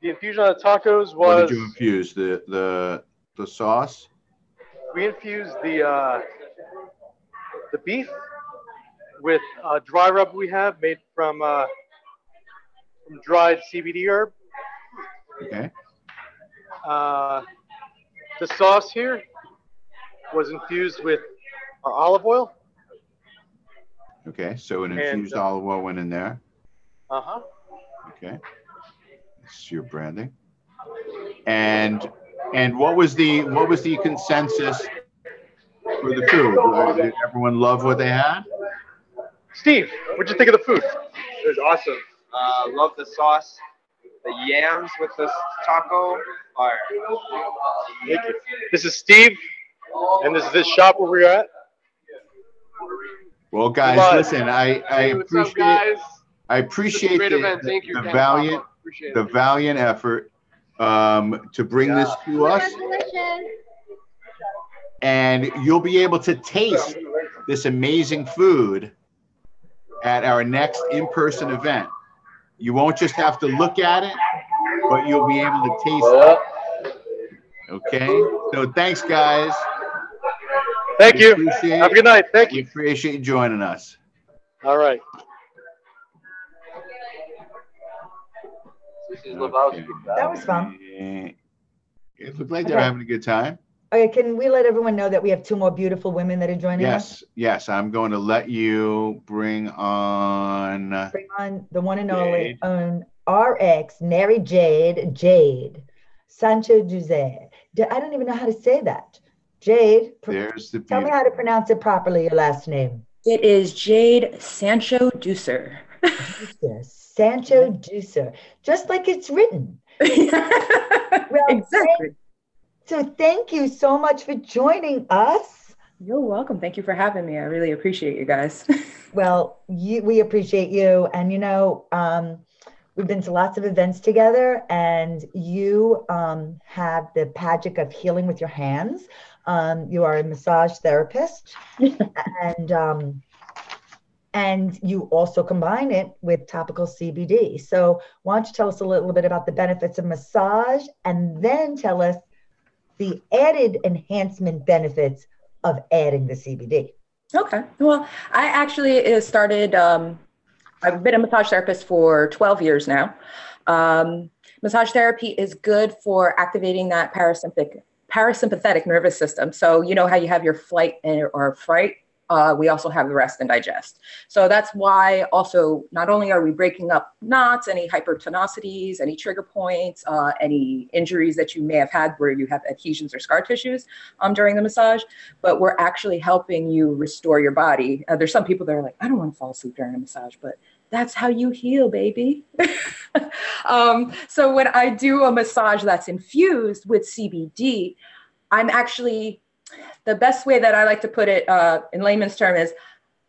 G: The infusion on the tacos
A: What
G: was
A: did you infuse? The sauce?
G: we infused the beef with dry rub we have made from dried CBD herb.
A: Okay.
G: The sauce here was infused with our olive oil.
A: Okay. So an
G: And,
A: infused olive oil went in there.
G: Uh-huh.
A: Okay. It's your branding. And what was the consensus for the food? Did everyone love what they had?
G: Steve, what'd you think of the food?
U: It was awesome. Love the sauce. The yams with the taco. Fire.
G: Thank you. This is Steve, and this is his shop where we're at.
A: Well, guys,
G: Come on.
A: listen, I
U: What's up,
A: appreciate
U: guys?
A: I appreciate
U: Great
A: the,
U: event. Thank you,
A: the
U: Ken
A: valiant
U: Papa. Appreciate
A: the
U: it.
A: valiant effort to bring this to us, and you'll be able to taste this amazing food at our next in-person event. You won't just have to look at it, but you'll be able to taste it. Okay? So thanks, guys.
G: Thank
A: We
G: you.
A: appreciate-
G: Have a good night. Thank
A: We
G: you.
A: appreciate you joining us.
G: All right.
B: That was fun.
A: It looked like they're having a good time.
B: Okay, can we let everyone know that we have two more beautiful women that are joining us?
A: Yes, I'm going to let you bring on
B: Bring on the one and only RX, Mary Jade Sancho Duze. I don't even know how to say that. Jade,
A: there's the
B: tell me how to pronounce it properly, your last name.
V: It is Jade Sancho Ducer.
B: Sancho Ducer, just like it's written. Well,
V: Exactly.
B: So thank you so much for joining us.
V: You're welcome. Thank you for having me. I really appreciate you guys.
B: Well, we appreciate you. And, we've been to lots of events together, and you have the magic of healing with your hands. You are a massage therapist, and you also combine it with topical CBD. So why don't you tell us a little bit about the benefits of massage, and then tell us the added enhancement benefits of adding the CBD.
V: Okay. Well, I actually started, I've been a massage therapist for 12 years now. Massage therapy is good for activating that parasympathetic nervous system. So you know how you have your flight or fright? We also have the rest and digest. So that's why also, not only are we breaking up knots, any hypertonicities, any trigger points, any injuries that you may have had where you have adhesions or scar tissues during the massage, but we're actually helping you restore your body. There's some people that are like, I don't want to fall asleep during a massage, but that's how you heal, baby. So when I do a massage that's infused with CBD, I'm actually, the best way that I like to put it in layman's term is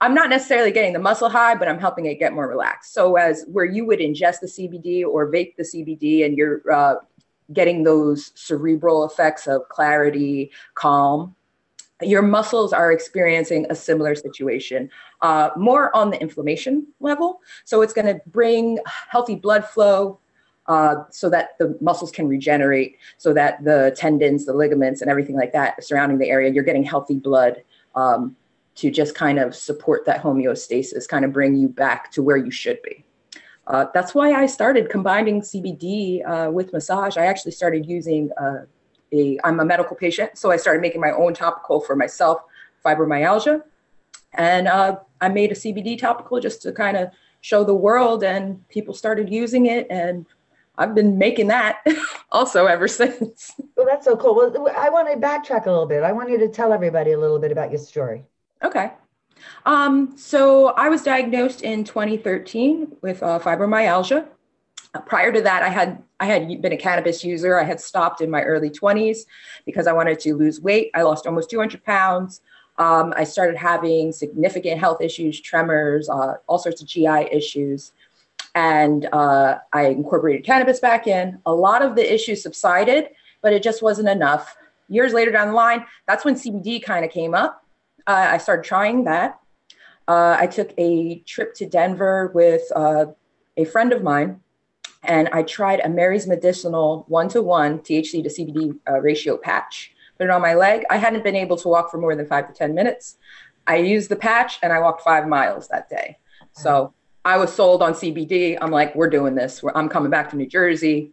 V: I'm not necessarily getting the muscle high, but I'm helping it get more relaxed. So as where you would ingest the CBD or vape the CBD and you're getting those cerebral effects of clarity, calm, your muscles are experiencing a similar situation, more on the inflammation level. So it's going to bring healthy blood flow so that the muscles can regenerate, so that the tendons, the ligaments, and everything like that surrounding the area, you're getting healthy blood to just kind of support that homeostasis, kind of bring you back to where you should be. That's why I started combining CBD with massage. I actually started using I'm a medical patient, so I started making my own topical for myself, fibromyalgia. And I made a CBD topical just to kind of show the world, and people started using it. And I've been making that also ever since.
B: Well, that's so cool. Well, I want to backtrack a little bit. I want you to tell everybody a little bit about your story.
V: Okay. So I was diagnosed in 2013 with fibromyalgia. Prior to that, I had been a cannabis user. I had stopped in my early 20s because I wanted to lose weight. I lost almost 200 pounds. I started having significant health issues, tremors, all sorts of GI issues. And I incorporated cannabis back in. A lot of the issues subsided, but it just wasn't enough. Years later down the line, that's when CBD kind of came up. I started trying that. I took a trip to Denver with a friend of mine, and I tried a Mary's Medicinal 1-to-1 THC to CBD ratio patch. Put it on my leg. I hadn't been able to walk for more than 5 to 10 minutes. I used the patch and I walked 5 miles that day. So I was sold on CBD. I'm like, we're doing this. I'm coming back to New Jersey.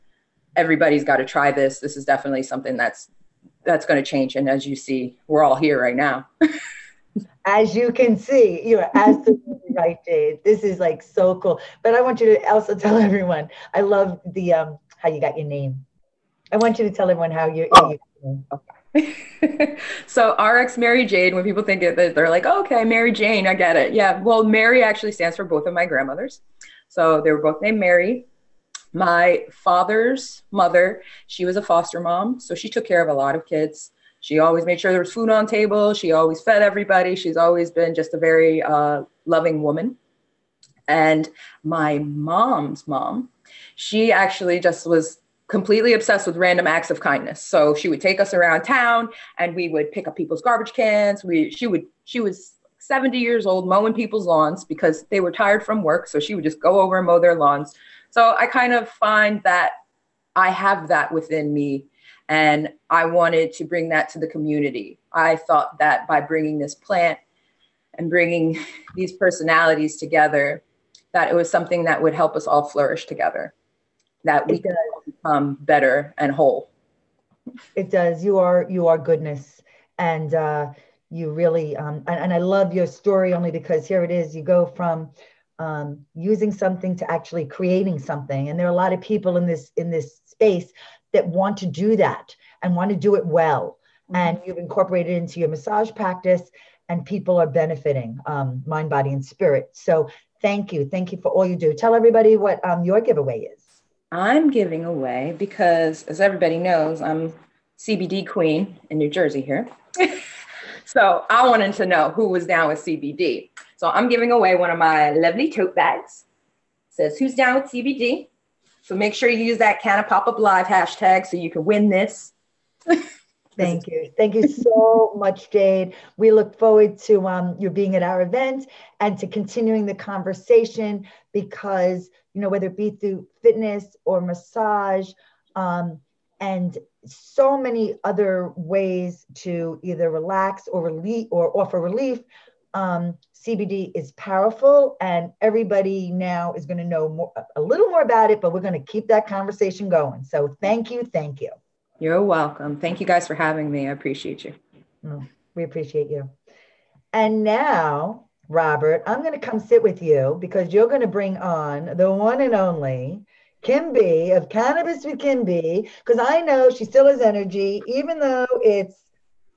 V: Everybody's got to try this. This is definitely something that's going to change. And as you see, we're all here right now.
B: As you can see, you're absolutely right, Jade. This is like so cool. But I want you to also tell everyone, I love the how you got your name. I want you to tell everyone how you got your name.
V: So RX Mary Jade, when people think of it, they're like, oh, okay, Mary Jane, I get it. Yeah, well, Mary actually stands for both of my grandmothers. So they were both named Mary. My father's mother, she was a foster mom. So she took care of a lot of kids. She always made sure there was food on the table. She always fed everybody. She's always been just a very loving woman. And my mom's mom, she actually just was completely obsessed with random acts of kindness. So she would take us around town and we would pick up people's garbage cans. She was 70 years old mowing people's lawns because they were tired from work. So she would just go over and mow their lawns. So I kind of find that I have that within me. And I wanted to bring that to the community. I thought that by bringing this plant and bringing these personalities together, that it was something that would help us all flourish together, that we can become better and whole.
B: It does. You are goodness. And you really, and I love your story only because here it is. You go from using something to actually creating something. And there are a lot of people in this space that want to do that and want to do it well. And you've incorporated it into your massage practice and people are benefiting, mind, body, and spirit. So thank you. Thank you for all you do. Tell everybody what your giveaway is.
V: I'm giving away because, as everybody knows, I'm CBD queen in New Jersey here. So I wanted to know who was down with CBD. So I'm giving away one of my lovely tote bags. It says, who's down with CBD? So make sure you use that Canna Pop-Up Live hashtag so you can win this.
B: Thank you. Thank you so much, Jade. We look forward to you being at our event and to continuing the conversation because, you know, whether it be through fitness or massage and so many other ways to either relax or relief or offer relief, CBD is powerful and everybody now is going to know a little more about it, but we're going to keep that conversation going. So thank you. Thank you.
V: You're welcome. Thank you guys for having me. I appreciate you.
B: We appreciate you. And now, Robert, I'm going to come sit with you because you're going to bring on the one and only Kim B of Cannabis with Kim B, because I know she still has energy, even though it's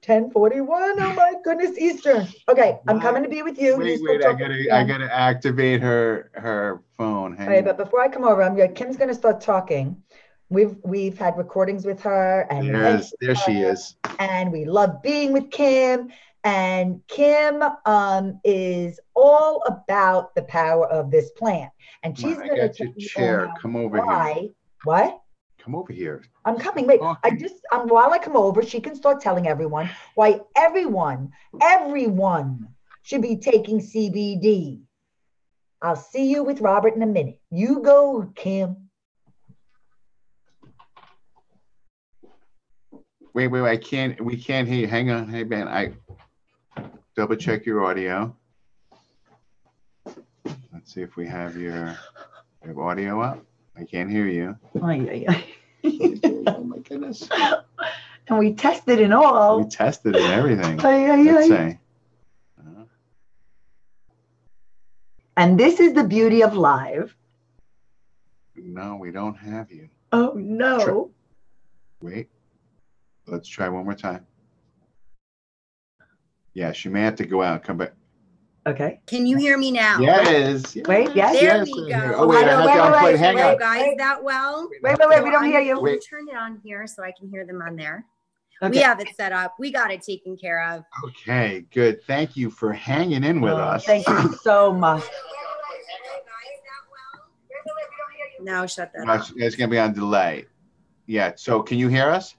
B: 10:41. Oh my goodness, Eastern. Okay, I'm coming to be with you.
A: Wait, I gotta activate her phone.
B: All right, but before I come over, Kim's gonna start talking. We've had recordings with her, and
A: there she is.
B: And we love being with Kim. And Kim is all about the power of this plant. And
A: Come
B: she's
A: on, I
B: going to
A: got your
B: tell you
A: chair.
B: all
A: Come over
B: why.
A: here.
B: What?
A: Come over here.
B: I'm coming. Wait, while I come over, she can start telling everyone why everyone should be taking CBD. I'll see you with Robert in a minute. You go, Kim.
A: Wait, we can't hear you. Hang on. Hey, man, I double check your audio. Let's see if we have your audio up. I can't hear you. Oh my goodness.
B: And we tested and all.
A: We tested and everything.
B: Let's
A: Let's say.
B: And this is the beauty of live.
A: No, we don't have you.
B: Oh, no.
A: Wait. Let's try one more time. Yeah, she may have to go out and come back.
B: Okay.
C: Can you hear me now?
A: Yes.
B: Wait, yes.
C: There
A: yes,
C: we
A: I
C: go.
A: hear. Oh, wait, I have to unplug. Hang on.
C: Guys, that well?
B: Wait, we don't hear you.
C: Let me turn it on here so I can hear them on there. Okay. We have it set up. We got it taken care of.
A: Okay, good. Thank you for hanging in with us.
B: Thank you so much.
C: No, shut that off.
A: It's going to be on delay. Yeah, so can you hear us?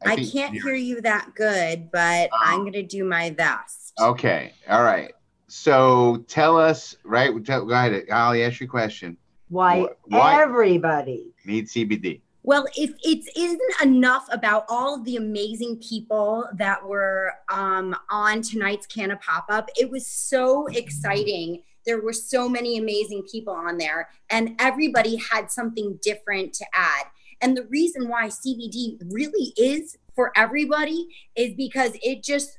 C: I can't hear you that good, but I'm going to do my best.
A: Okay, all right. So tell us, right? Go ahead. I'll ask you a question.
B: Why everybody
A: needs CBD?
C: Well, if it isn't enough about all of the amazing people that were on tonight's Canna pop-up, it was so exciting. There were so many amazing people on there, and everybody had something different to add. And the reason why CBD really is for everybody is because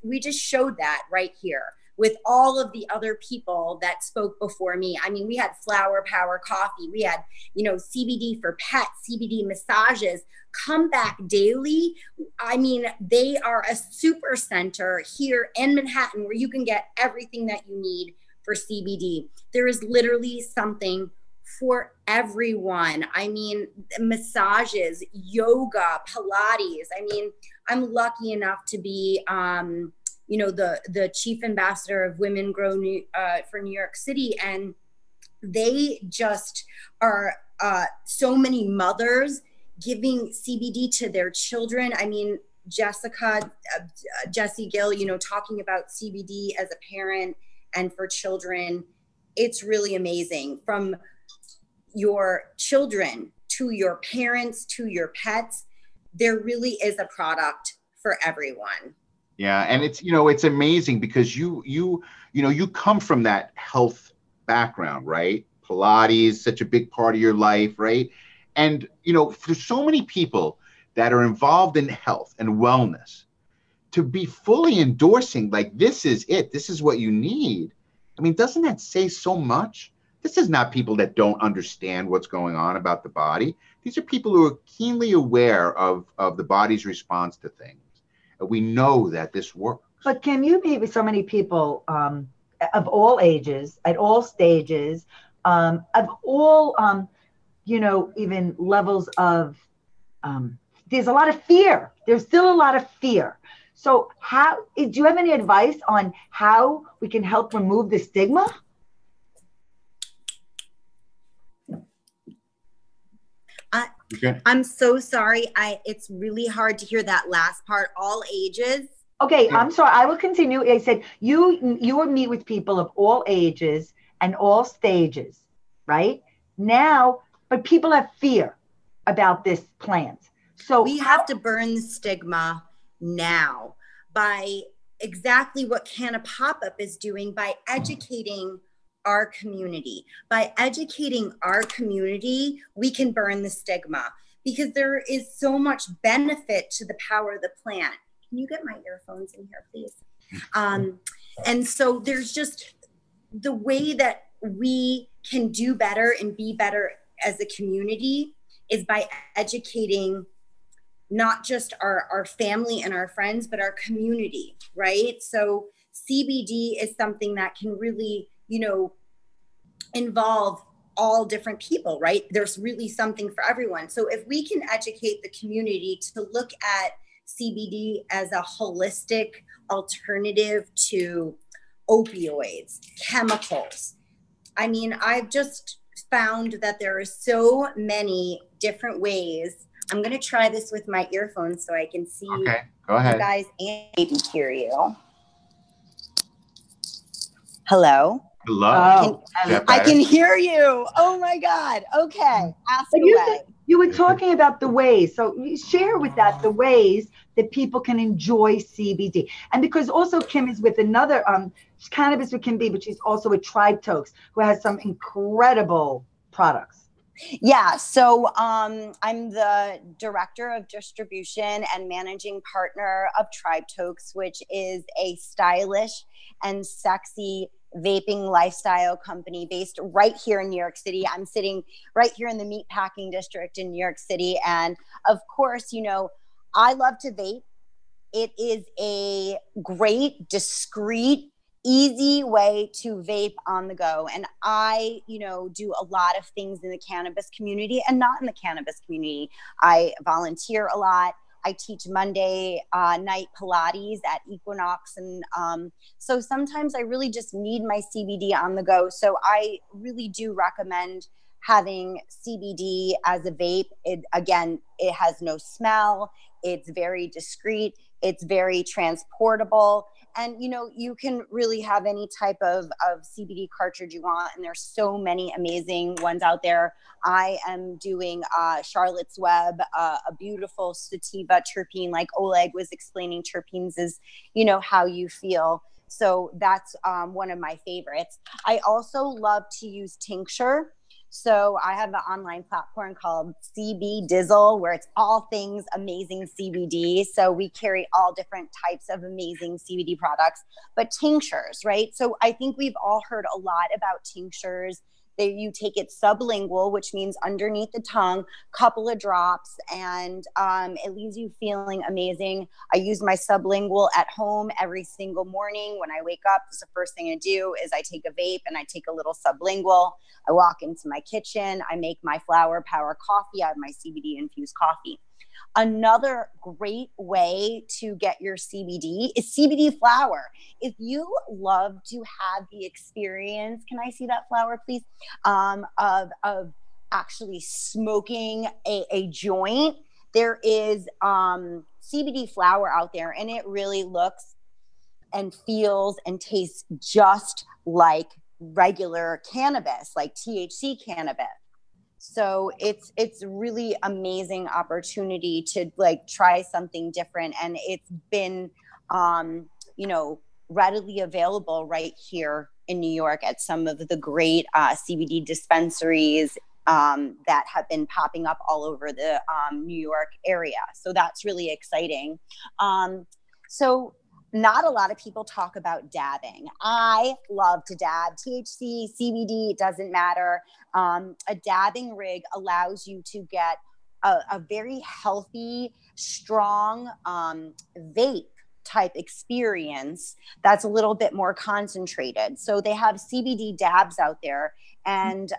C: we just showed that right here with all of the other people that spoke before me. I mean, we had Flower Power Coffee. We had, CBD for pets, CBD massages, Comeback Daily. I mean, they are a super center here in Manhattan where you can get everything that you need for CBD. There is literally something for everyone. I mean, massages, yoga, Pilates. I mean, I'm lucky enough to be, the chief ambassador of Women Grow for New York City. And they just are so many mothers giving CBD to their children. I mean, Jessie Gill, talking about CBD as a parent and for children. It's really amazing. From your children to your parents to your pets, there really is a product for everyone.
A: Yeah, and it's amazing because you come from that health background, right? Pilates, such a big part of your life, right? And for so many people that are involved in health and wellness, to be fully endorsing like this is it, this is what you need. I mean, doesn't that say so much? This is not people that don't understand what's going on about the body. These are people who are keenly aware of the body's response to things. And we know that this works.
B: But Kim, you meet with so many people of all ages, at all stages, of all, even levels of, there's a lot of fear. There's still a lot of fear. So do you have any advice on how we can help remove the stigma?
A: Okay.
C: I'm so sorry. It's really hard to hear that last part. All ages.
B: Okay, I'm sorry. I will continue. I said you will meet with people of all ages and all stages, right? Now, but people have fear about this plant. So
C: we have to burn the stigma now by exactly what Canna Pop-Up is doing, by educating our community. By educating our community, we can burn the stigma because there is so much benefit to the power of the plant. Can you get my earphones in here, please? And so there's just the way that we can do better and be better as a community is by educating not just our family and our friends, but our community, right? So CBD is something that can really, involve all different people, right? There's really something for everyone. So if we can educate the community to look at CBD as a holistic alternative to opioids, chemicals. I mean, I've just found that there are so many different ways. I'm going to try this with my earphones so I can see
A: Okay, go ahead.
C: you guys and maybe hear you. Hello?
A: Hello.
C: I can hear you. Oh my God. Okay. Ask
B: But
C: away.
B: you were talking about the ways. So you share with that the ways that people can enjoy CBD. And because also Kim is with another Cannabis with Kim B, but she's also with Tribe Tokes, who has some incredible products.
C: Yeah, so I'm the director of distribution and managing partner of Tribe Tokes, which is a stylish and sexy vaping lifestyle company based right here in New York City. I'm sitting right here in the meatpacking district in New York City. And of course, you know, I love to vape. It is a great, discreet, easy way to vape on the go. And I, you know, do a lot of things in the cannabis community and not in the cannabis community. I volunteer a lot. I teach Monday night Pilates at Equinox. And so sometimes I really just need my CBD on the go. So I really do recommend having CBD as a vape. Again, it has no smell. It's very discreet. It's very transportable. And, you know, you can really have any type of CBD cartridge you want. And there's so many amazing ones out there. I am doing Charlotte's Web, a beautiful sativa terpene, like Oleg was explaining. Terpenes is, you know, how you feel. So that's one of my favorites. I also love to use tincture. So I have an online platform called CB Dizzle, where it's all things amazing CBD. So we carry all different types of amazing CBD products, but tinctures, right? So I think we've all heard a lot about tinctures. You take it sublingual, which means underneath the tongue, couple of drops, and it leaves you feeling amazing. I use my sublingual at home every single morning. When I wake up, the first thing I do is I take a vape and I take a little sublingual. I walk into my kitchen. I make my flower power coffee. I have my CBD infused coffee. Another great way to get your CBD is CBD flower. If you love to have the experience, can I see that flower, please? Of actually smoking a joint, there is CBD flower out there, and it really looks and feels and tastes just like regular cannabis, like THC cannabis. So it's really amazing opportunity to like try something different. And it's been, you know, readily available right here in New York at some of the great CBD dispensaries that have been popping up all over the New York area. So that's really exciting. So not a lot of people talk about dabbing. I love to dab. THC, CBD, it doesn't matter. A dabbing rig allows you to get a very healthy, strong vape type experience that's a little bit more concentrated. So they have CBD dabs out there. And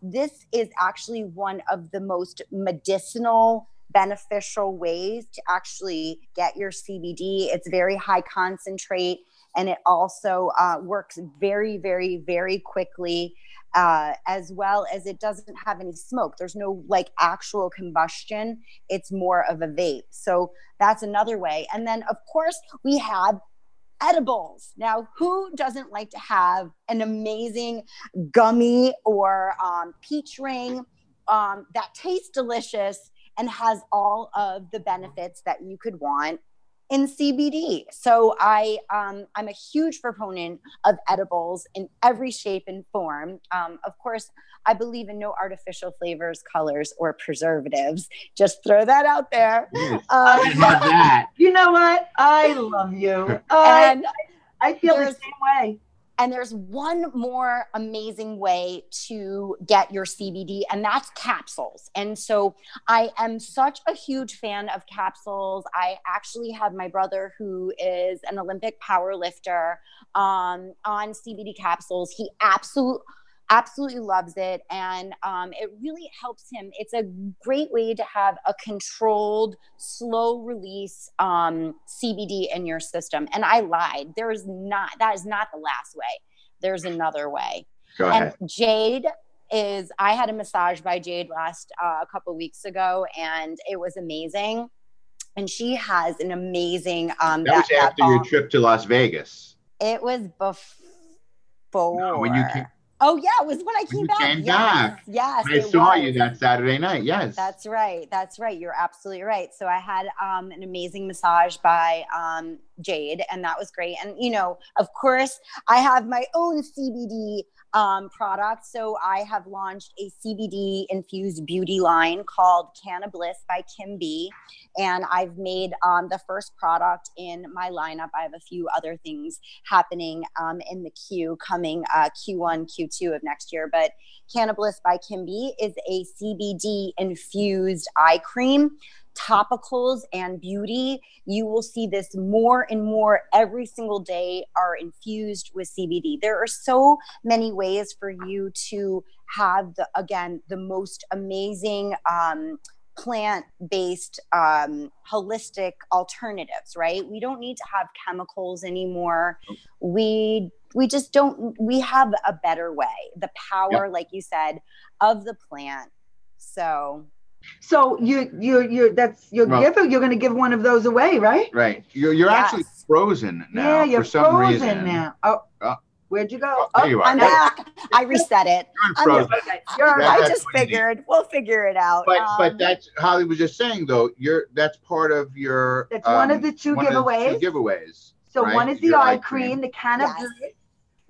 C: this is actually one of the most medicinal, beneficial ways to actually get your CBD. It's very high concentrate, and it also works very, very, very quickly, as well as it doesn't have any smoke. There's no like actual combustion. It's more of a vape. So that's another way. And then of course we have edibles. Now, who doesn't like to have an amazing gummy or peach ring that tastes delicious and has all of the benefits that you could want in CBD? So I'm a huge proponent of edibles in every shape and form. Of course, I believe in no artificial flavors, colors, or preservatives. Just throw that out there.
A: I love that.
B: You know what? I love you.
C: And
B: I feel the same way.
C: And there's one more amazing way to get your CBD, and that's capsules. And so I am such a huge fan of capsules. I actually have my brother, who is an Olympic power lifter, on CBD capsules. He absolutely absolutely loves it. And it really helps him. It's a great way to have a controlled, slow release CBD in your system. And I lied. That is not the last way. There's another way.
A: Go ahead.
C: And Jade I had a massage by Jade last a couple of weeks ago, and it was amazing. And she has an amazing
A: that was after your trip to Las Vegas.
C: It was before.
A: No, when you came.
C: Oh yeah, it was when I came back. Yes,
A: I saw you that Saturday night. Yes,
C: that's right. You're absolutely right. So I had an amazing massage by Jade, and that was great. And of course, I have my own CBD product. So I have launched a CBD infused beauty line called Cannabis by Kim B. And I've made the first product in my lineup. I have a few other things happening in the queue coming Q1, Q2 of next year. But Cannabis by Kim B is a CBD infused eye cream. Topicals and beauty, you will see this more and more every single day are infused with CBD. There are so many ways for you to have the most amazing plant-based holistic alternatives, right? We don't need to have chemicals anymore. We just don't. We have a better way. The power, like you said, of the plant.
B: So you're going to give one of those away, right?
A: Right. You're actually frozen now.
B: Yeah, you're
A: for some
B: frozen
A: reason.
B: now. Oh, where'd you go?
A: There you are.
C: I'm back. I reset it.
A: Frozen.
C: I just figured we'll figure it out.
A: But that's Holly was just saying though. That's part of your.
B: That's one of the two giveaways. So
A: right?
B: one is the eye cream, the Cannabis.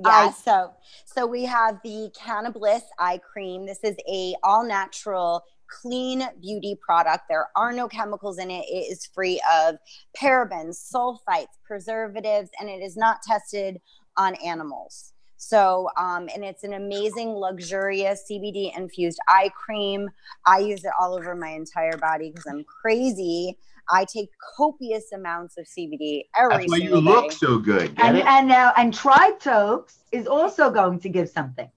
C: Yes. So we have the Cannabis eye cream. This is a all natural, clean beauty product. There are no chemicals in it. It is free of parabens, sulfites, preservatives, and it is not tested on animals. So, and it's an amazing, luxurious CBD infused eye cream. I use it all over my entire body because I'm crazy. I take copious amounts of CBD every single day. That's why you
A: look so good.
B: And Tribe Tokes is also going to give something.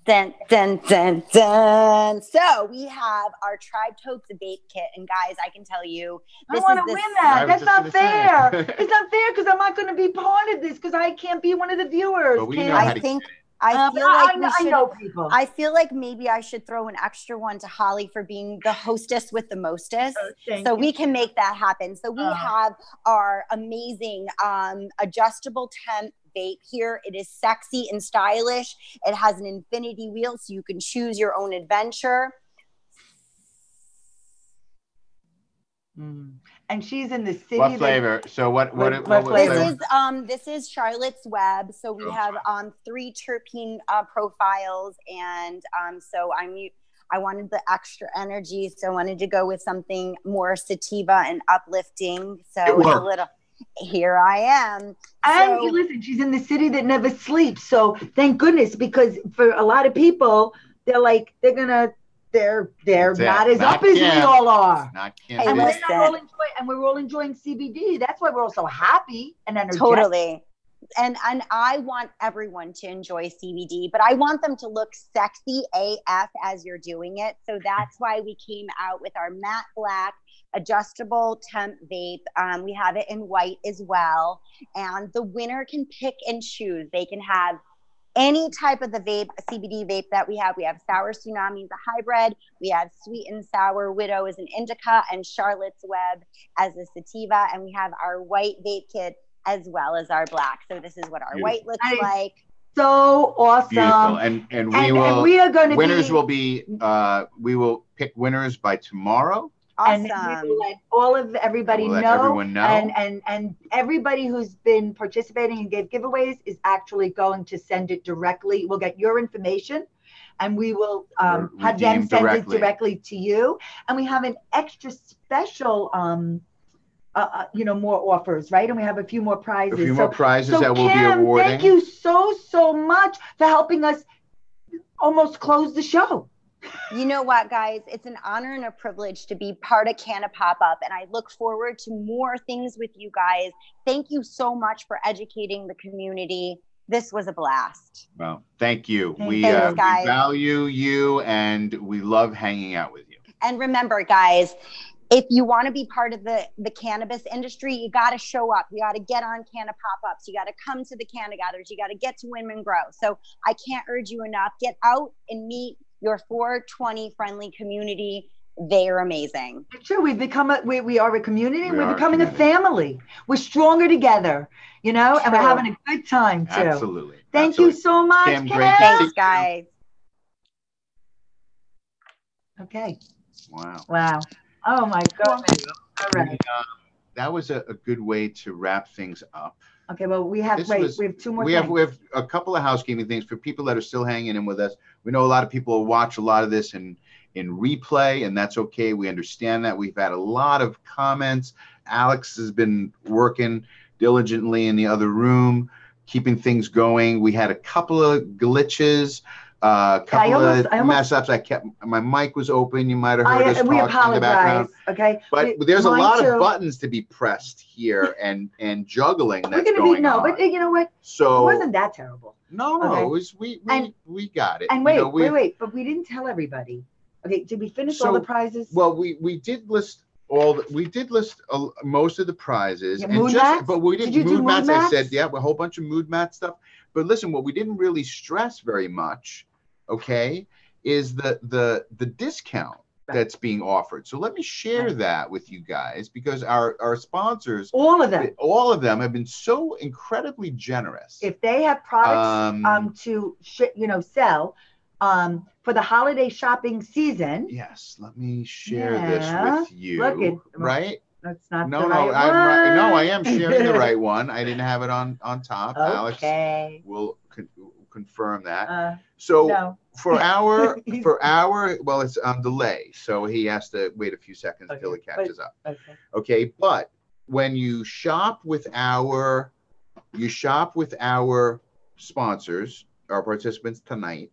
C: Dun, dun, dun, dun. So we have our Tribe Tokes vape kit. And guys, I can tell you,
B: I want to win that. That's not fair. It's not fair because I'm not going to be part of this because I can't be one of the viewers.
A: But we know how to
C: I feel like maybe I should throw an extra one to Holly for being the hostess with the mostest. So we can make that happen. So we have our amazing adjustable temp vape here. It is sexy and stylish. It has an infinity wheel so you can choose your own adventure.
B: And she's in the city.
A: What flavor? So what flavor?
C: This is Charlotte's Web. So we have 3 terpene profiles, and so I wanted the extra energy, so I wanted to go with something more sativa and uplifting. So a little. Here I am.
B: And listen, she's in the city that never sleeps. So thank goodness, because for a lot of people, they're not as up as we all are. And we're all enjoying CBD. That's why we're all so happy and energetic.
C: Totally. And I want everyone to enjoy CBD, but I want them to look sexy AF as you're doing it. So that's why we came out with our matte black adjustable temp vape. We have it in white as well. And the winner can pick and choose. They can have any type of the vape, CBD vape that we have. We have Sour Tsunami as a hybrid. We have Sweet and Sour Widow as an indica, and Charlotte's Web as a sativa. And we have our white vape kit as well as our black. So this is what our white looks like.
B: So awesome.
A: Beautiful. And we are going to we will pick winners by tomorrow.
C: Awesome.
B: And we will let everybody know.
A: Everyone know.
B: And everybody who's been participating and gave giveaways is actually going to send it directly. We'll get your information and we will have them send it directly to you. And we have an extra special more offers, right? And we have a few more prizes.
A: A few more prizes that we'll be awarding.
B: Thank you so much for helping us almost close the show.
C: You know what, guys? It's an honor and a privilege to be part of Canna Pop-Up, and I look forward to more things with you guys. Thank you so much for educating the community.
E: This was a blast.
A: Well, thank you.
E: Thanks,
A: We
E: guys.
A: value you and we love hanging out with you.
E: And remember, guys, if you want to be part of the cannabis industry, you got to show up. You got to get on Canna pop-ups. You got to come to the Canna gatherings. You got to get to Women Grow. So I can't urge you enough. Get out and meet your 420 friendly community. They are amazing.
B: It's true. We've become we are a community. We're becoming a family. We're stronger together, you know, and we're having a good time too.
A: Absolutely.
B: Thank you so much,
A: Kim,
B: Kim.
A: great to see
E: Thanks,
A: you.
E: guys.
B: Okay.
A: Wow.
B: Wow. Oh my goodness. All right.
A: That was a good way to wrap things up.
B: Okay. Well, we have we have two more.
A: We have a couple of housekeeping things for people that are still hanging in with us. We know a lot of people watch a lot of this in replay, and that's okay. We understand that. We've had a lot of comments. Alex has been working diligently in the other room, keeping things going. We had a couple of glitches, a couple of mess ups. My mic was open. You might have heard us talking in the background.
B: Okay.
A: But there's a lot of buttons to be pressed here and juggling that's going on.
B: But you know what?
A: So
B: it wasn't that terrible.
A: No,
B: Okay.
A: it was we got it.
B: And
A: You know,
B: wait, but we didn't tell everybody. Okay, did we finish all the prizes?
A: Well, we did list most of the prizes.
B: Yeah,
A: and
B: mood mats?
A: But we
B: Did
A: didn't
B: you do
A: mood
B: mood
A: mats. I
B: mats?
A: said, yeah, a whole bunch of mood mat stuff. But listen, what we didn't really stress very much, okay, is the discount that's being offered. So let me share that with you guys, because our sponsors, all of them have been so incredibly generous.
B: If they have products to sell for the holiday shopping season.
A: Yes, let me share this with you.
B: Look,
A: right?
B: That's not
A: No,
B: the
A: no,
B: right
A: I am sharing the right one. I didn't have it on top.
B: Okay.
A: Alex will confirm that.
B: No.
A: for our well, it's on delay, so he has to wait a few seconds until it catches up. Okay, but when you shop with our sponsors, our participants tonight,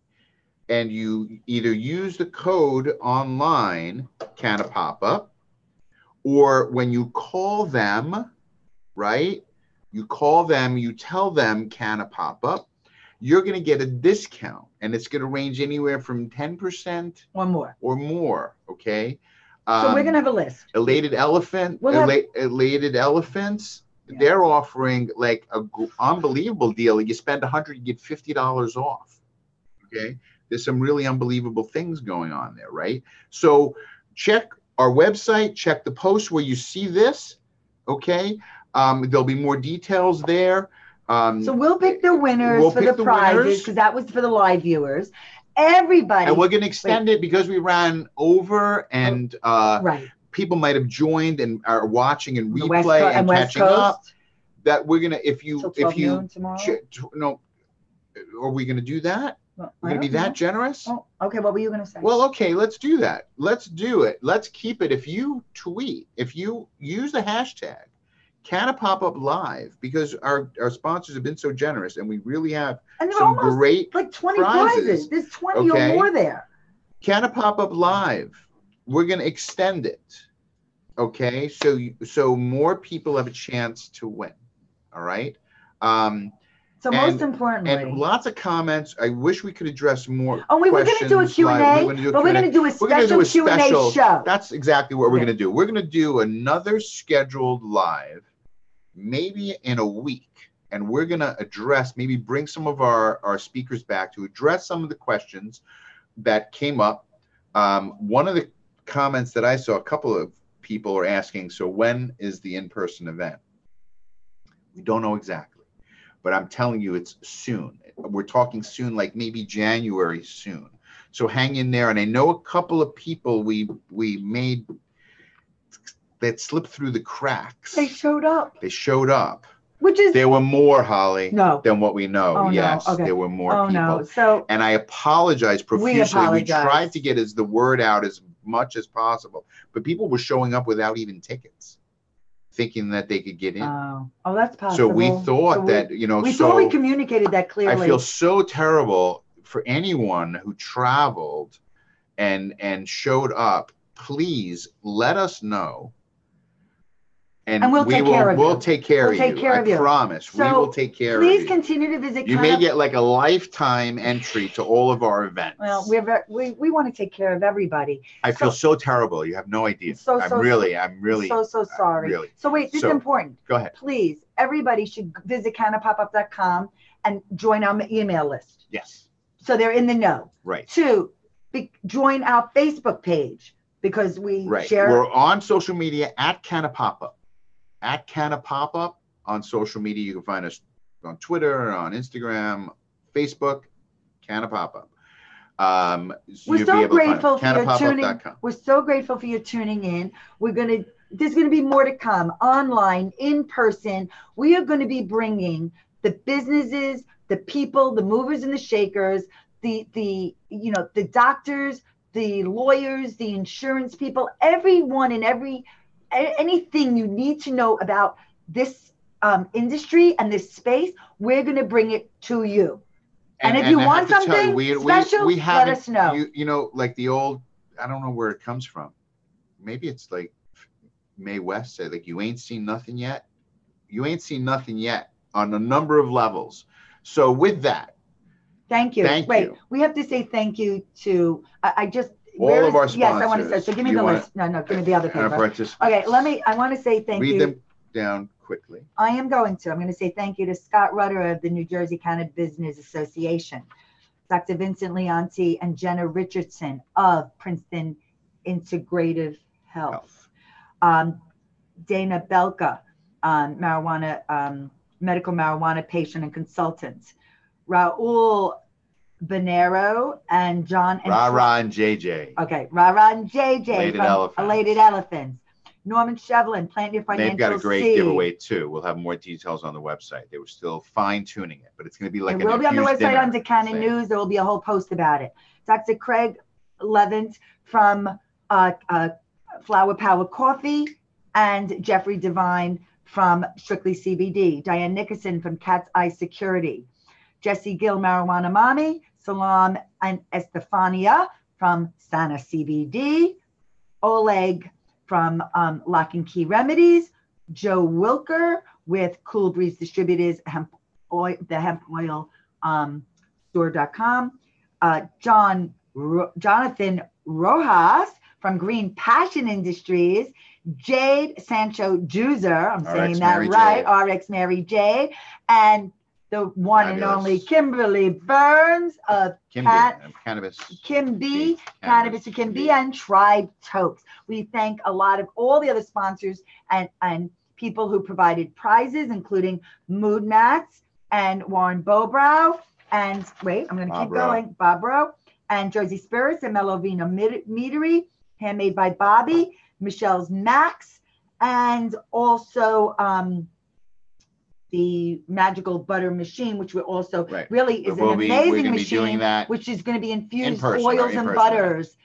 A: and you either use the code online, Canna Pop-Up, or when you call them, right? You call them, you tell them Canna Pop-Up, you're going to get a discount, and it's going to range anywhere from 10%
B: or
A: more. Okay.
B: So we're going to have a list.
A: Elated Elephants, they're offering like a unbelievable deal. You spend $100, you get $50 off. Okay. There's some really unbelievable things going on there, right? So check our website, check the post where you see this, okay? There'll be more details there.
B: So we'll pick the winners for the prizes, because that was for the live viewers. Everybody.
A: And we're going to extend it because we ran over, and people might have joined and are watching and replay and catching up. That we're going to, if you, no, are we going to do that? We're going to be that generous?
B: Oh, okay, what were you going to say?
A: Well, okay, let's do that. Let's do it. Let's keep it. If you tweet, if you use the hashtag Canna Pop-Up Live, because our sponsors have been so generous, and we really have some great
B: like 20 prizes. There's 20 or more there.
A: Canna Pop-Up Live. We're going to extend it. Okay, so more people have a chance to win. All right.
B: So most importantly,
A: and lots of comments. I wish we could address more.
B: Oh, we were going to do a Q&A, but we're going to do a special Q&A show.
A: That's exactly what we're going to do. We're going to do another scheduled live, maybe in a week, and we're going to address, maybe bring some of our speakers back to address some of the questions that came up. One of the comments that I saw, a couple of people are asking, so when is the in-person event? We don't know exactly, but I'm telling you it's soon. We're talking soon, like maybe January soon. So hang in there. And I know a couple of people we made that slipped through the cracks.
B: They showed up.
A: Which is, there were more, Holly, than what we know.
B: Oh,
A: yes,
B: no. Okay.
A: There were more people.
B: No. So,
A: and I apologize profusely. We tried to get the word out as much as possible, but people were showing up without even tickets, thinking that they could get in.
B: Oh, that's possible.
A: So we thought
B: we thought we communicated that clearly.
A: I feel so terrible for anyone who traveled and showed up. Please let us know.
B: And we'll take care of you.
A: We'll take care of you. I promise. We will take care of you.
B: Please continue to visit.
A: You may get like a lifetime entry to all of our events.
B: Well, we want to take care of everybody.
A: I feel so terrible. You have no idea. I'm really
B: so sorry.
A: Really.
B: So wait, this is important.
A: Go ahead.
B: Please, everybody should visit cannapopup.com and join our email list.
A: Yes.
B: So they're in the know.
A: Right.
B: 2, join our Facebook page because we share.
A: We're on social media at Canna Pop-Up. At Canna Pop-Up on social media. You can find us on Twitter, on Instagram, Facebook, Canna Pop-Up.
B: We're so grateful for your tuning. We're so grateful for your tuning in. There's gonna be more to come, online, in person. We are going to be bringing the businesses, the people, the movers and the shakers, the doctors, the lawyers, the insurance people, everyone and anything you need to know about this industry and this space, we're going to bring it to you. And if you want something special, let us know.
A: You know, like the old, I don't know where it comes from. Maybe it's like Mae West said, like, you ain't seen nothing yet. You ain't seen nothing yet on a number of levels. So with that.
B: Thank you. Wait, we have to say thank you to,
A: all of our sponsors.
B: Yes, I want to say, so give me the list. No, give me the other paper. Okay, I want to say thank you.
A: Read them down quickly.
B: I'm going to say thank you to Scott Rutter of the New Jersey Cannabis Business Association, Dr. Vincent Leonti and Jenna Richardson of Princeton Integrative Health. Dana Belka, medical marijuana patient and consultant. Raul Bonero and John and
A: Ra and JJ.
B: Okay, Ra and JJ
A: Elated
B: from
A: Elephants.
B: Elated Elephants. Norman Shevlin, Plant Your Financial
A: They've got a great
B: Seed.
A: giveaway too. We'll have more details on the website. They were still fine tuning it, but it's going to be like
B: it will be on the website under Canna News. There will be a whole post about it. Dr. Craig Levant from Flower Power Coffee and Jeffrey Devine from Strictly CBD. Diane Nickerson from Cat's Eye Security. Jesse Gill, Marijuana Mommy. Salam and Estefania from Sana CBD. Oleg from Lock and Key Remedies. Joe Wilker with Cool Breeze Distributors, the hemp oil store.com. Jonathan Rojas from Green Passion Industries. Jade Sancho Juicer, I'm saying that right, RX Mary Jade, and the one and only Kimberly Burns of
A: Cannabis.
B: Kimby, Cannabis to Kimby, and Tribe Tokes. We thank a lot of all the other sponsors and people who provided prizes, including Mood Mats and Warren Bobrow. And wait, I'm going to keep going. Bobrow and Jersey Spirits and Melovina Meadery, handmade by Bobby, Michelle's Max, and also the Magical Butter Machine, which we're also really is an amazing machine, which is going to be infused oils and butters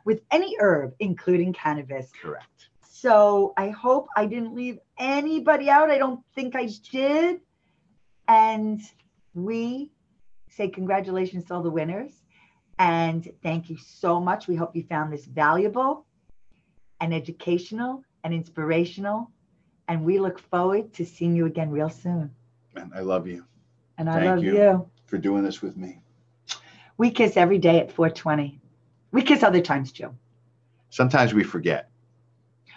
B: with any herb, including cannabis.
A: Correct.
B: So I hope I didn't leave anybody out. I don't think I did. And we say congratulations to all the winners. And thank you so much. We hope you found this valuable and educational and inspirational. And we look forward to seeing you again real soon.
A: And I love you.
B: And I love you
A: for doing this with me.
B: We kiss every day at 4:20. We kiss other times too.
A: Sometimes we forget.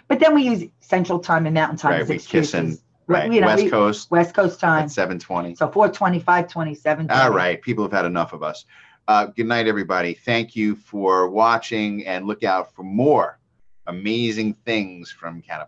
B: But then we use Central Time and Mountain Time as
A: we
B: excuses.
A: kiss in
B: West Coast time.
A: At 7:20.
B: So 4:20, 5:20, 7:20.
A: All right. People have had enough of us. Good night, everybody. Thank you for watching, and look out for more amazing things from Canna.